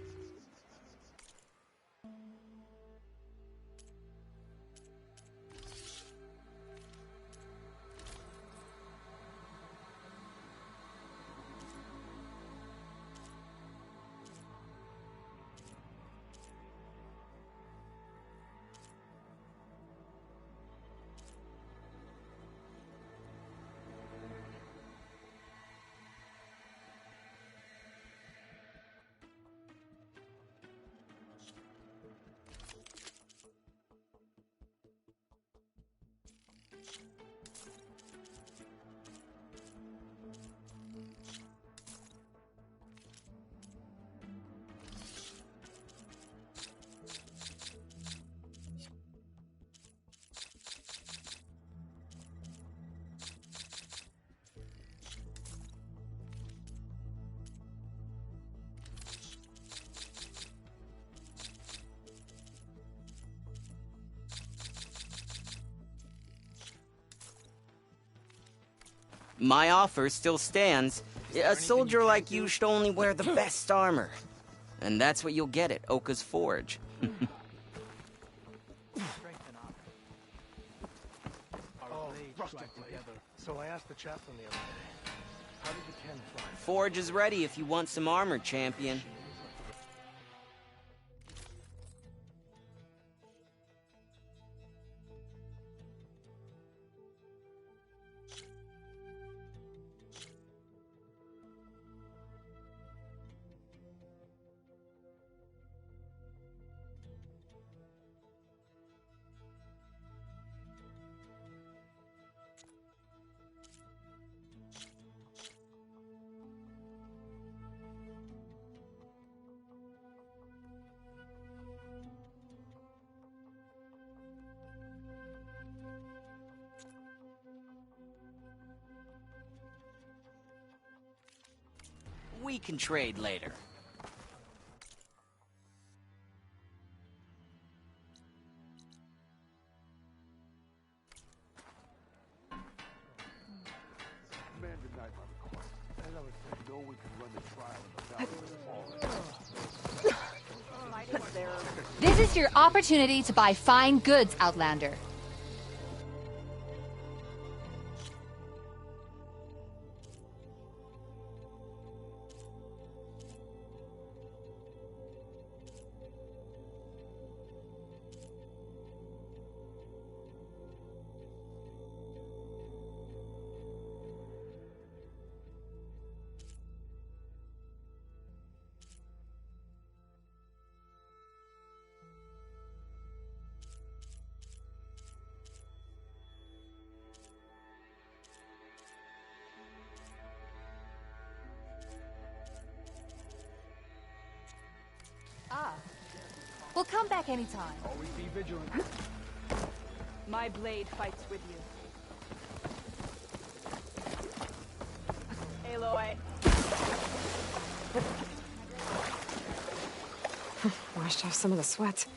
My offer still stands. A soldier like you should only wear the best armor. And that's what you'll get at Oka's Forge. So I asked the chaplain the other day, how did the Ken fly? Forge is ready if you want some armor, champion. We can trade later. Man denied my request. As I was saying, no one can run the trial in the Valley of the Fallen. This is your opportunity to buy fine goods, Outlander. Ah. We'll come back anytime. Always be vigilant. My blade fights with you. Aloy. Washed off some of the sweat.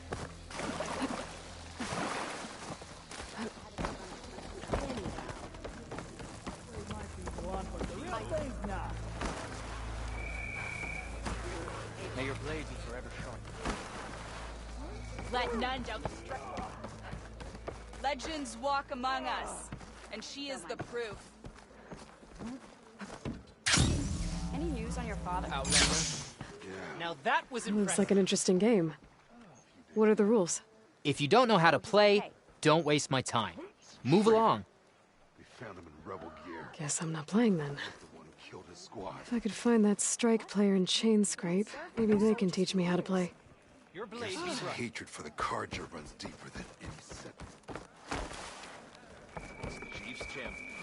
May your blade be forever sharp. Let none shall destruct. Legends walk among us, and she is the proof. Any news on your father? Outlander. Now that was impressive. Looks like an interesting game. What are the rules? If you don't know how to play, don't waste my time. Move along. We found him in rebel gear. Guess I'm not playing then. The one who killed his squad. If I could find that strike player in Chain Scrape, maybe they can teach me how to play. Your blade His be right. hatred for the Carja runs deeper than any set. Chief's champion.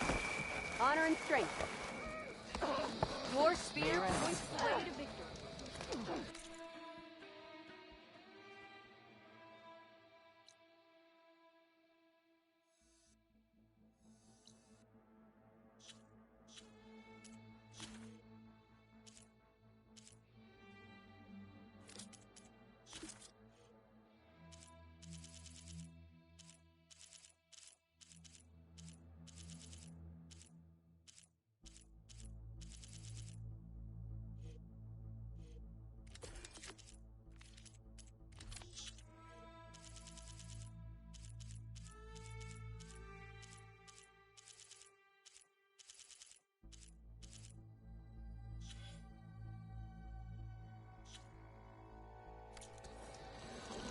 Honor and strength. Your spear points the way to victory.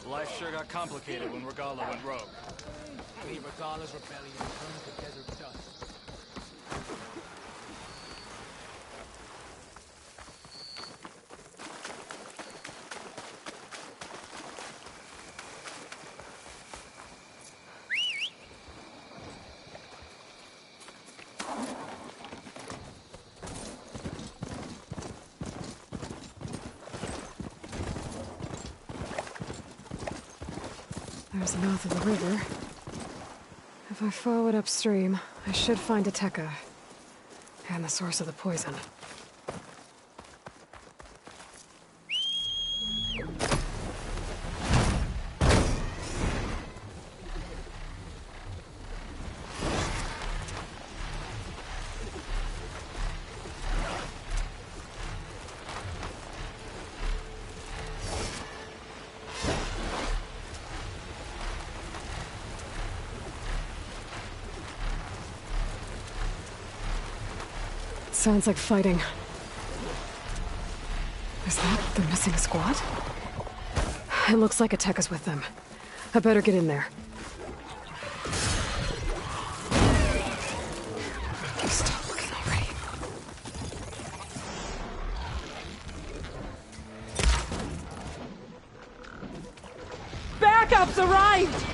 Life sure got complicated when Regala went rogue. Maybe Regala's rebellion turned to desert dust. There's the mouth of the river. If I follow it upstream, I should find Ateka. And the source of the poison. Sounds like fighting. Is that the missing squad? It looks like Ateka's with them. I better get in there. Stop looking already. Backup's arrived!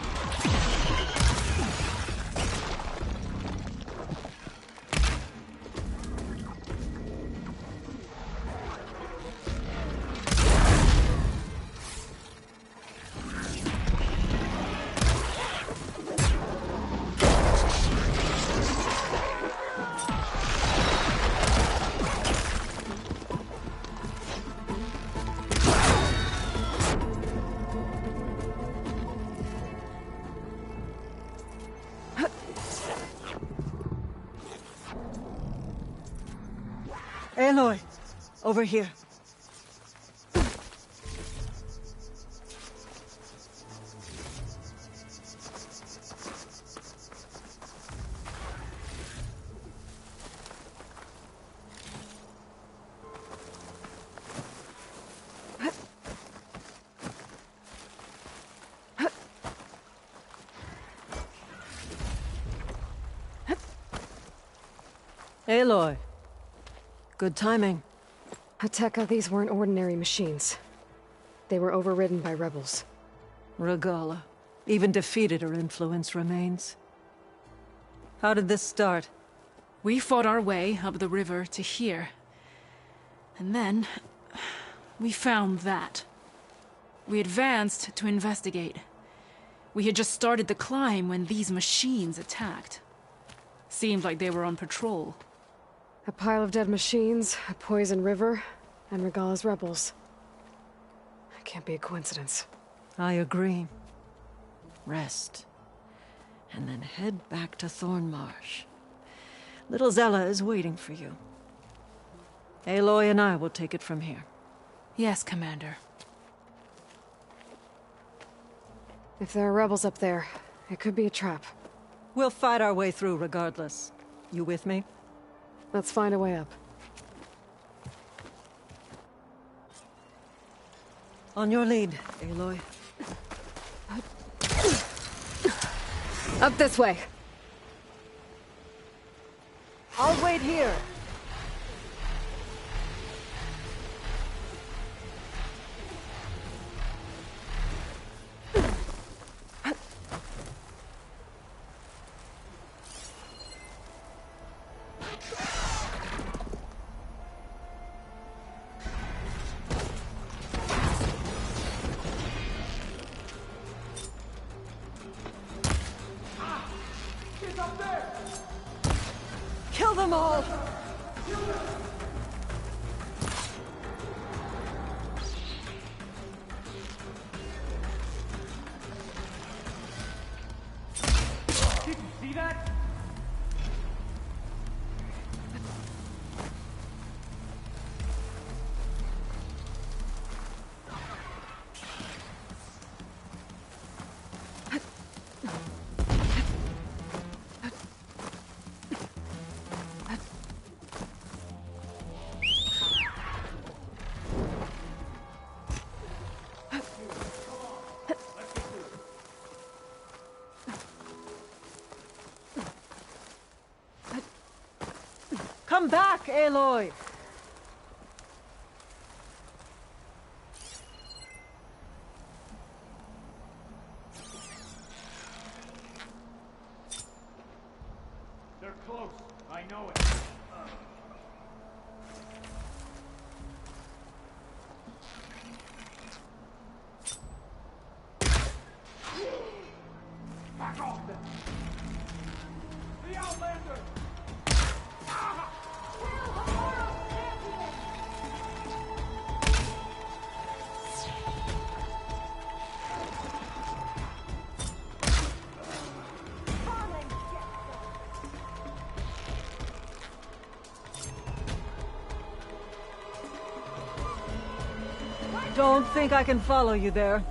Aloy, over here. Aloy. Good timing. Ateka, these weren't ordinary machines. They were overridden by rebels. Regalla. Even defeated, her influence remains. How did this start? We fought our way up the river to here. And then... we found that. We advanced to investigate. We had just started the climb when these machines attacked. Seemed like they were on patrol. A pile of dead machines, a poison river, and Regalla's rebels. It can't be a coincidence. I agree. Rest. And then head back to Thornmarsh. Little Zella is waiting for you. Aloy and I will take it from here. Yes, Commander. If there are rebels up there, it could be a trap. We'll fight our way through regardless. You with me? Let's find a way up. On your lead, Aloy. Up this way. I'll wait here. Kill them all! Did you see that? Come back, Aloy! They're close. I know it. Back off them! The Outlander! Don't think I can follow you there.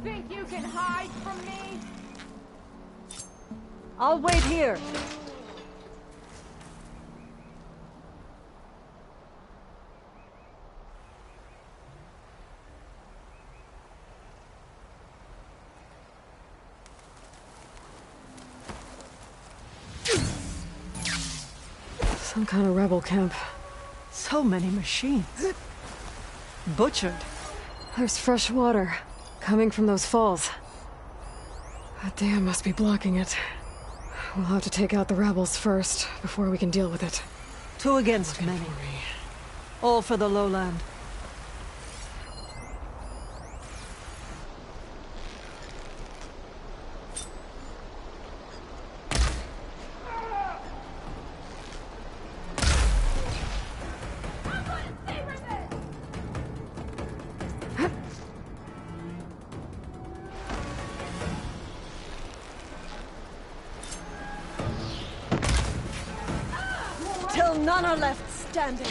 think you can hide from me? I'll wait here. Some kind of rebel camp. So many machines. Butchered. There's fresh water coming from those falls. That dam must be blocking it. We'll have to take out the rebels first, before we can deal with it. 2 against many. All for the lowland. Till none are left standing.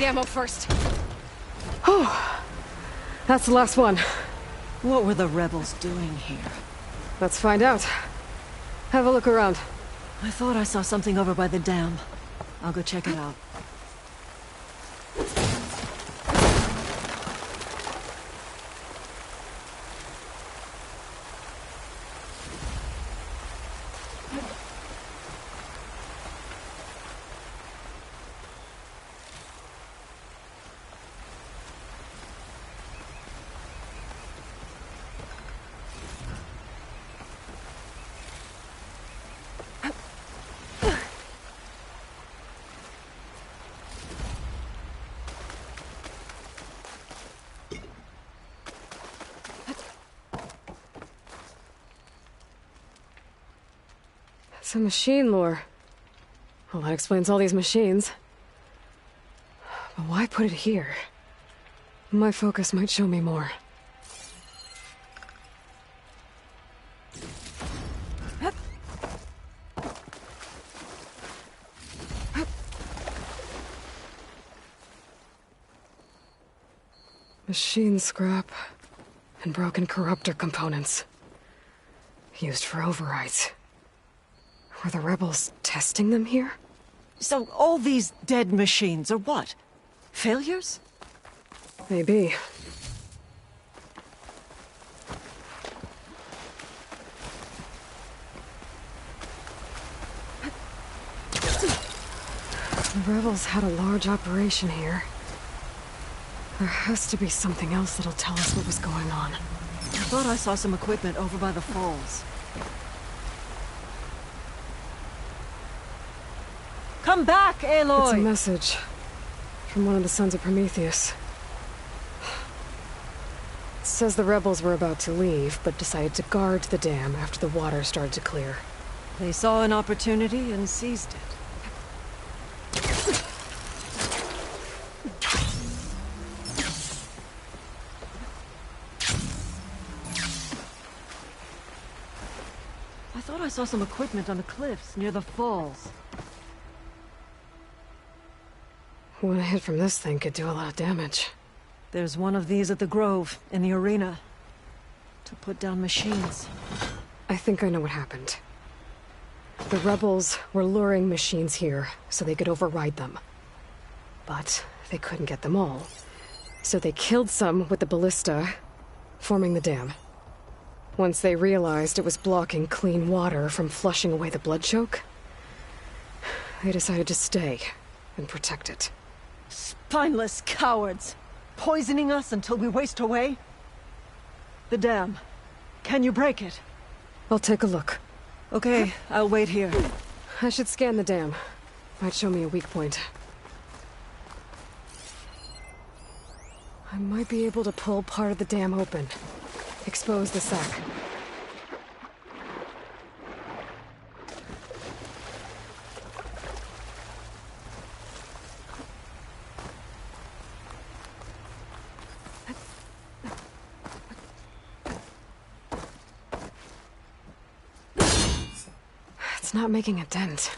Ammo first. Oh, that's the last one. What were the rebels doing here? Let's find out. Have a look around. I thought I saw something over by the dam. I'll go check it out. It's a machine lore. Well, that explains all these machines. But why put it here? My focus might show me more. Machine scrap and broken corruptor components. Used for overrides. Were the rebels testing them here? So all these dead machines are what? Failures? Maybe. The rebels had a large operation here. There has to be something else that'll tell us what was going on. I thought I saw some equipment over by the falls. Come back, Aloy! It's a message from one of the Sons of Prometheus. It says the rebels were about to leave, but decided to guard the dam after the water started to clear. They saw an opportunity and seized it. thought I saw some equipment on the cliffs near the falls. One hit from this thing could do a lot of damage. There's one of these at the Grove, in the arena. To put down machines. I think I know what happened. The rebels were luring machines here so they could override them. But they couldn't get them all. So they killed some with the ballista, forming the dam. Once they realized it was blocking clean water from flushing away the blood choke, they decided to stay and protect it. Spineless cowards! Poisoning us until we waste away? The dam. Can you break it? I'll take a look. Okay, I'll wait here. I should scan the dam. Might show me a weak point. I might be able to pull part of the dam open. Expose the sack. It's not making a dent.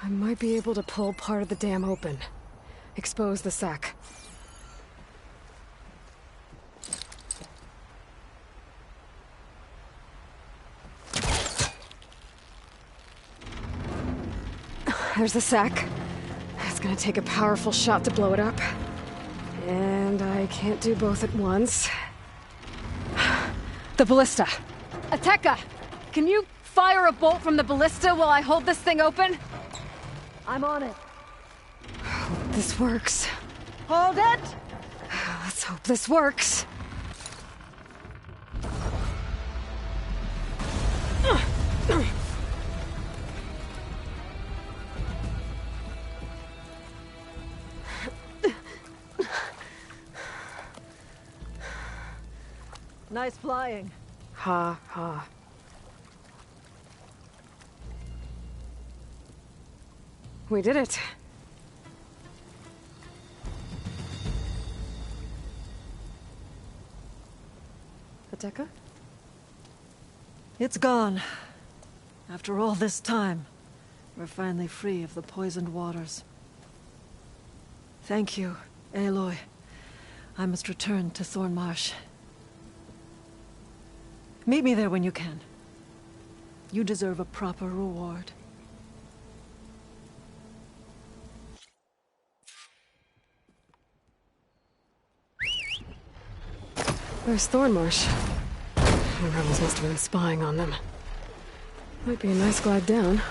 I might be able to pull part of the dam open. Expose the sack. There's the sack. It's gonna take a powerful shot to blow it up. And I can't do both at once. The ballista. Ateka, can you fire a bolt from the ballista while I hold this thing open? I'm on it. This works. Hold it! Let's hope this works. Nice flying. Ha ha. We did it. Ateka? It's gone. After all this time, we're finally free of the poisoned waters. Thank you, Aloy. I must return to Thornmarsh. Meet me there when you can. You deserve a proper reward. There's Thornmarsh. The rebels must have been spying on them. Might be a nice glide down.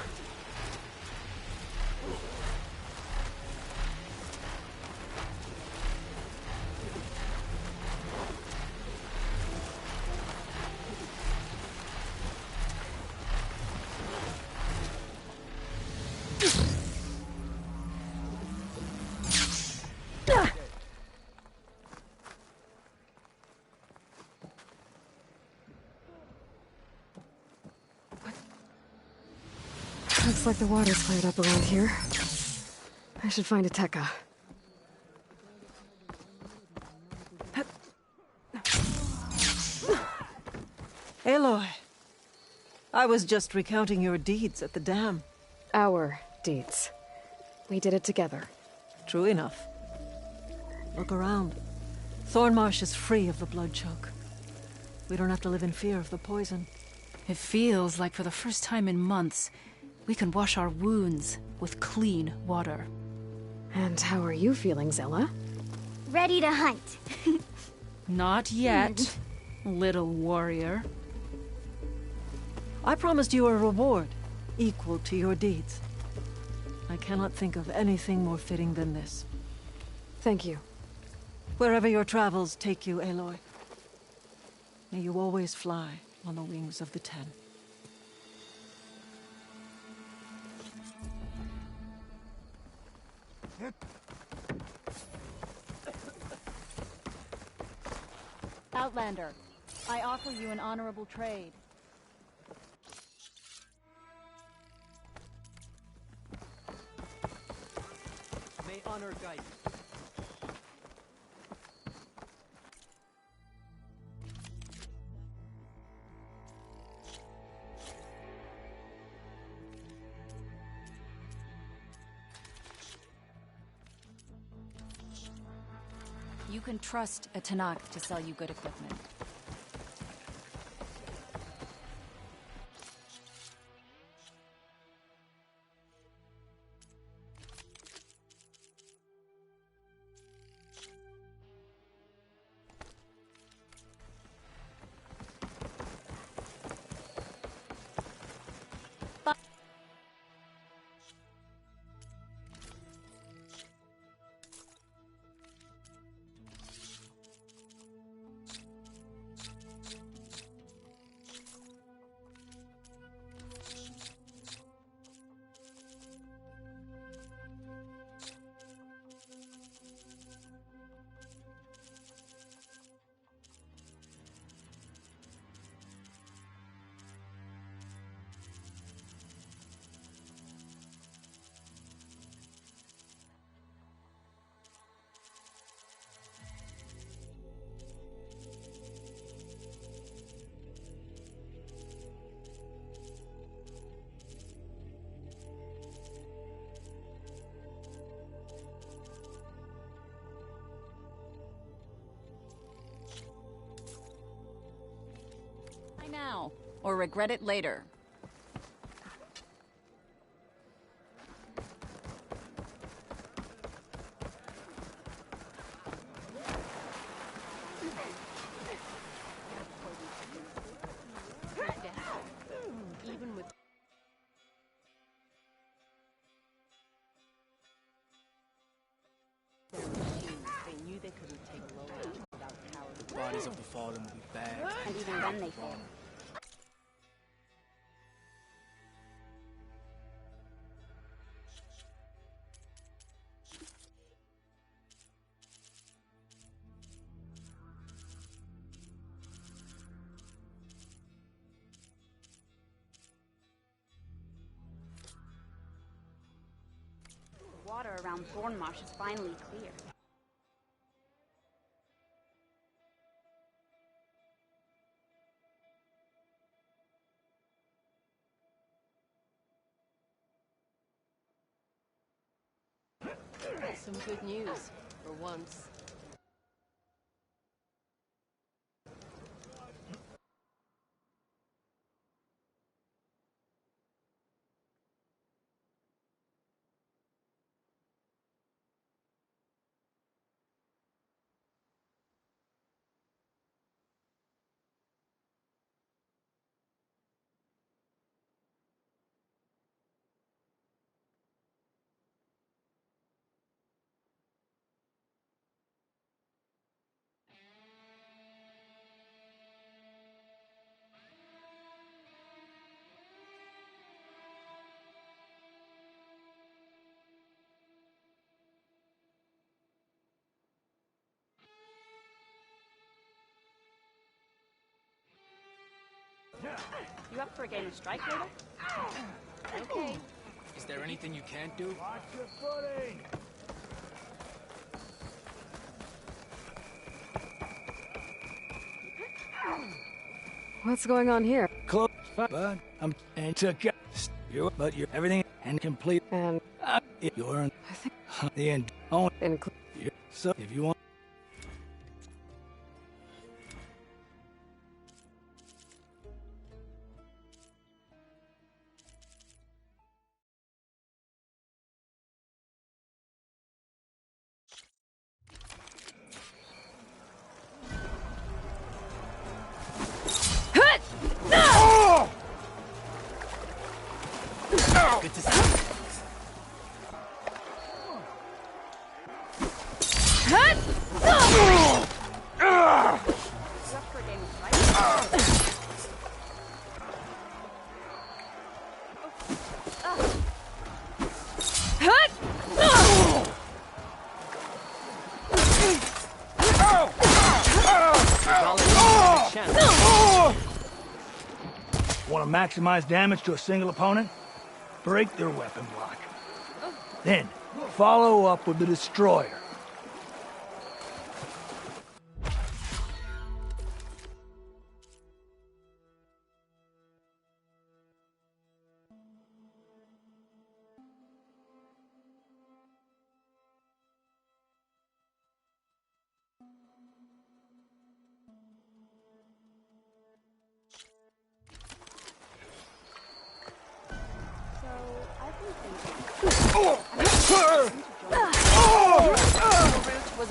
Looks like the water's cleared up around here. I should find Ateka. Aloy, I was just recounting your deeds at the dam. Our deeds. We did it together. True enough. Look around. Thornmarsh is free of the blood choke. We don't have to live in fear of the poison. It feels like for the first time in months, we can wash our wounds with clean water. And how are you feeling, Zella? Ready to hunt. Not yet, little warrior. I promised you a reward, equal to your deeds. I cannot think of anything more fitting than this. Thank you. Wherever your travels take you, Aloy, may you always fly on the wings of the Ten. Outlander, I offer you an honorable trade. May honor guide you. You can trust a Tanakh to sell you good equipment. Now, or regret it later. Even with their machines, they knew they couldn't take Lola without coward. The bodies of the fallen will be bagged. And even then they fail. The water around Thornmarsh is finally clear. some good news, for once. You up for a game of strike later? Okay. Is there anything you can't do? Watch your footing! What's going on here? Close, bud. I'm and took you, but you're everything and complete. And you're in the end. So if you want. Good to see you. Want to maximize damage to a single opponent? Break their weapon block. Then, follow up with the destroyer.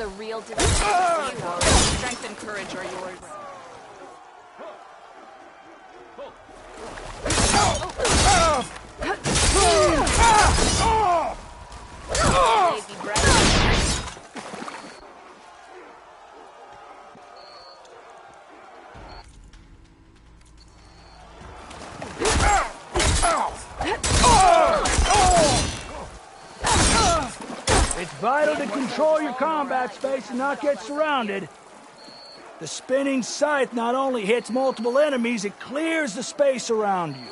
a real difference. Strength and courage are yours. Baby breath. It's vital to control your combat space and not get surrounded. The spinning scythe not only hits multiple enemies, it clears the space around you.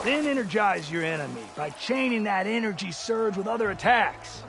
Then energize your enemy by chaining that energy surge with other attacks.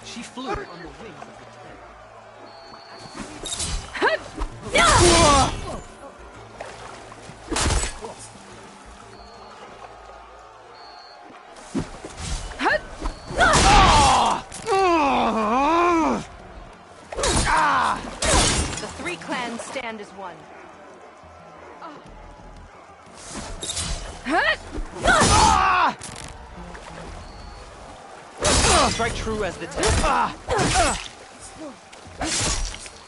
She flew on the wings of The three clans stand as one. Strike true as the tip.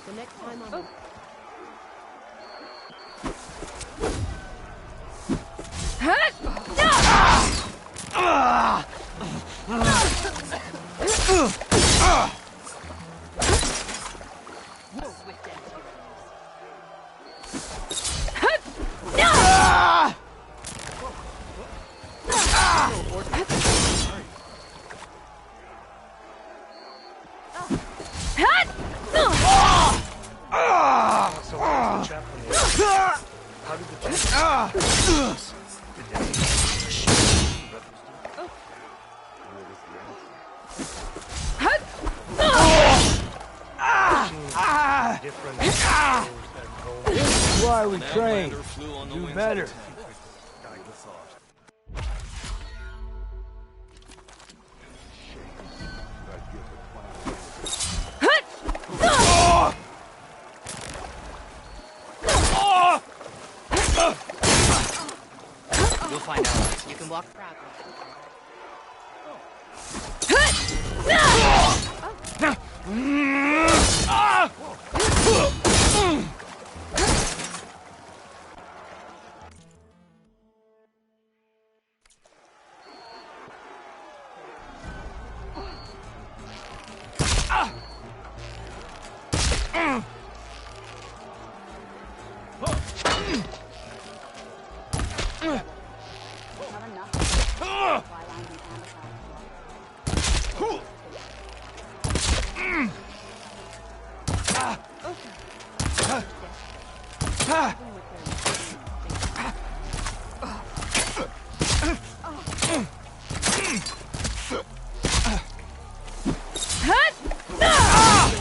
The next time I'm... How did the This is why we train. Do better. You'll find out. You can walk proudly.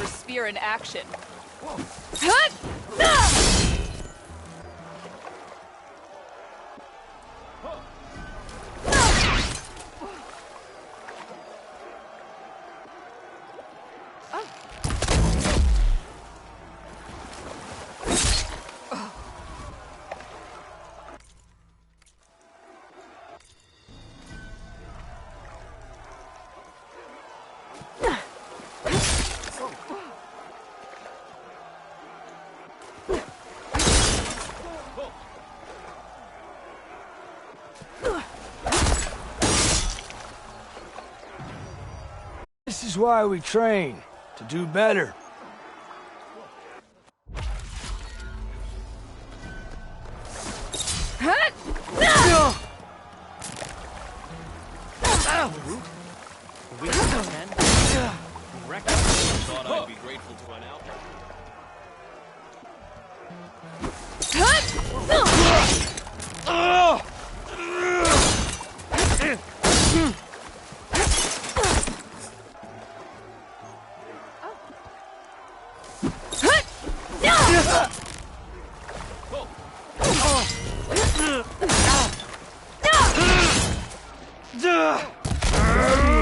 Spear in action. This is why we train, to do better. Thought I'd be grateful to an outlaw.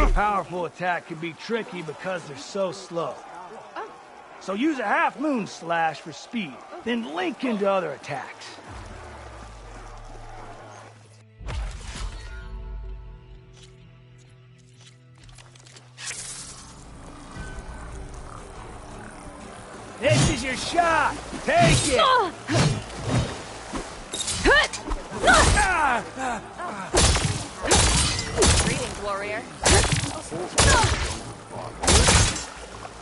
A powerful attack can be tricky because they're so slow. So use a half-moon slash for speed, then link into other attacks. This is your shot! Take it! Greetings, warrior.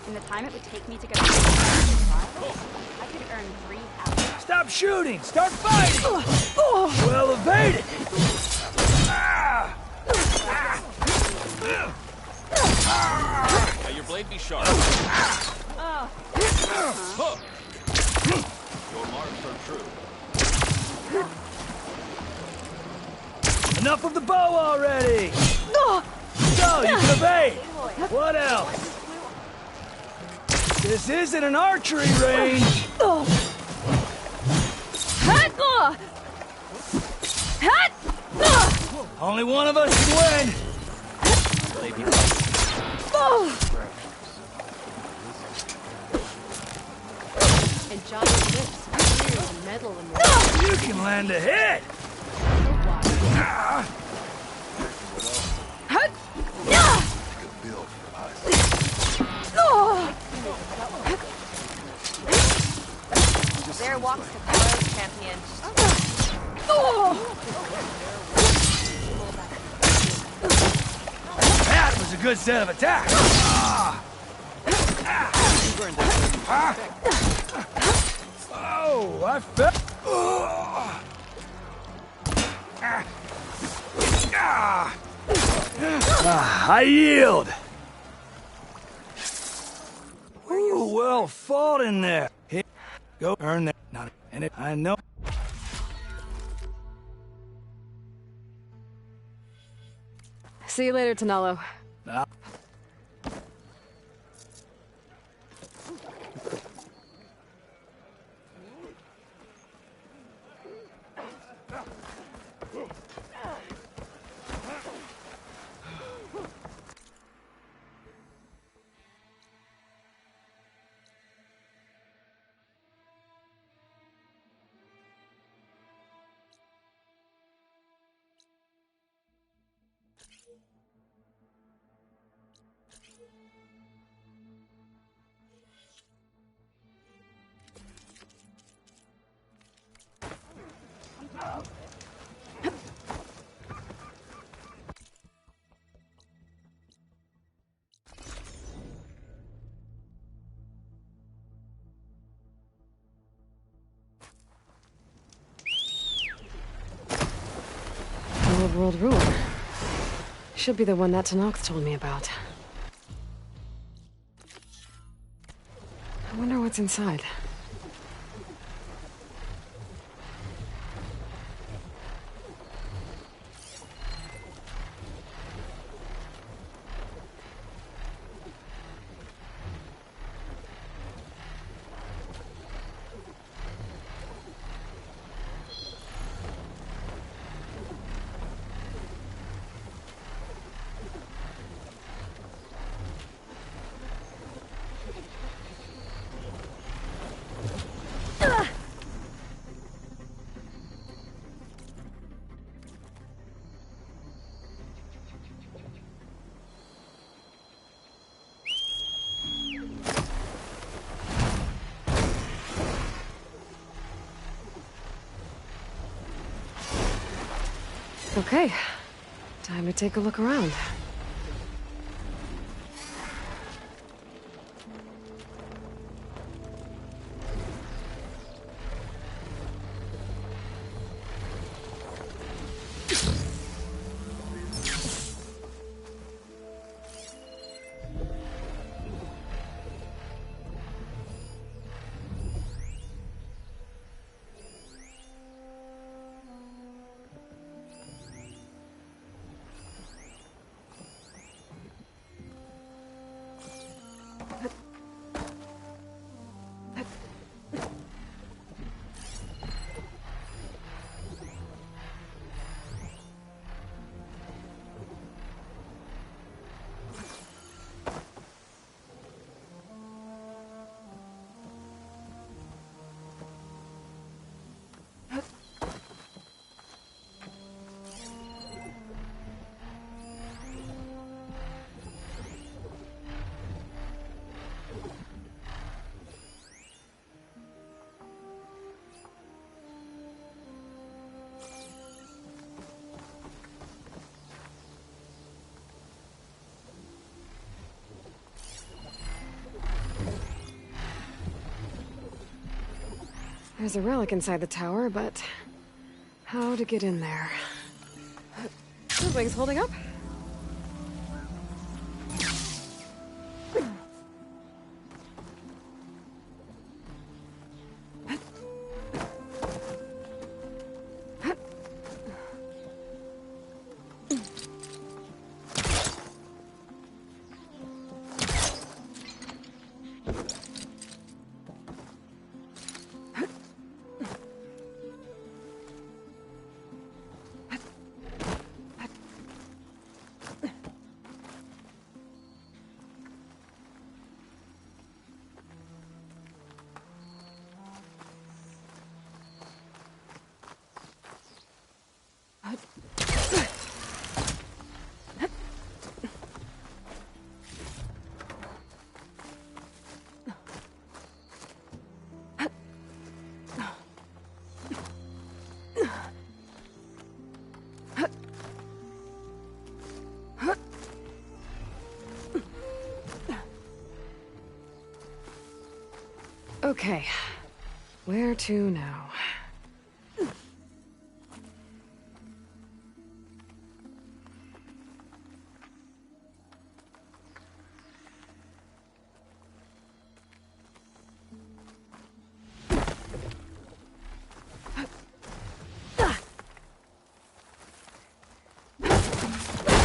In the time it would take me to get a I could earn 3 hours. Stop shooting! Start fighting! Well evaded! May your blade be sharp. Your marks are true. Enough of the bow already! So, you can evade! What else? This isn't an archery range! Only one of us can win! And Johnny's lips clear the metal in the You can land a hit! There walks the world champion. That was a good set of attacks! Oh, I felt... I yield! Ooh, well fought in there. Here, go earn that. Not and it. I know. See you later, Tonalo. Old world ruler. Should be the one that Tanox told me about. I wonder what's inside. Okay, time to take a look around. There's a relic inside the tower, but how to get in there? The wing's holding up. Okay, where to now?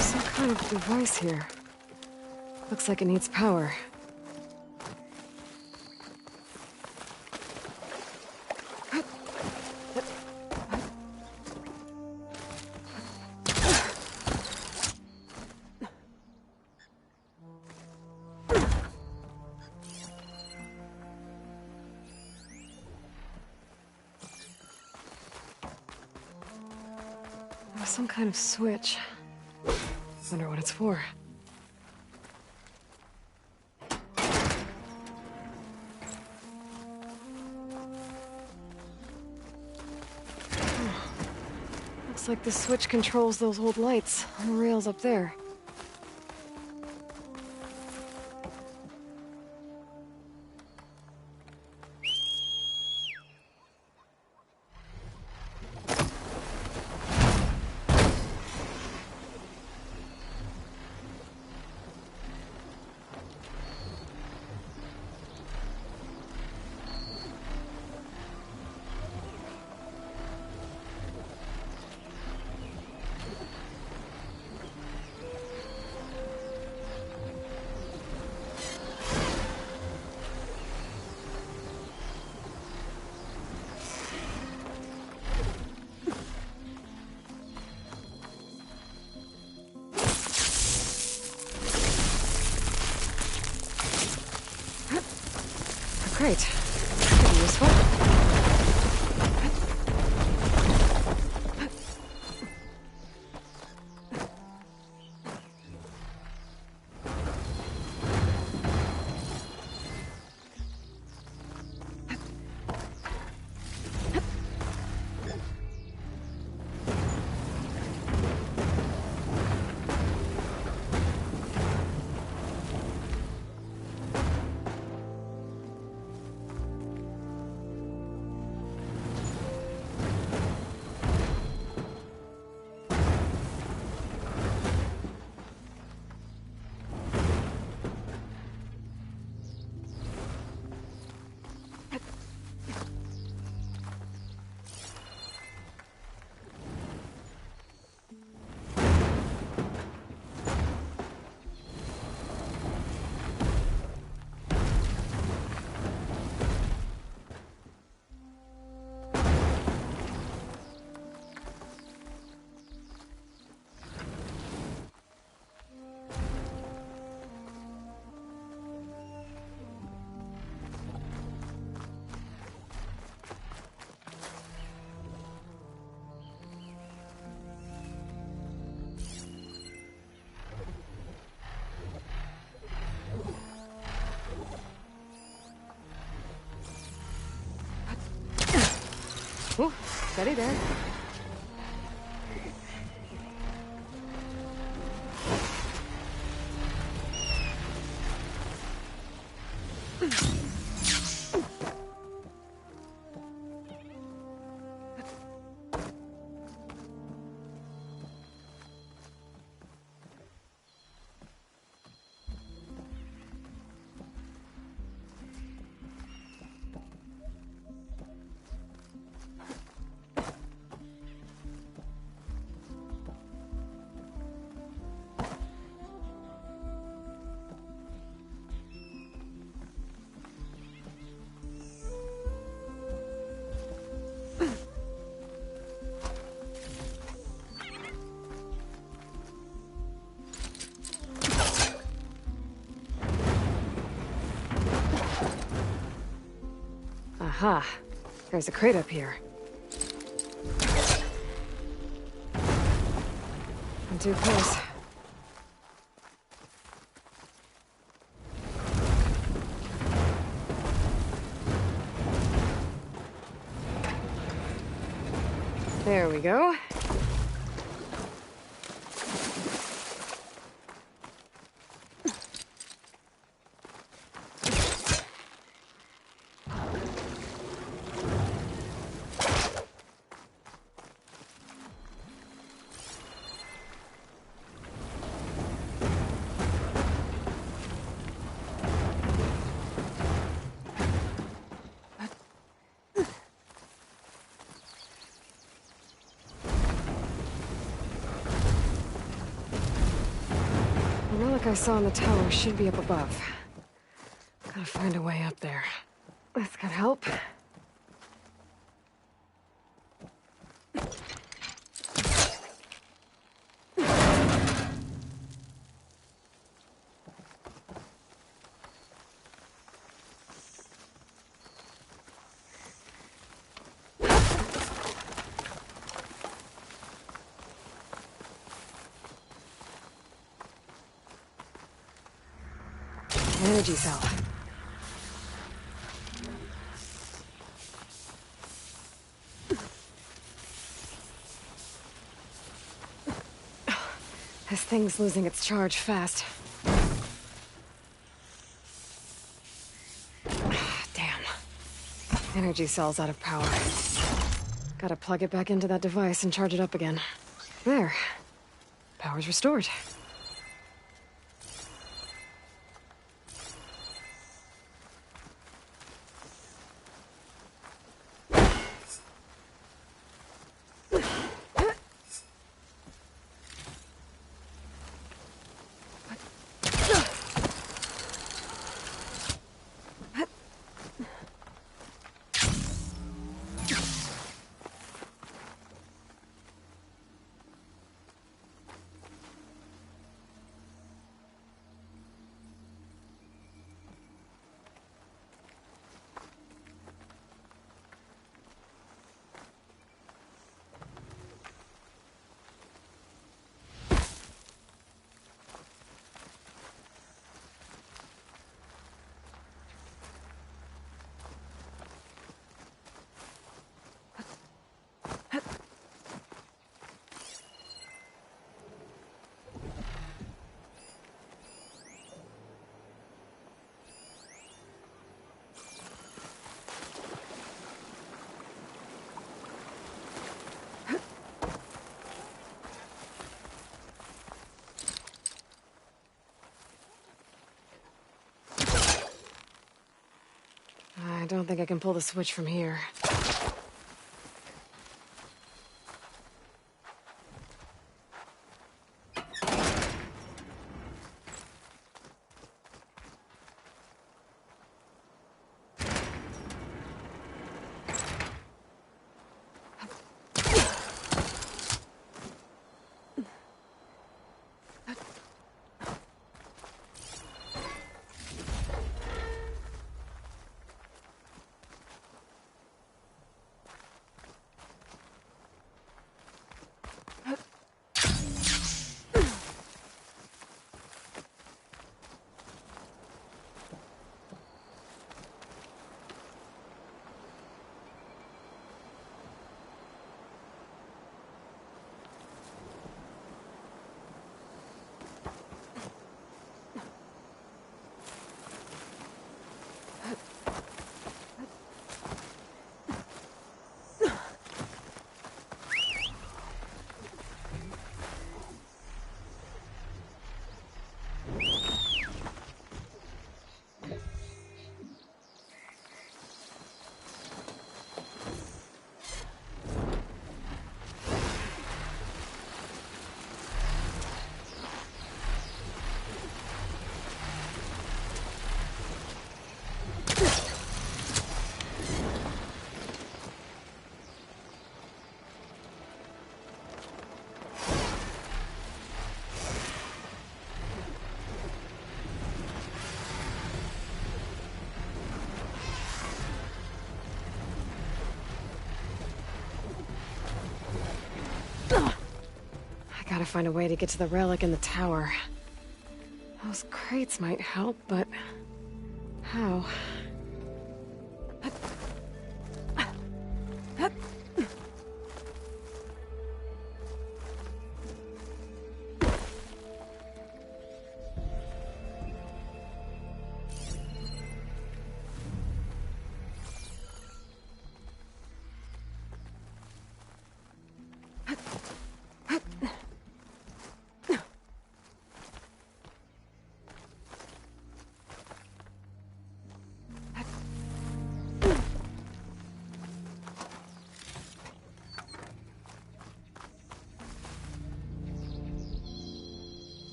Some kind of device here. Looks like it needs power. Some kind of switch. Wonder what it's for. Looks like the switch controls those old lights on the rails up there. Great. Could be useful. Steady there. Aha. There's a crate up here. I'm too close. There we go. The relic I saw in the tower should be up above. Gotta find a way up there. This could help. Energy cell. This thing's losing its charge fast. Damn. Energy cell's out of power. Gotta plug it back into that device and charge it up again. There. Power's restored. I don't think I can pull the switch from here. find a way to get to the relic in the tower. Those crates might help, but... how?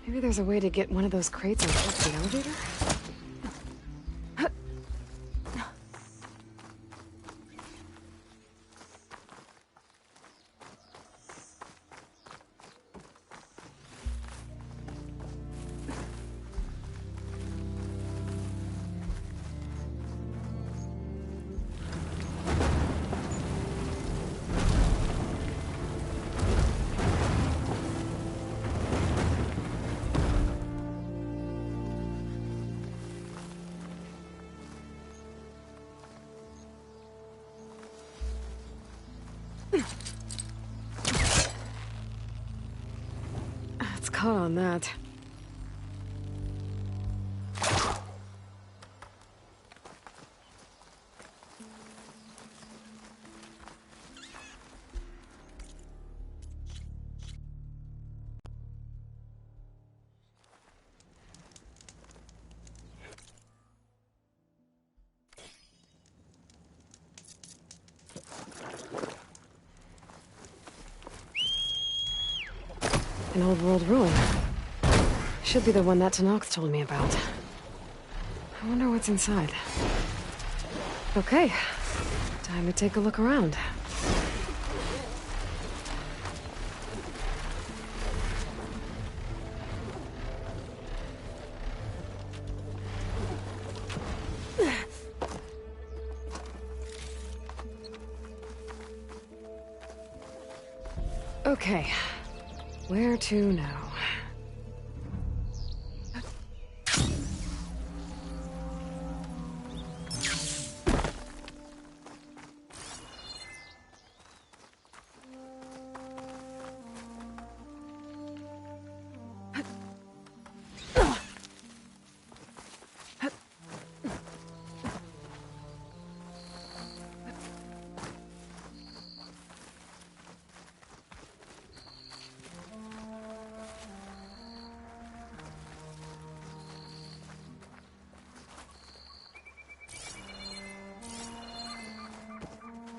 Maybe there's a way to get one of those crates on top of the elevator? It's caught on that. An old world ruin. Should be the one that Tanox told me about. I wonder what's inside. Okay, time to take a look around. Okay. Where to now?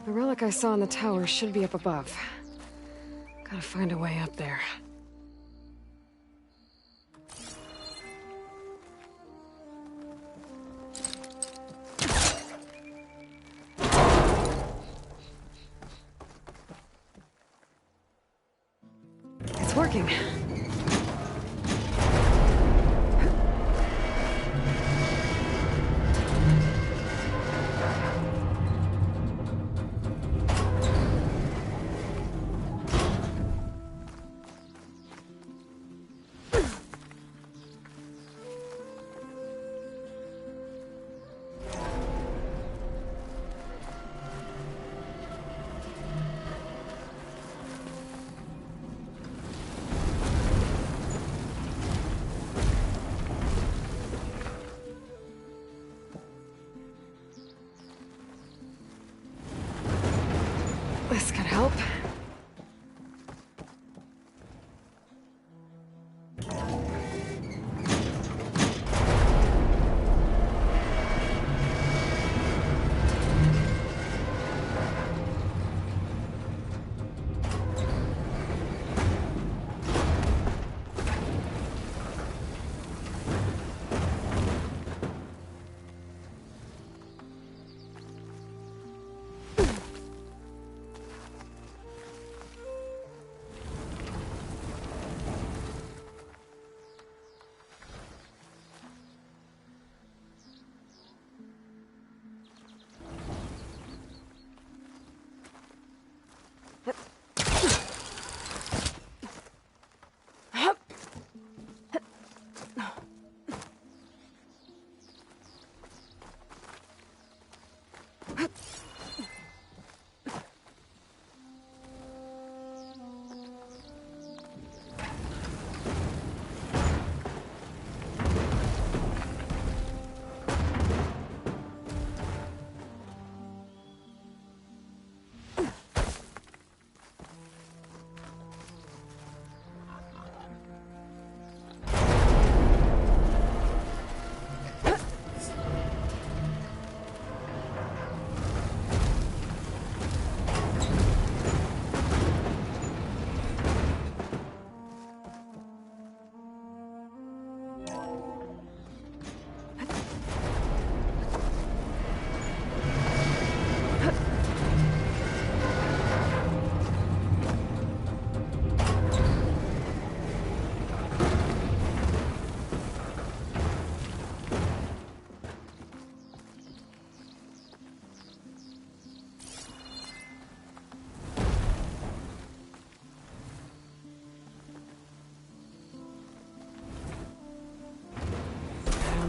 The relic I saw in the tower should be up above. Gotta find a way up there. It's working.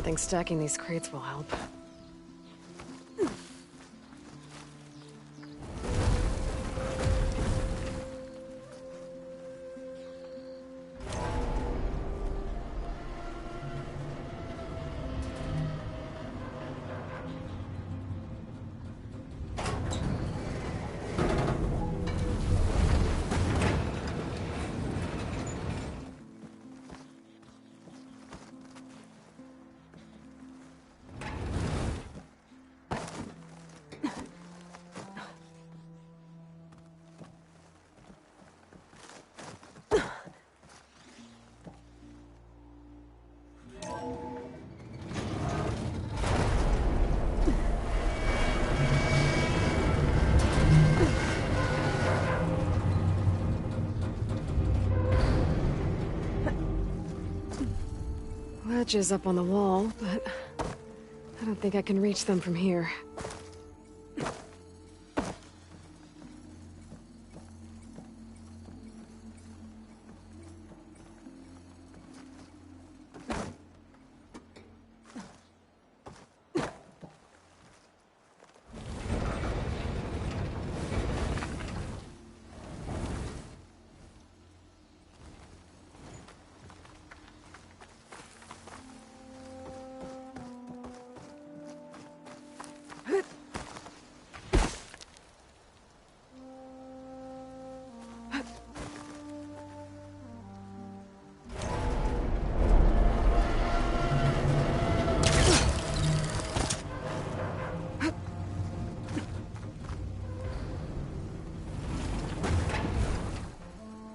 think stacking these crates will help. Ledges up on the wall, but I don't think I can reach them from here.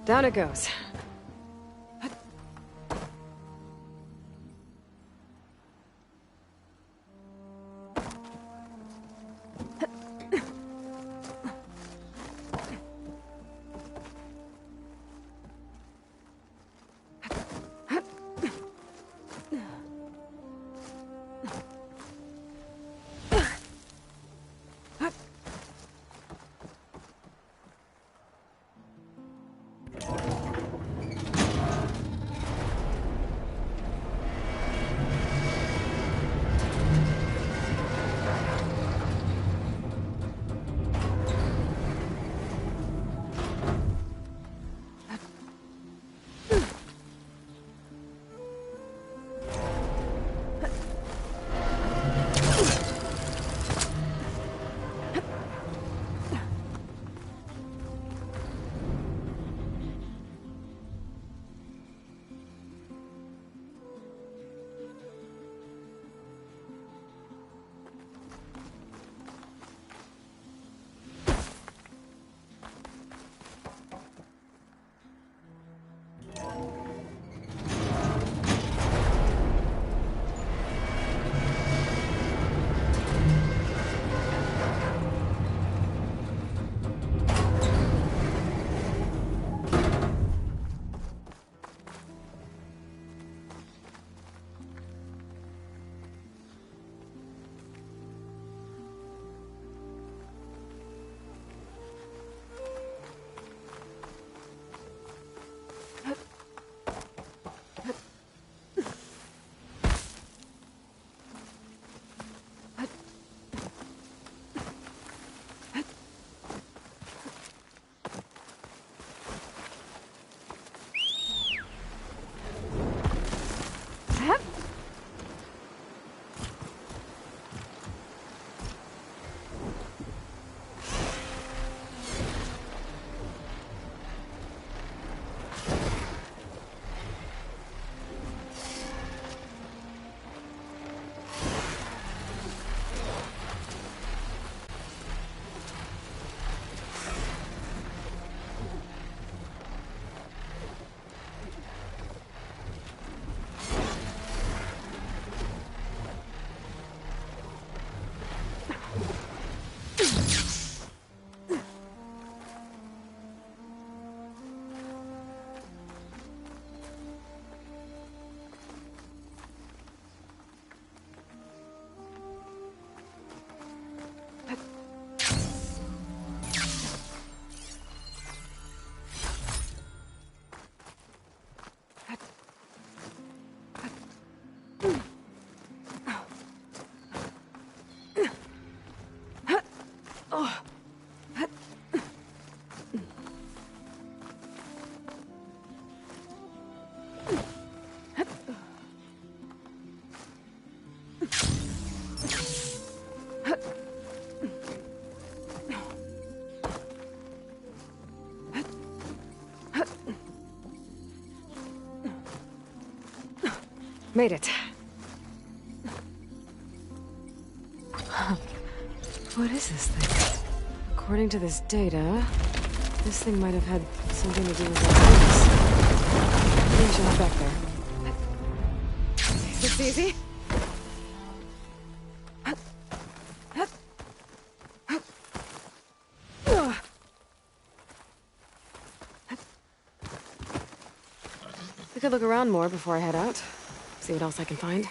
Down it goes. Oh. Made it. What is this thing? According to this data, this thing might have had something to do with this. Maybe I should head back there. Is this easy? I could look around more before I head out. See what else I can find.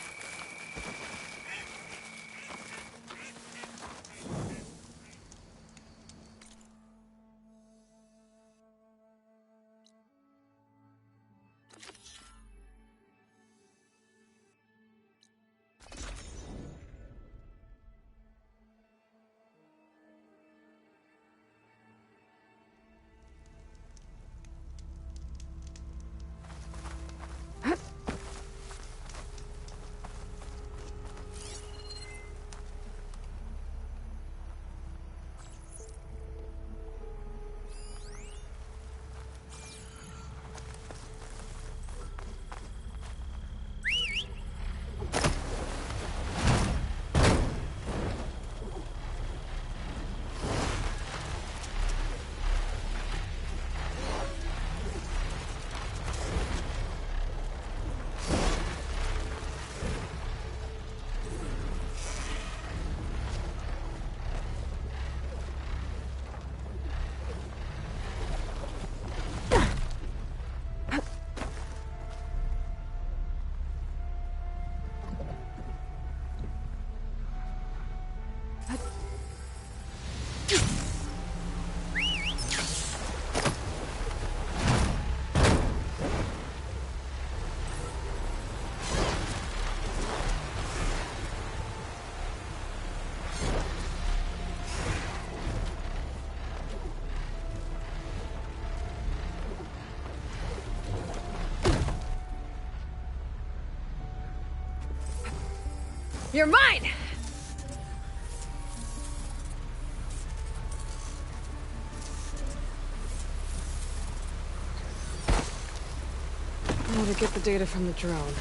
You're mine! Now to get the data from the drone.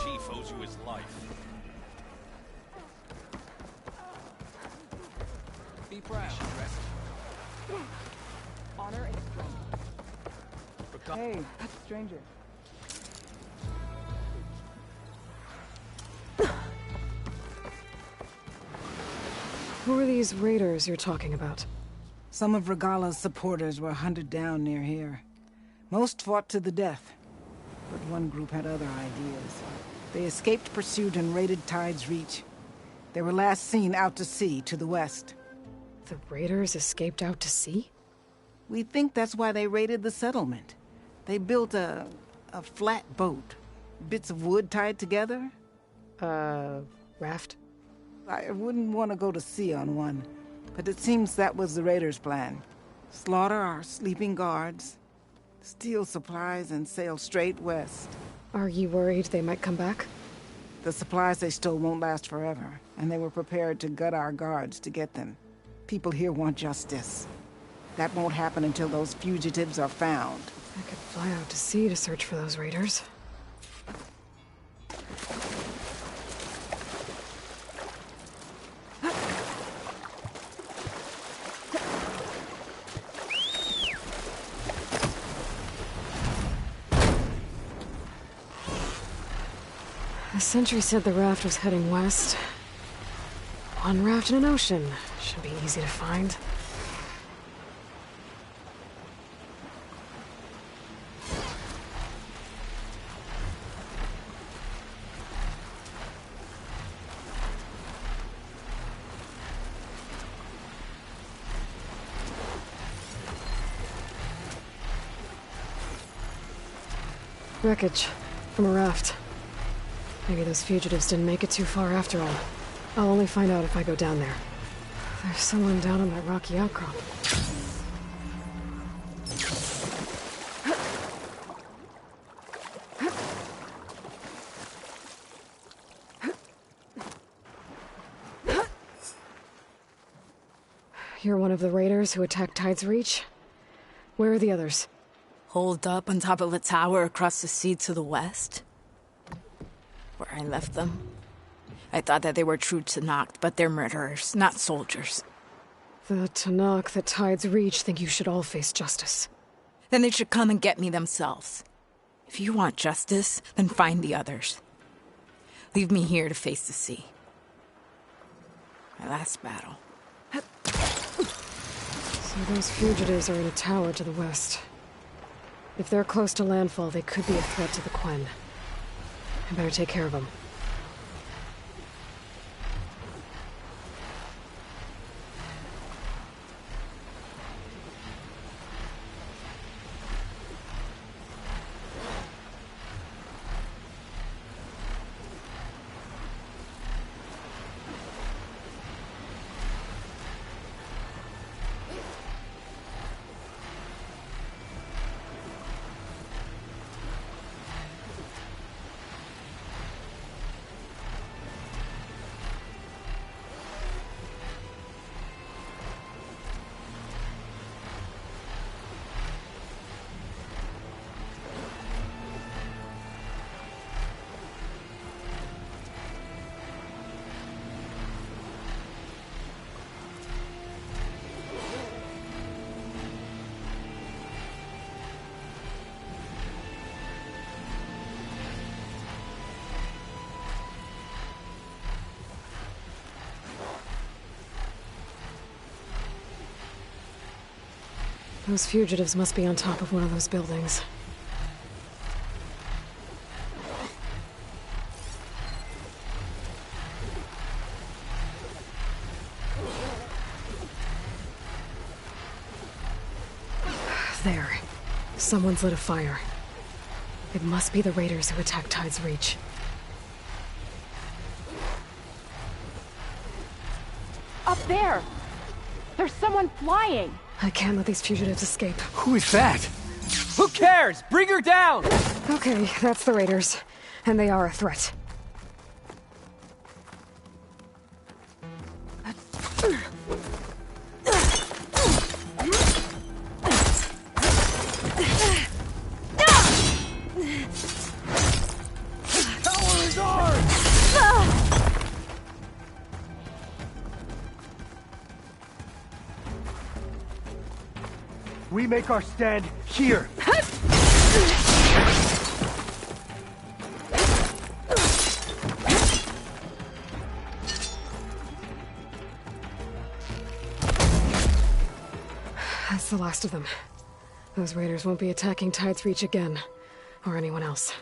Chief owes you his life. Be proud. Honor and strength. Hey, stranger. Who are these raiders you're talking about? Some of Regalla's supporters were hunted down near here. Most fought to the death, but one group had other ideas. They escaped pursuit and raided Tide's Reach. They were last seen out to sea to the west. The raiders escaped out to sea? We think that's why they raided the settlement. They built a flat boat. Bits of wood tied together. Raft? I wouldn't want to go to sea on one, but it seems that was the raiders' plan. Slaughter our sleeping guards, steal supplies, and sail straight west. Are you worried they might come back? The supplies they stole won't last forever, and they were prepared to gut our guards to get them. People here want justice. That won't happen until those fugitives are found. I could fly out to sea to search for those raiders. The sentry said the raft was heading west. One raft in an ocean. Should be easy to find. Wreckage from a raft. Maybe those fugitives didn't make it too far after all. I'll only find out if I go down there. There's someone down on that rocky outcrop. You're one of the raiders who attacked Tide's Reach? Where are the others? Holed up on top of a tower across the sea to the west. Where I left them. I thought that they were true Tenakth, but they're murderers, not soldiers. The Tenakth at Tide's Reach think you should all face justice. Then they should come and get me themselves. If you want justice, then find the others. Leave me here to face the sea. My last battle. So those fugitives are in a tower to the west. If they're close to landfall, they could be a threat to the Quen. I better take care of them. Those fugitives must be on top of one of those buildings. There. Someone's lit a fire. It must be the raiders who attacked Tide's Reach. Up there! There's someone flying! I can't let these fugitives escape. Who is that? Who cares? Bring her down! Okay, that's the raiders. And they are a threat. Tower is ours! We make our stand here. That's the last of them. Those raiders won't be attacking Tide's Reach again. Or anyone else.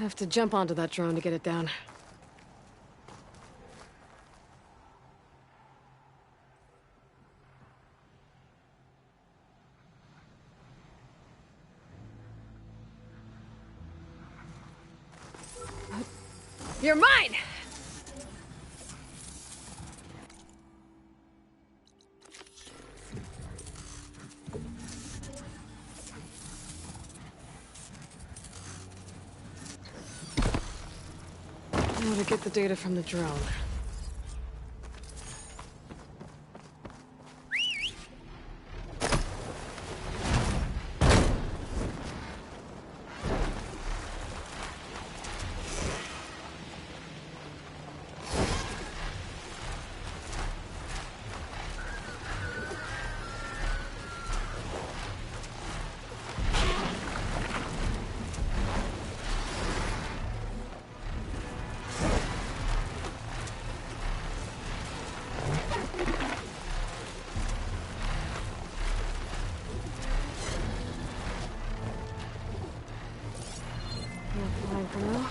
have to jump onto that drone to get it down. You're mine! Now to get the data from the drone. For now.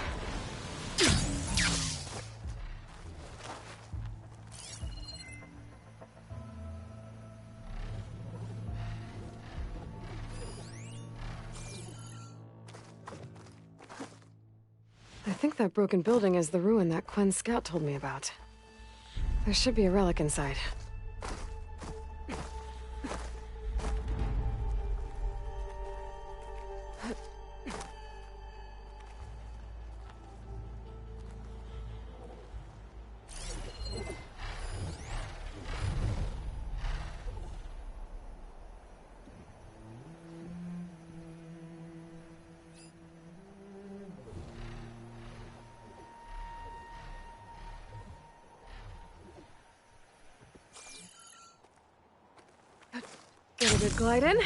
I think that broken building is the ruin that Quenn's scout told me about. There should be a relic inside. Get a good glide in.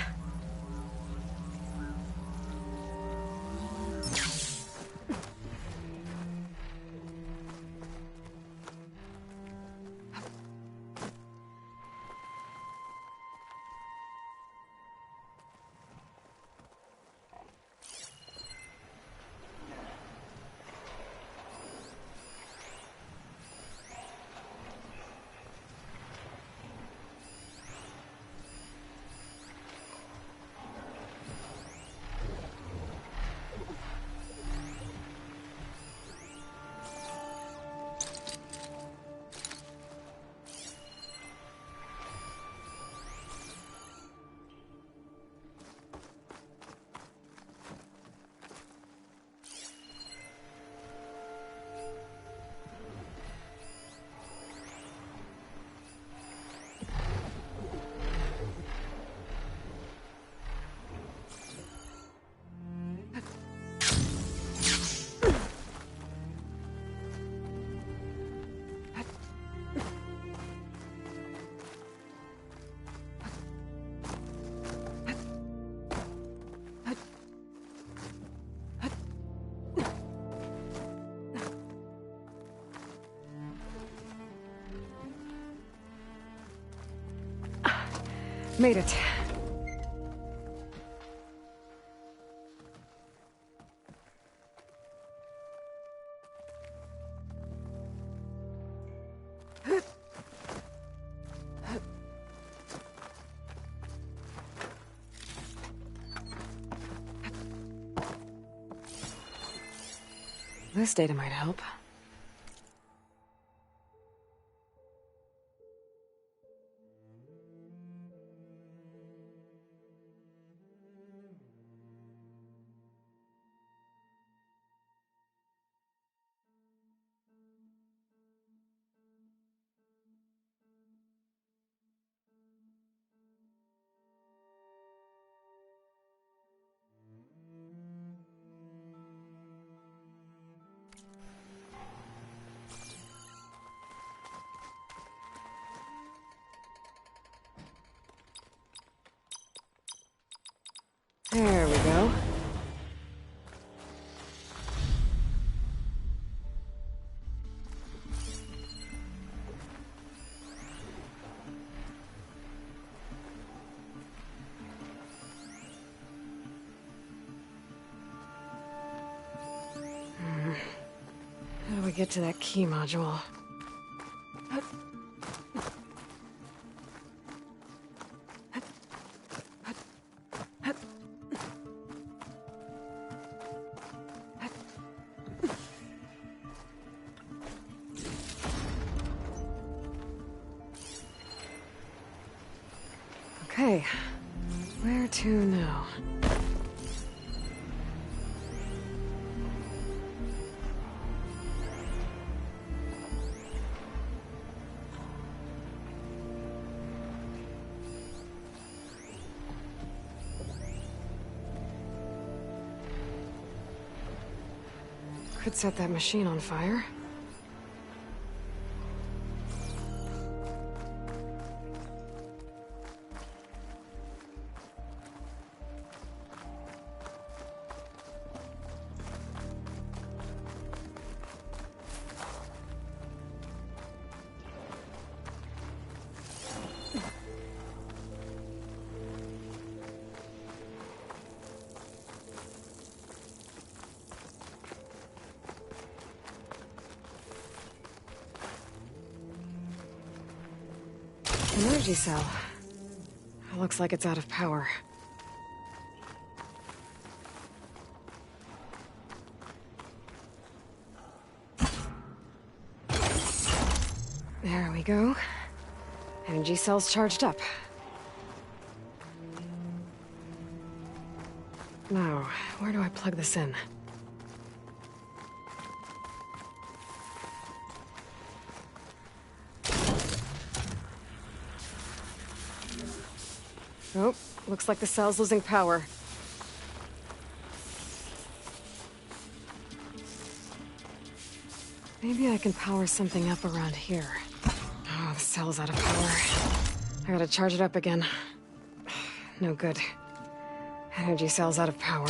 Made it. This data might help. we get to that key module? Okay, where to now? Could set that machine on fire. Energy cell. Looks like it's out of power. There we go. Energy cell's charged up. Now, where do I plug this in? Oh, looks like the cell's losing power. Maybe I can power something up around here. Oh, the cell's out of power. I gotta charge it up again. No good. Energy cell's out of power.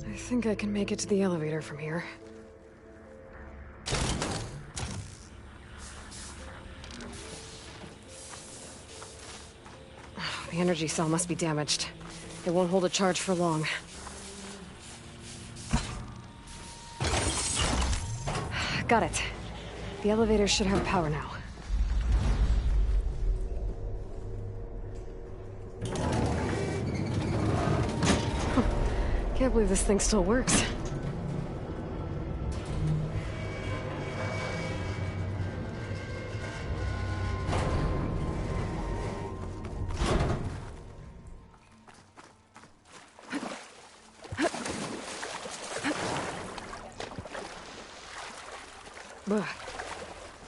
I think I can make it to the elevator from here. The energy cell must be damaged. It won't hold a charge for long. Got it. The elevator should have power now. Can't believe this thing still works.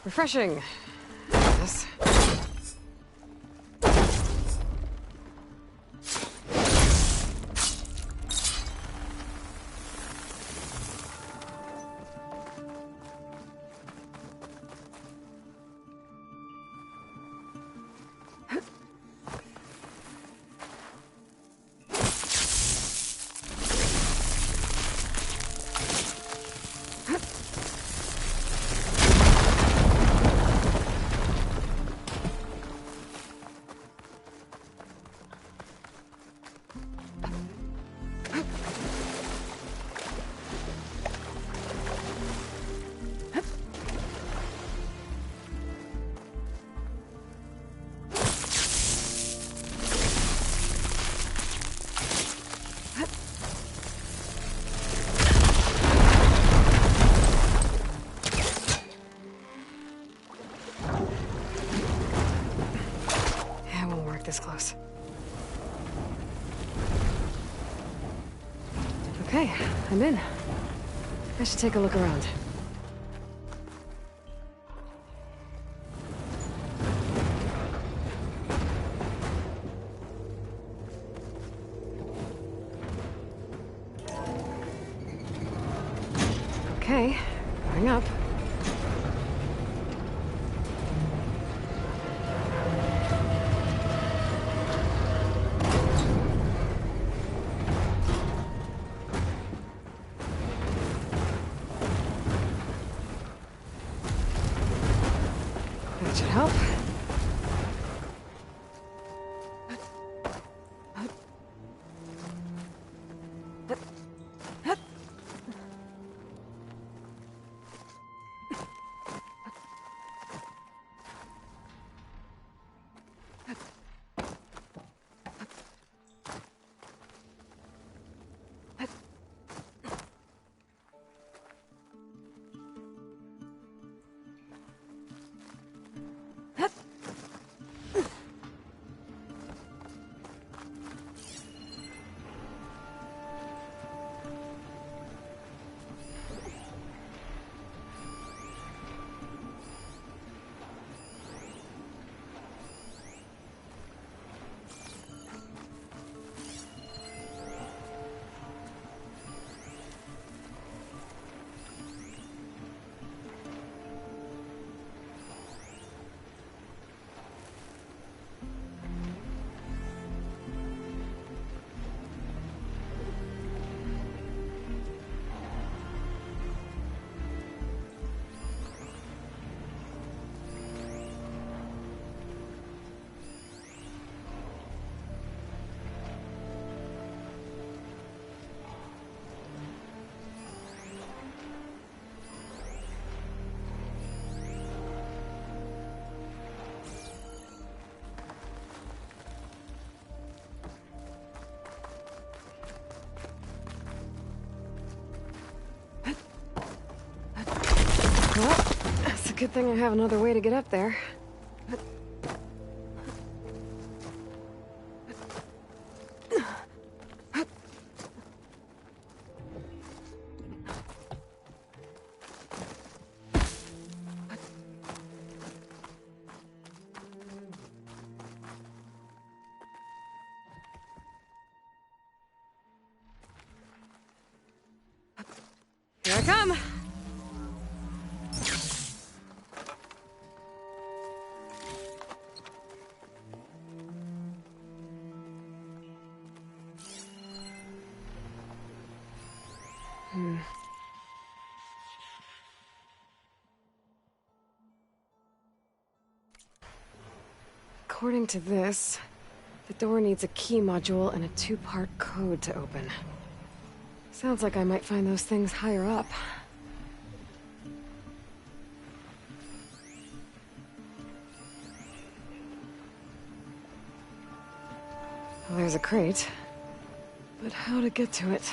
Refreshing. Yes. Okay, I'm in. I should take a look around. Okay, going up. That should help. Well, it's a good thing I have another way to get up there. Here I come! According to this, the door needs a key module and a 2-part code to open. Sounds like I might find those things higher up. Well, there's a crate. But how to get to it?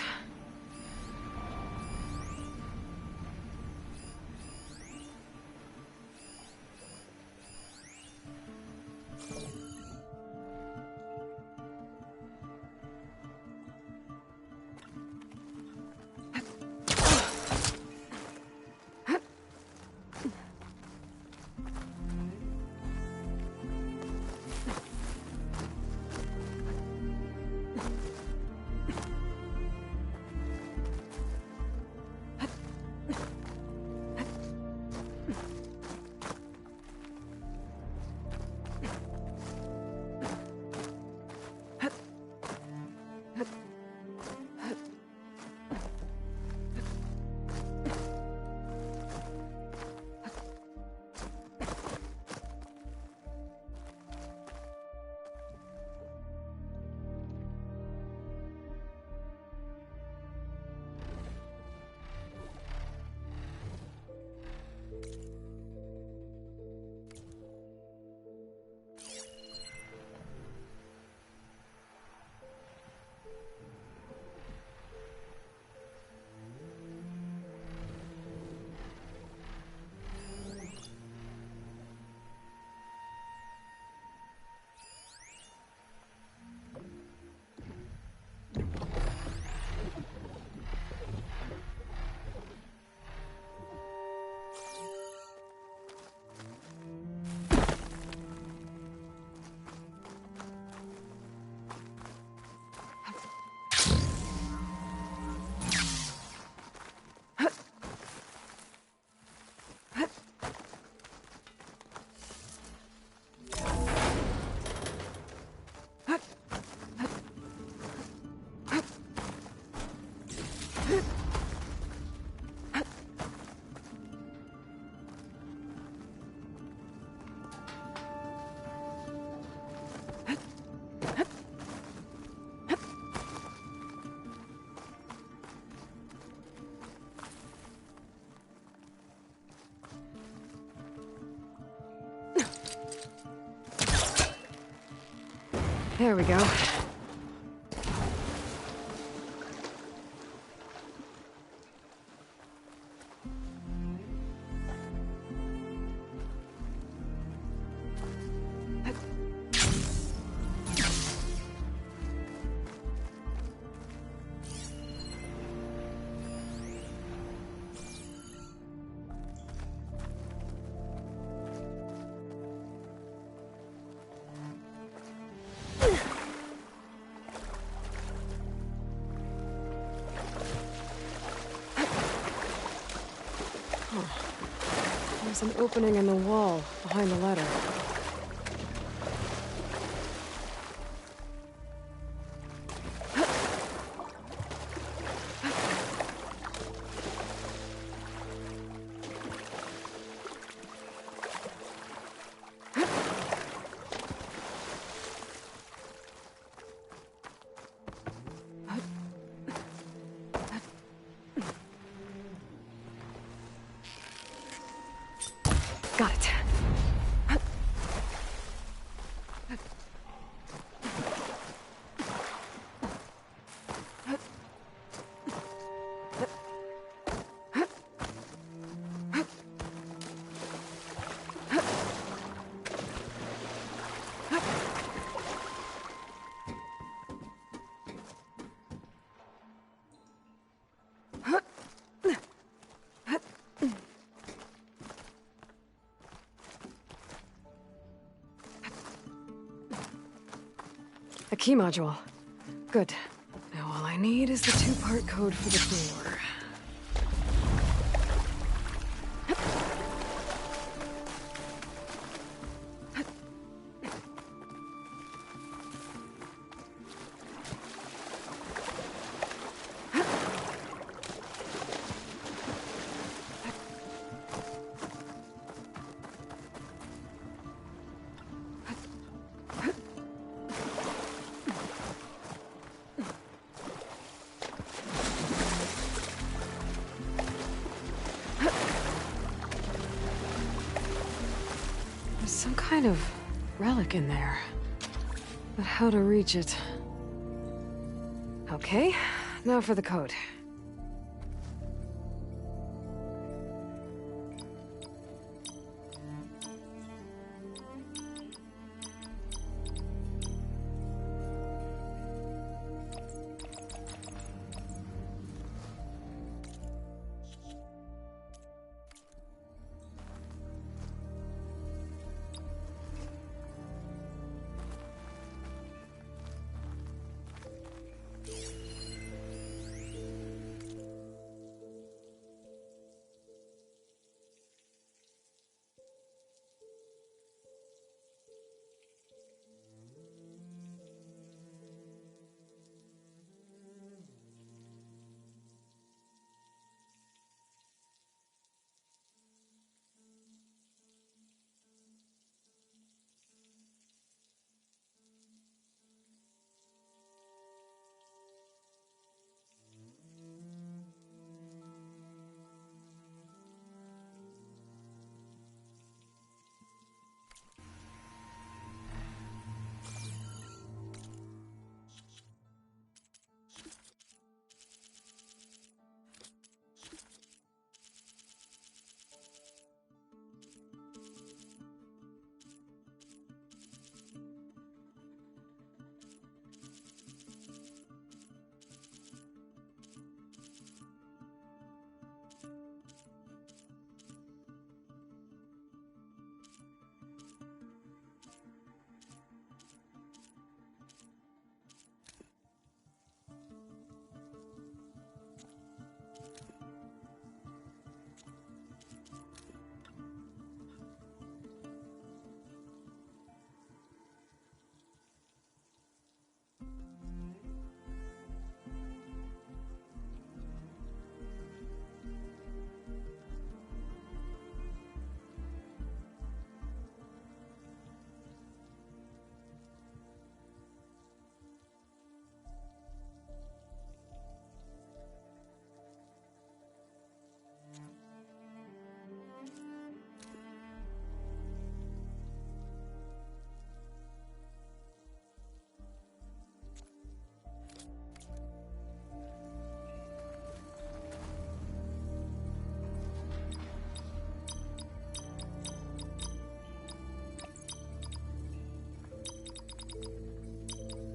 There we go. There's an opening in the wall behind the ladder. Got it. A key module. Good. Now all I need is the two-part code for the door. There's some kind of relic in there. But how to reach it? Okay, now for the code.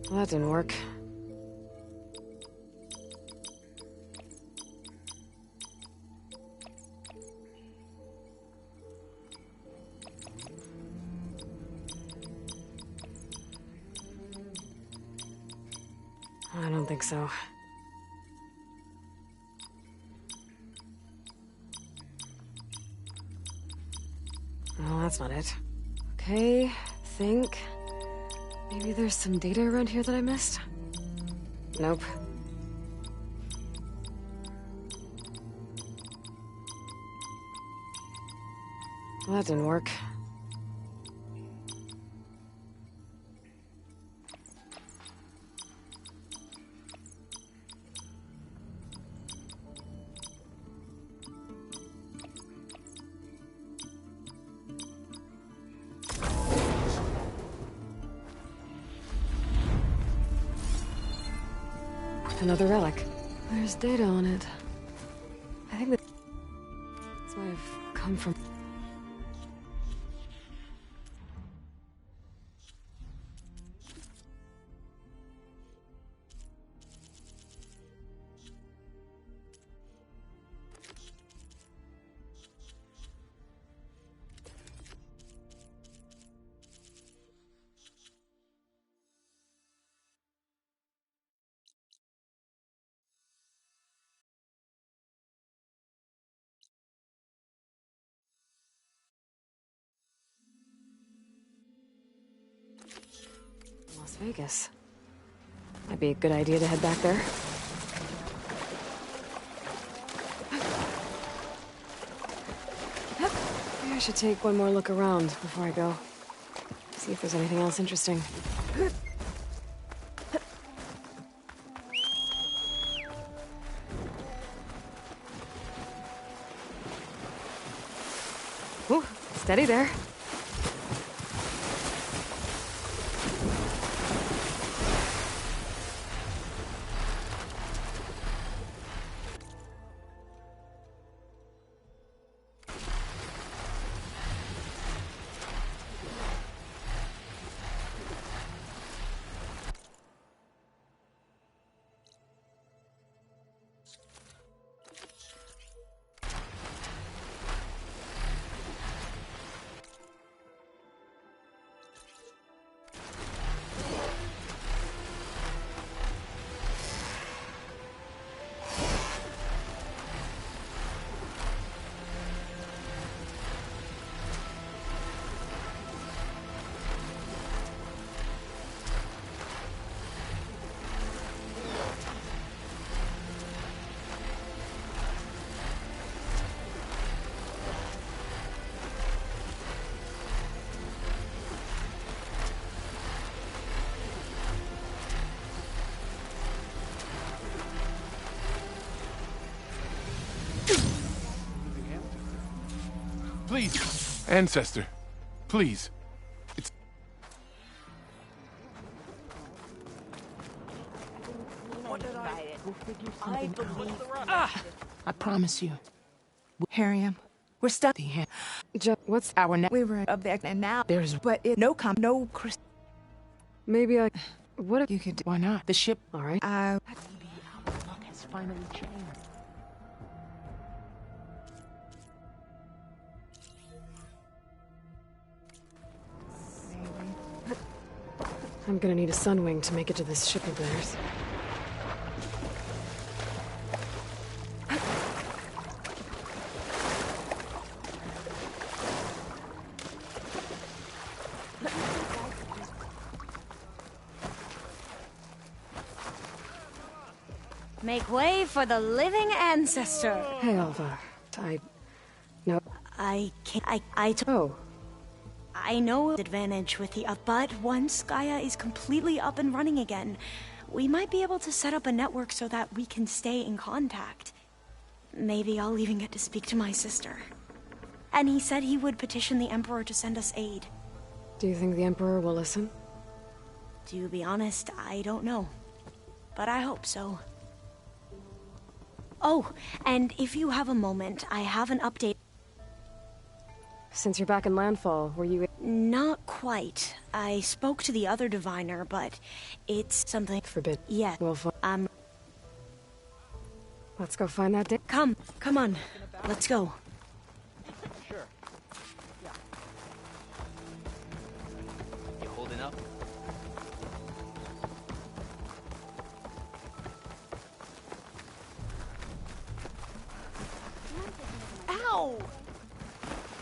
Well, that didn't work. I don't think so. Well, that's not it. Okay, think. Maybe there's some data around here that I missed? Nope. Well, that didn't work. Another relic. There's data on it. I think that's where I've come from. Las Vegas. Might be a good idea to head back there. Maybe I should take one more look around before I go. See if there's anything else interesting. Ooh, steady there. Please, ancestor, please. It's... I promise you. Harriam, we're stuck here. What's our net? We were up there and now there's no Chris. Maybe I... What if... You could... Why not? The ship... All right. Maybe our luck has finally changed. I'm gonna need a Sunwing to make it to this ship of theirs. Make way for the living ancestor. Hey, Alva. No. I can't... Oh. I know the advantage with the but once Gaia is completely up and running again, we might be able to set up a network so that we can stay in contact. Maybe I'll even get to speak to my sister. And he said he would petition the Emperor to send us aid. Do you think the Emperor will listen? To be honest, I don't know. But I hope so. Oh, and if you have a moment, I have an update. Since you're back in Landfall, were you... Not quite. I spoke to the other diviner, but it's something... Forbidden. Yeah. Well, let's go find that day. Come on. Let's go. Sure. Yeah. You holding up? Ow!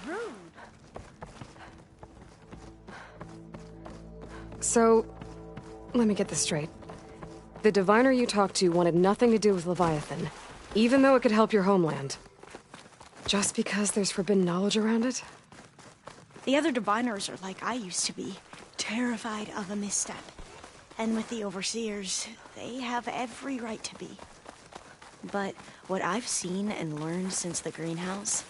Rude. So, let me get this straight. The diviner you talked to wanted nothing to do with Leviathan, even though it could help your homeland. Just because there's forbidden knowledge around it? The other diviners are like I used to be, terrified of a misstep. And with the overseers, they have every right to be. But what I've seen and learned since the greenhouse,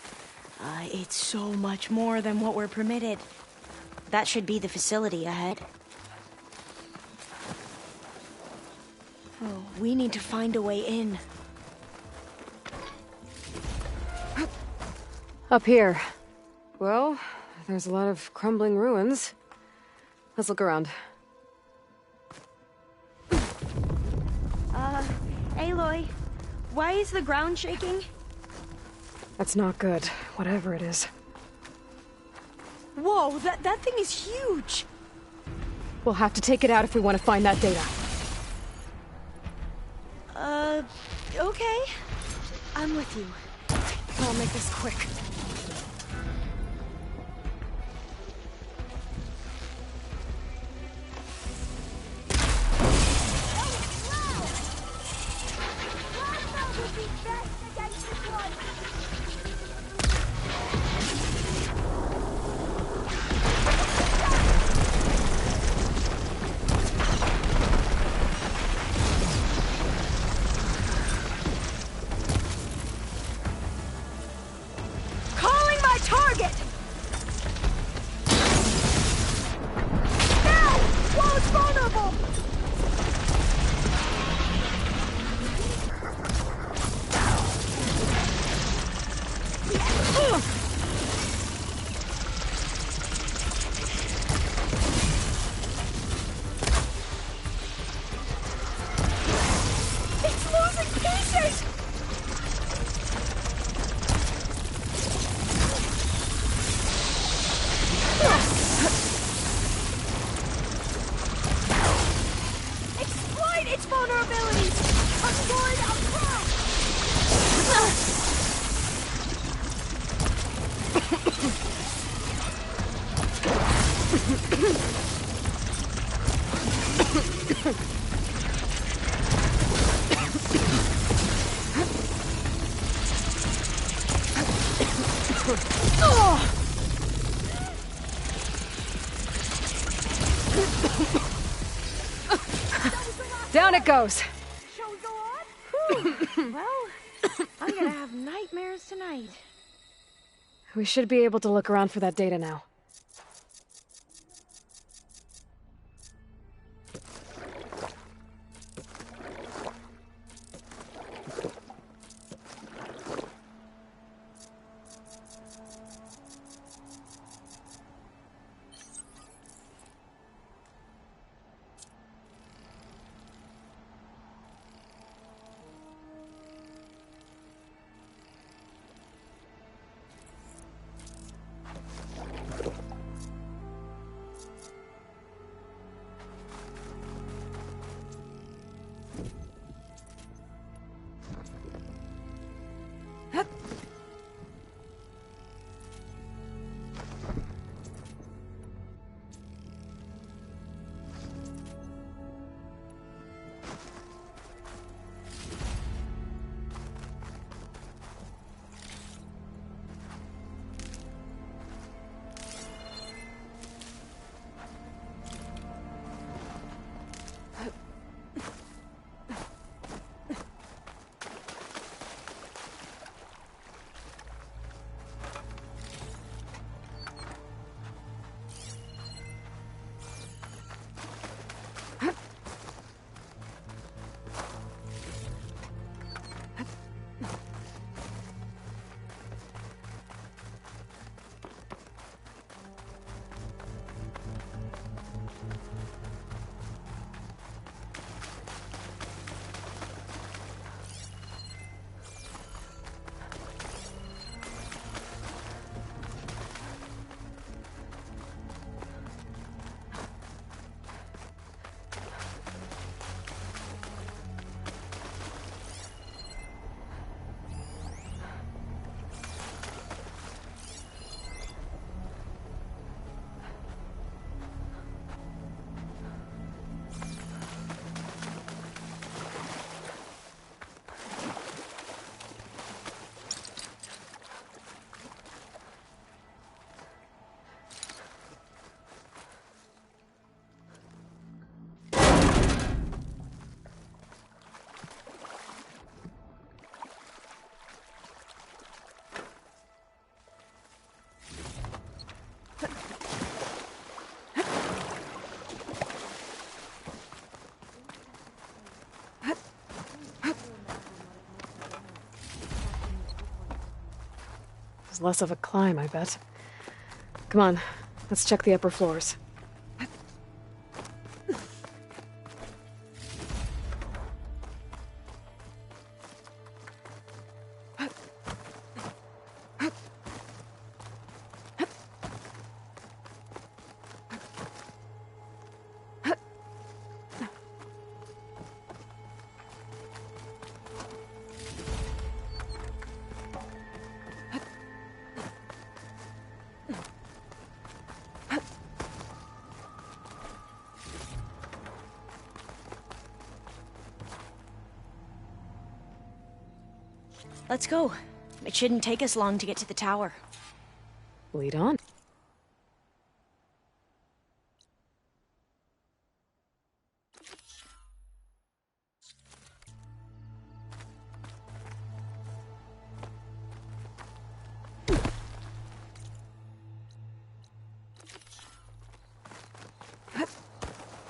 it's so much more than what we're permitted. That should be the facility ahead. Oh, we need to find a way in. Up here. Well, there's a lot of crumbling ruins. Let's look around. Aloy, why is the ground shaking? That's not good, whatever it is. Whoa, that thing is huge! We'll have to take it out if we want to find that data. Okay. I'm with you. I'll make this quick. Down it goes. Well, I'm gonna have nightmares tonight. We should be able to look around for that data now. was less of a climb, I bet. Come on, let's check the upper floors. Let's go. It shouldn't take us long to get to the tower. Lead on.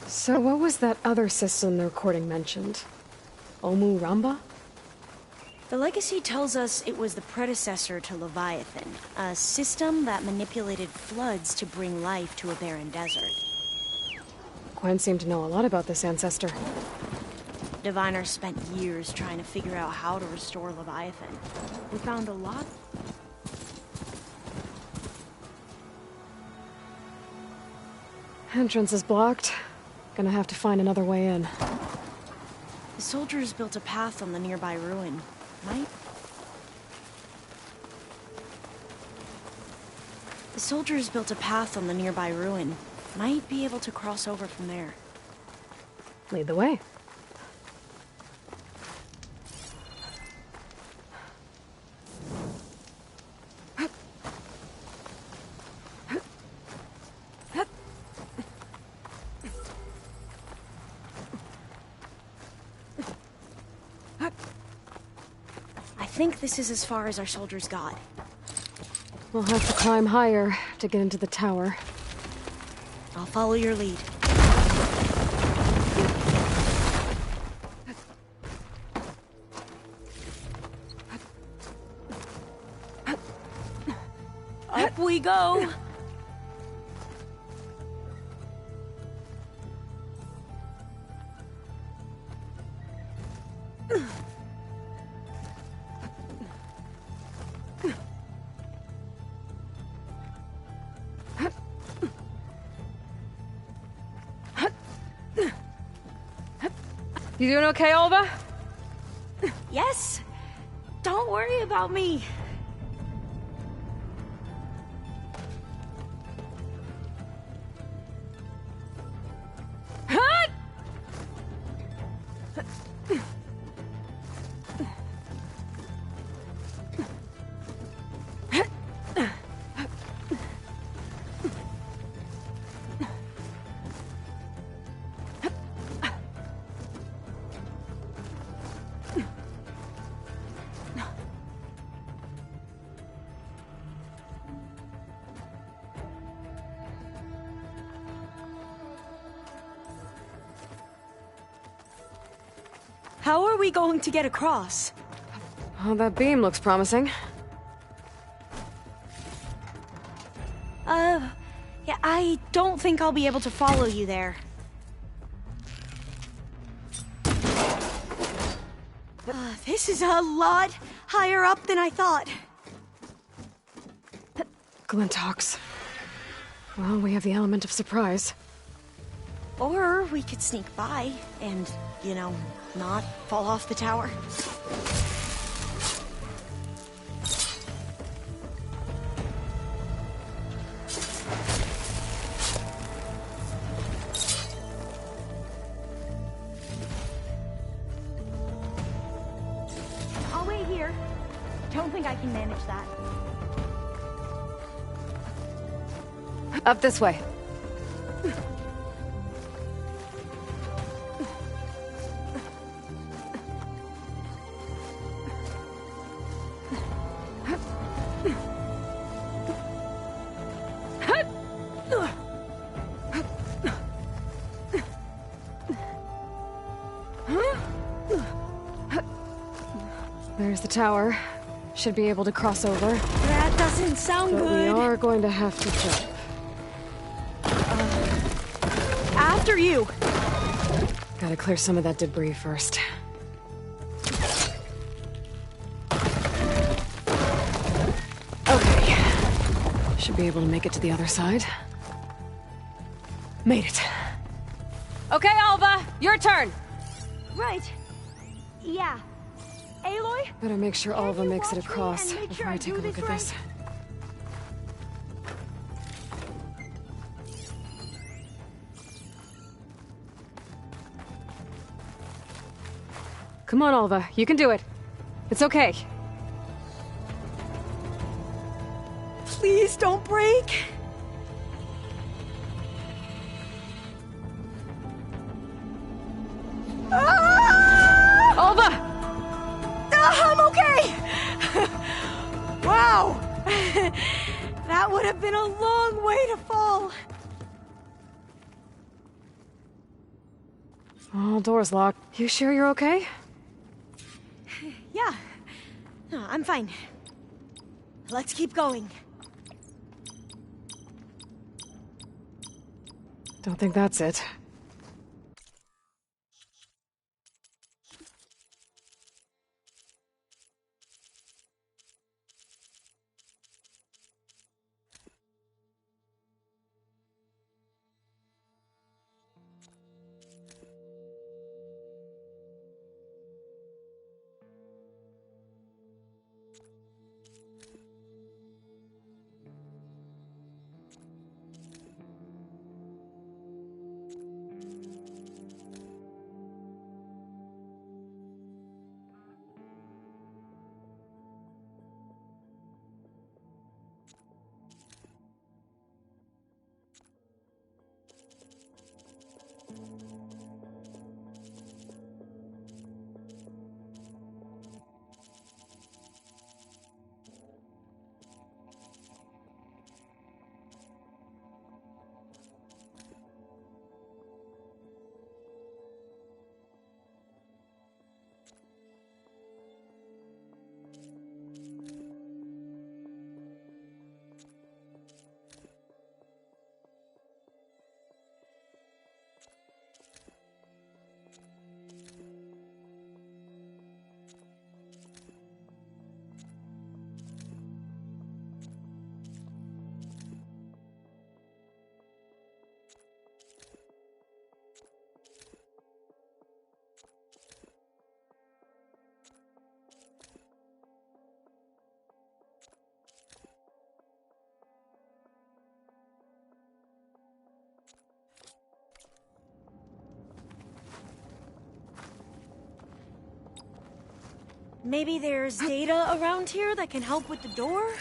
So what was that other system the recording mentioned? Omu Ramba? The legacy tells us it was the predecessor to Leviathan, a system that manipulated floods to bring life to a barren desert. Gwen seemed to know a lot about this ancestor. Diviners spent years trying to figure out how to restore Leviathan. We found a lot. Entrance is blocked. Gonna have to find another way in. The soldiers built a path on the nearby ruin. The soldiers built a path on the nearby ruin. Might be able to cross over from there. Lead the way. I think this is as far as our soldiers got. We'll have to climb higher to get into the tower. I'll follow your lead. Up we go! You doing okay, Olva? Yes! Don't worry about me! How are we going to get across? Oh, that beam looks promising. Yeah, I don't think I'll be able to follow you there. This is a lot higher up than I thought. Glinthawks. Well, we have the element of surprise. Or we could sneak by and, you know, not fall off the tower. I'll wait here. Don't think I can manage that. Up this way. There's the tower. Should be able to cross over. That doesn't sound But good. we are going to have to jump. After you! Gotta clear some of that debris first. Okay. Should be able to make it to the other side. Made it. Okay, Alva, your turn. Right. Yeah. Aloy? Better make sure Alva makes it across make before sure I I take a do look this at this. Come on, Alva. You can do it. It's okay. Please don't break. Alva! I'm okay! Wow! That would have been a long way to fall. All doors locked. You sure you're okay? Yeah. No, I'm fine. Let's keep going. Don't think that's it. Maybe there's data around here that can help with the door?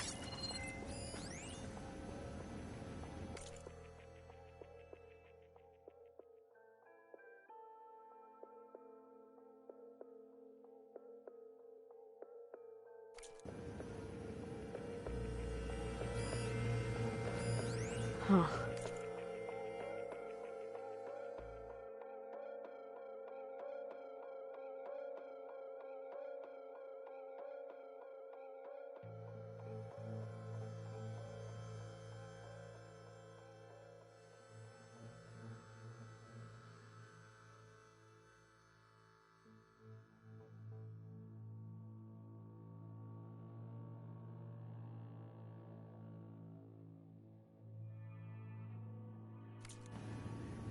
Huh.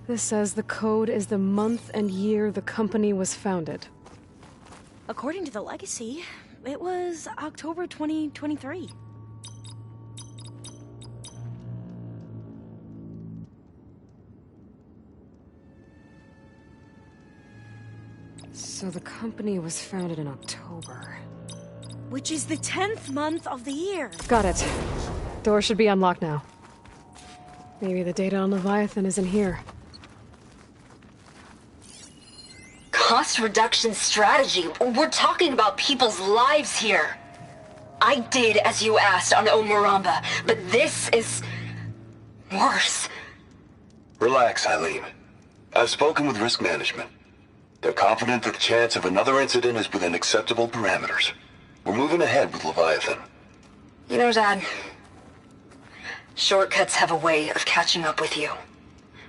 This says the code is the month and year the company was founded. According to the legacy, it was October 2023. So the company was founded in October. Which is the 10th month of the year. Got it. Door should be unlocked now. Maybe the data on Leviathan is in here. Cost reduction strategy. We're talking about people's lives here. I did as you asked on Omuramba, but this is worse. Relax, Eileen. I've spoken with risk management. They're confident that the chance of another incident is within acceptable parameters. We're moving ahead with Leviathan. You know, Dad, shortcuts have a way of catching up with you.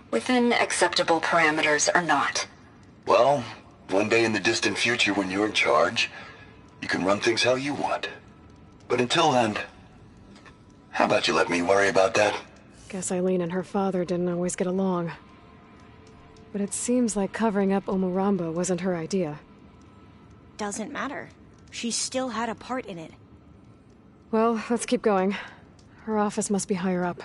Within acceptable parameters or not. Well, one day in the distant future when you're in charge, you can run things how you want. But until then, how about you let me worry about that? Guess Eileen and her father didn't always get along. But it seems like covering up Omuramba wasn't her idea. Doesn't matter. She still had a part in it. Well, let's keep going. Her office must be higher up.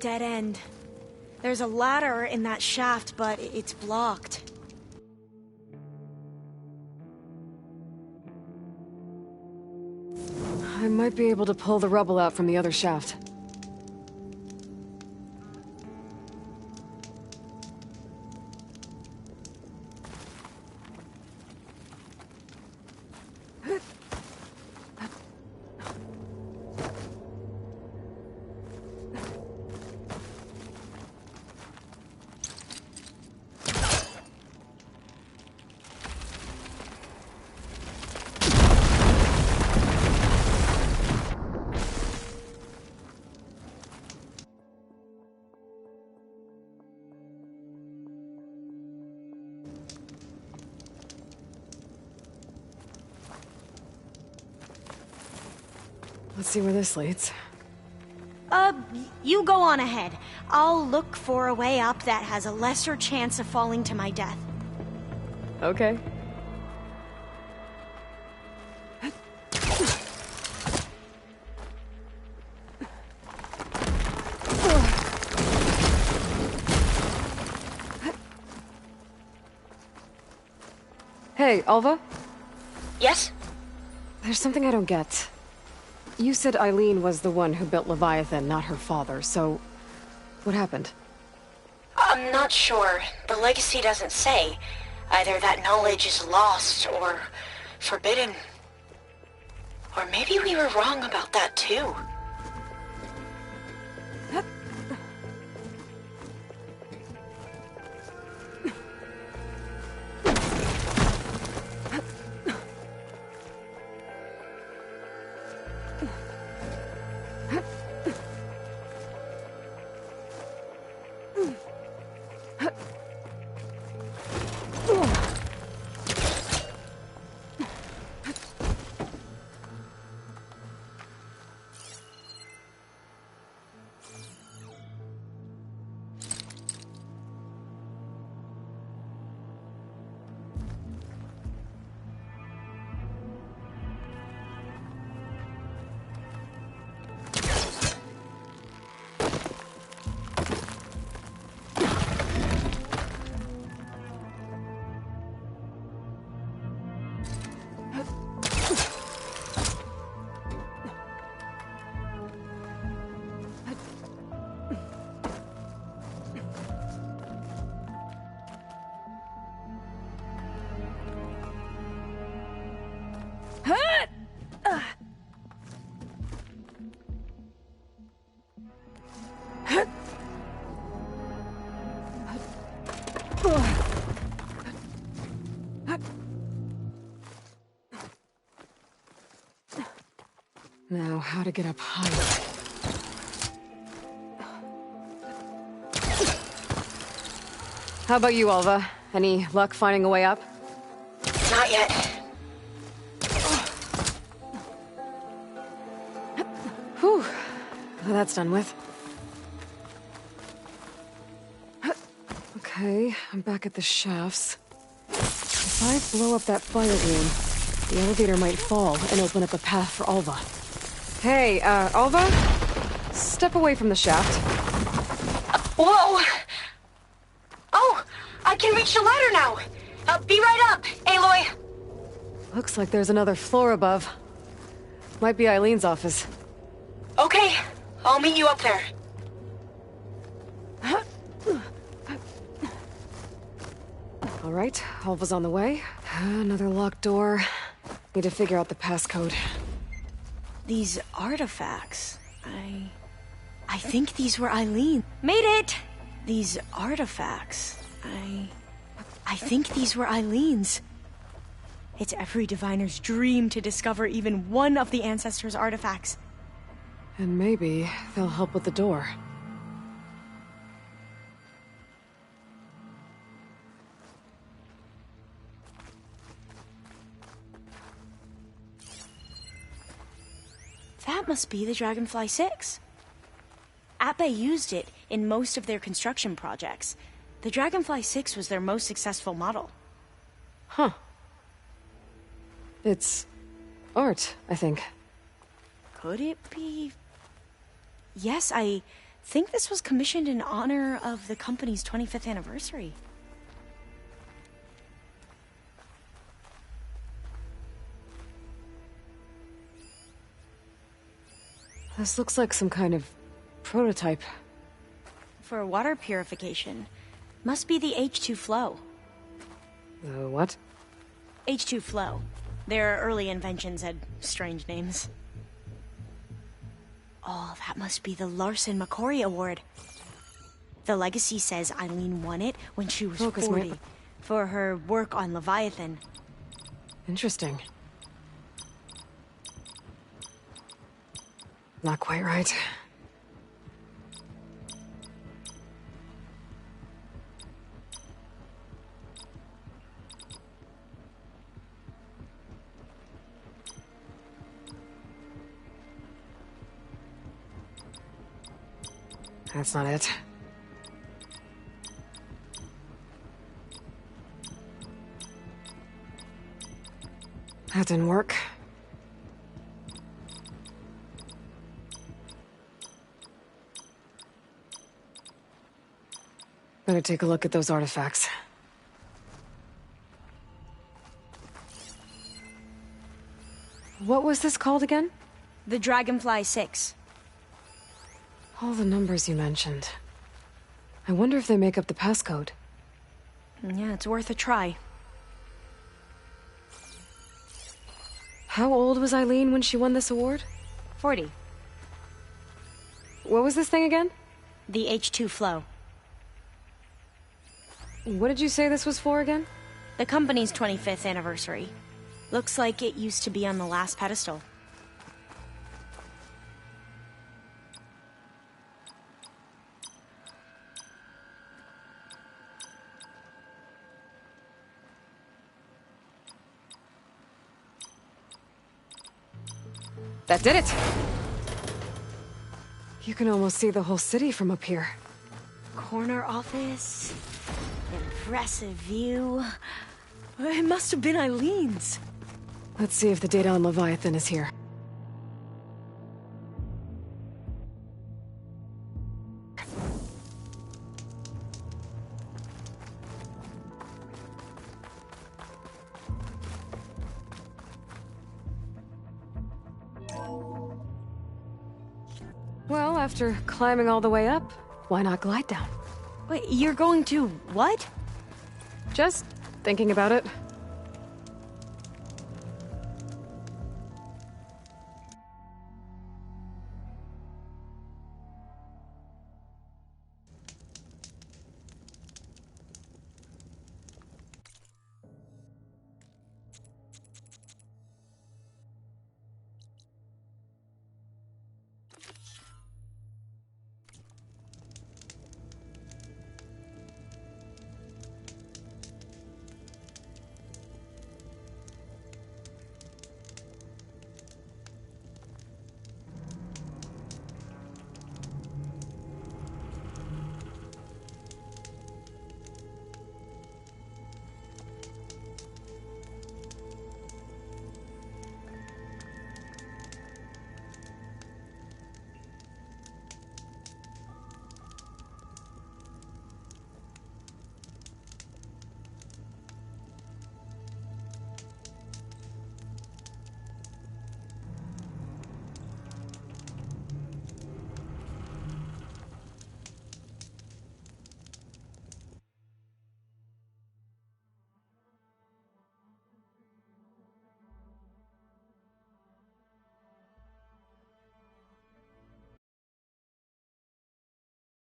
Dead end. There's a ladder in that shaft, but it's blocked. I might be able to pull the rubble out from the other shaft. Let's see where this leads. You go on ahead. I'll look for a way up that has a lesser chance of falling to my death. Okay. Hey, Alva? Yes? There's something I don't get. You said Eileen was the one who built Leviathan, not her father, so... what happened? I'm not sure. The legacy doesn't say. Either that knowledge is lost or forbidden. Or maybe we were wrong about that too. Now, how to get up higher? How about you, Alva? Any luck finding a way up? Not yet. Whew. Well, that's done with. Okay, I'm back at the shafts. If I blow up that fire room, the elevator might fall and open up a path for Alva. Hey, Alva? Step away from the shaft. Whoa! Oh, I can reach the ladder now. Be right up, Aloy. Looks like there's another floor above. Might be Eileen's office. Okay, I'll meet you up there. All right, Alva's on the way. Another locked door. Need to figure out the passcode. These artifacts, I think these were Eileen. Made it! These artifacts, I think these were Eileen's. It's every diviner's dream to discover even one of the Ancestors' artifacts. And maybe they'll help with the door. That must be the Dragonfly 6. Atbay used it in most of their construction projects. The Dragonfly 6 was their most successful model. Huh. It's art, I think. Could it be? Yes, I think this was commissioned in honor of the company's 25th anniversary. This looks like some kind of prototype. For water purification. Must be the H2 flow. The what? H2 flow. Their early inventions had strange names. Oh, that must be the Larson McCory Award. The legacy says Eileen won it when she was 40 for her work on Leviathan. Interesting. Not quite right. That's not it. That didn't work. Better take a look at those artifacts. What was this called again? The Dragonfly 6. All the numbers you mentioned. I wonder if they make up the passcode. Yeah, it's worth a try. How old was Eileen when she won this award? 40. What was this thing again? The H2 flow. What did you say this was for again? The company's 25th anniversary. Looks like it used to be on the last pedestal. That did it! You can almost see the whole city from up here. Corner office. Impressive view. It must have been Eileen's. Let's see if the data on Leviathan is here. Well, after climbing all the way up, why not glide down? Wait, you're going to what? Just thinking about it.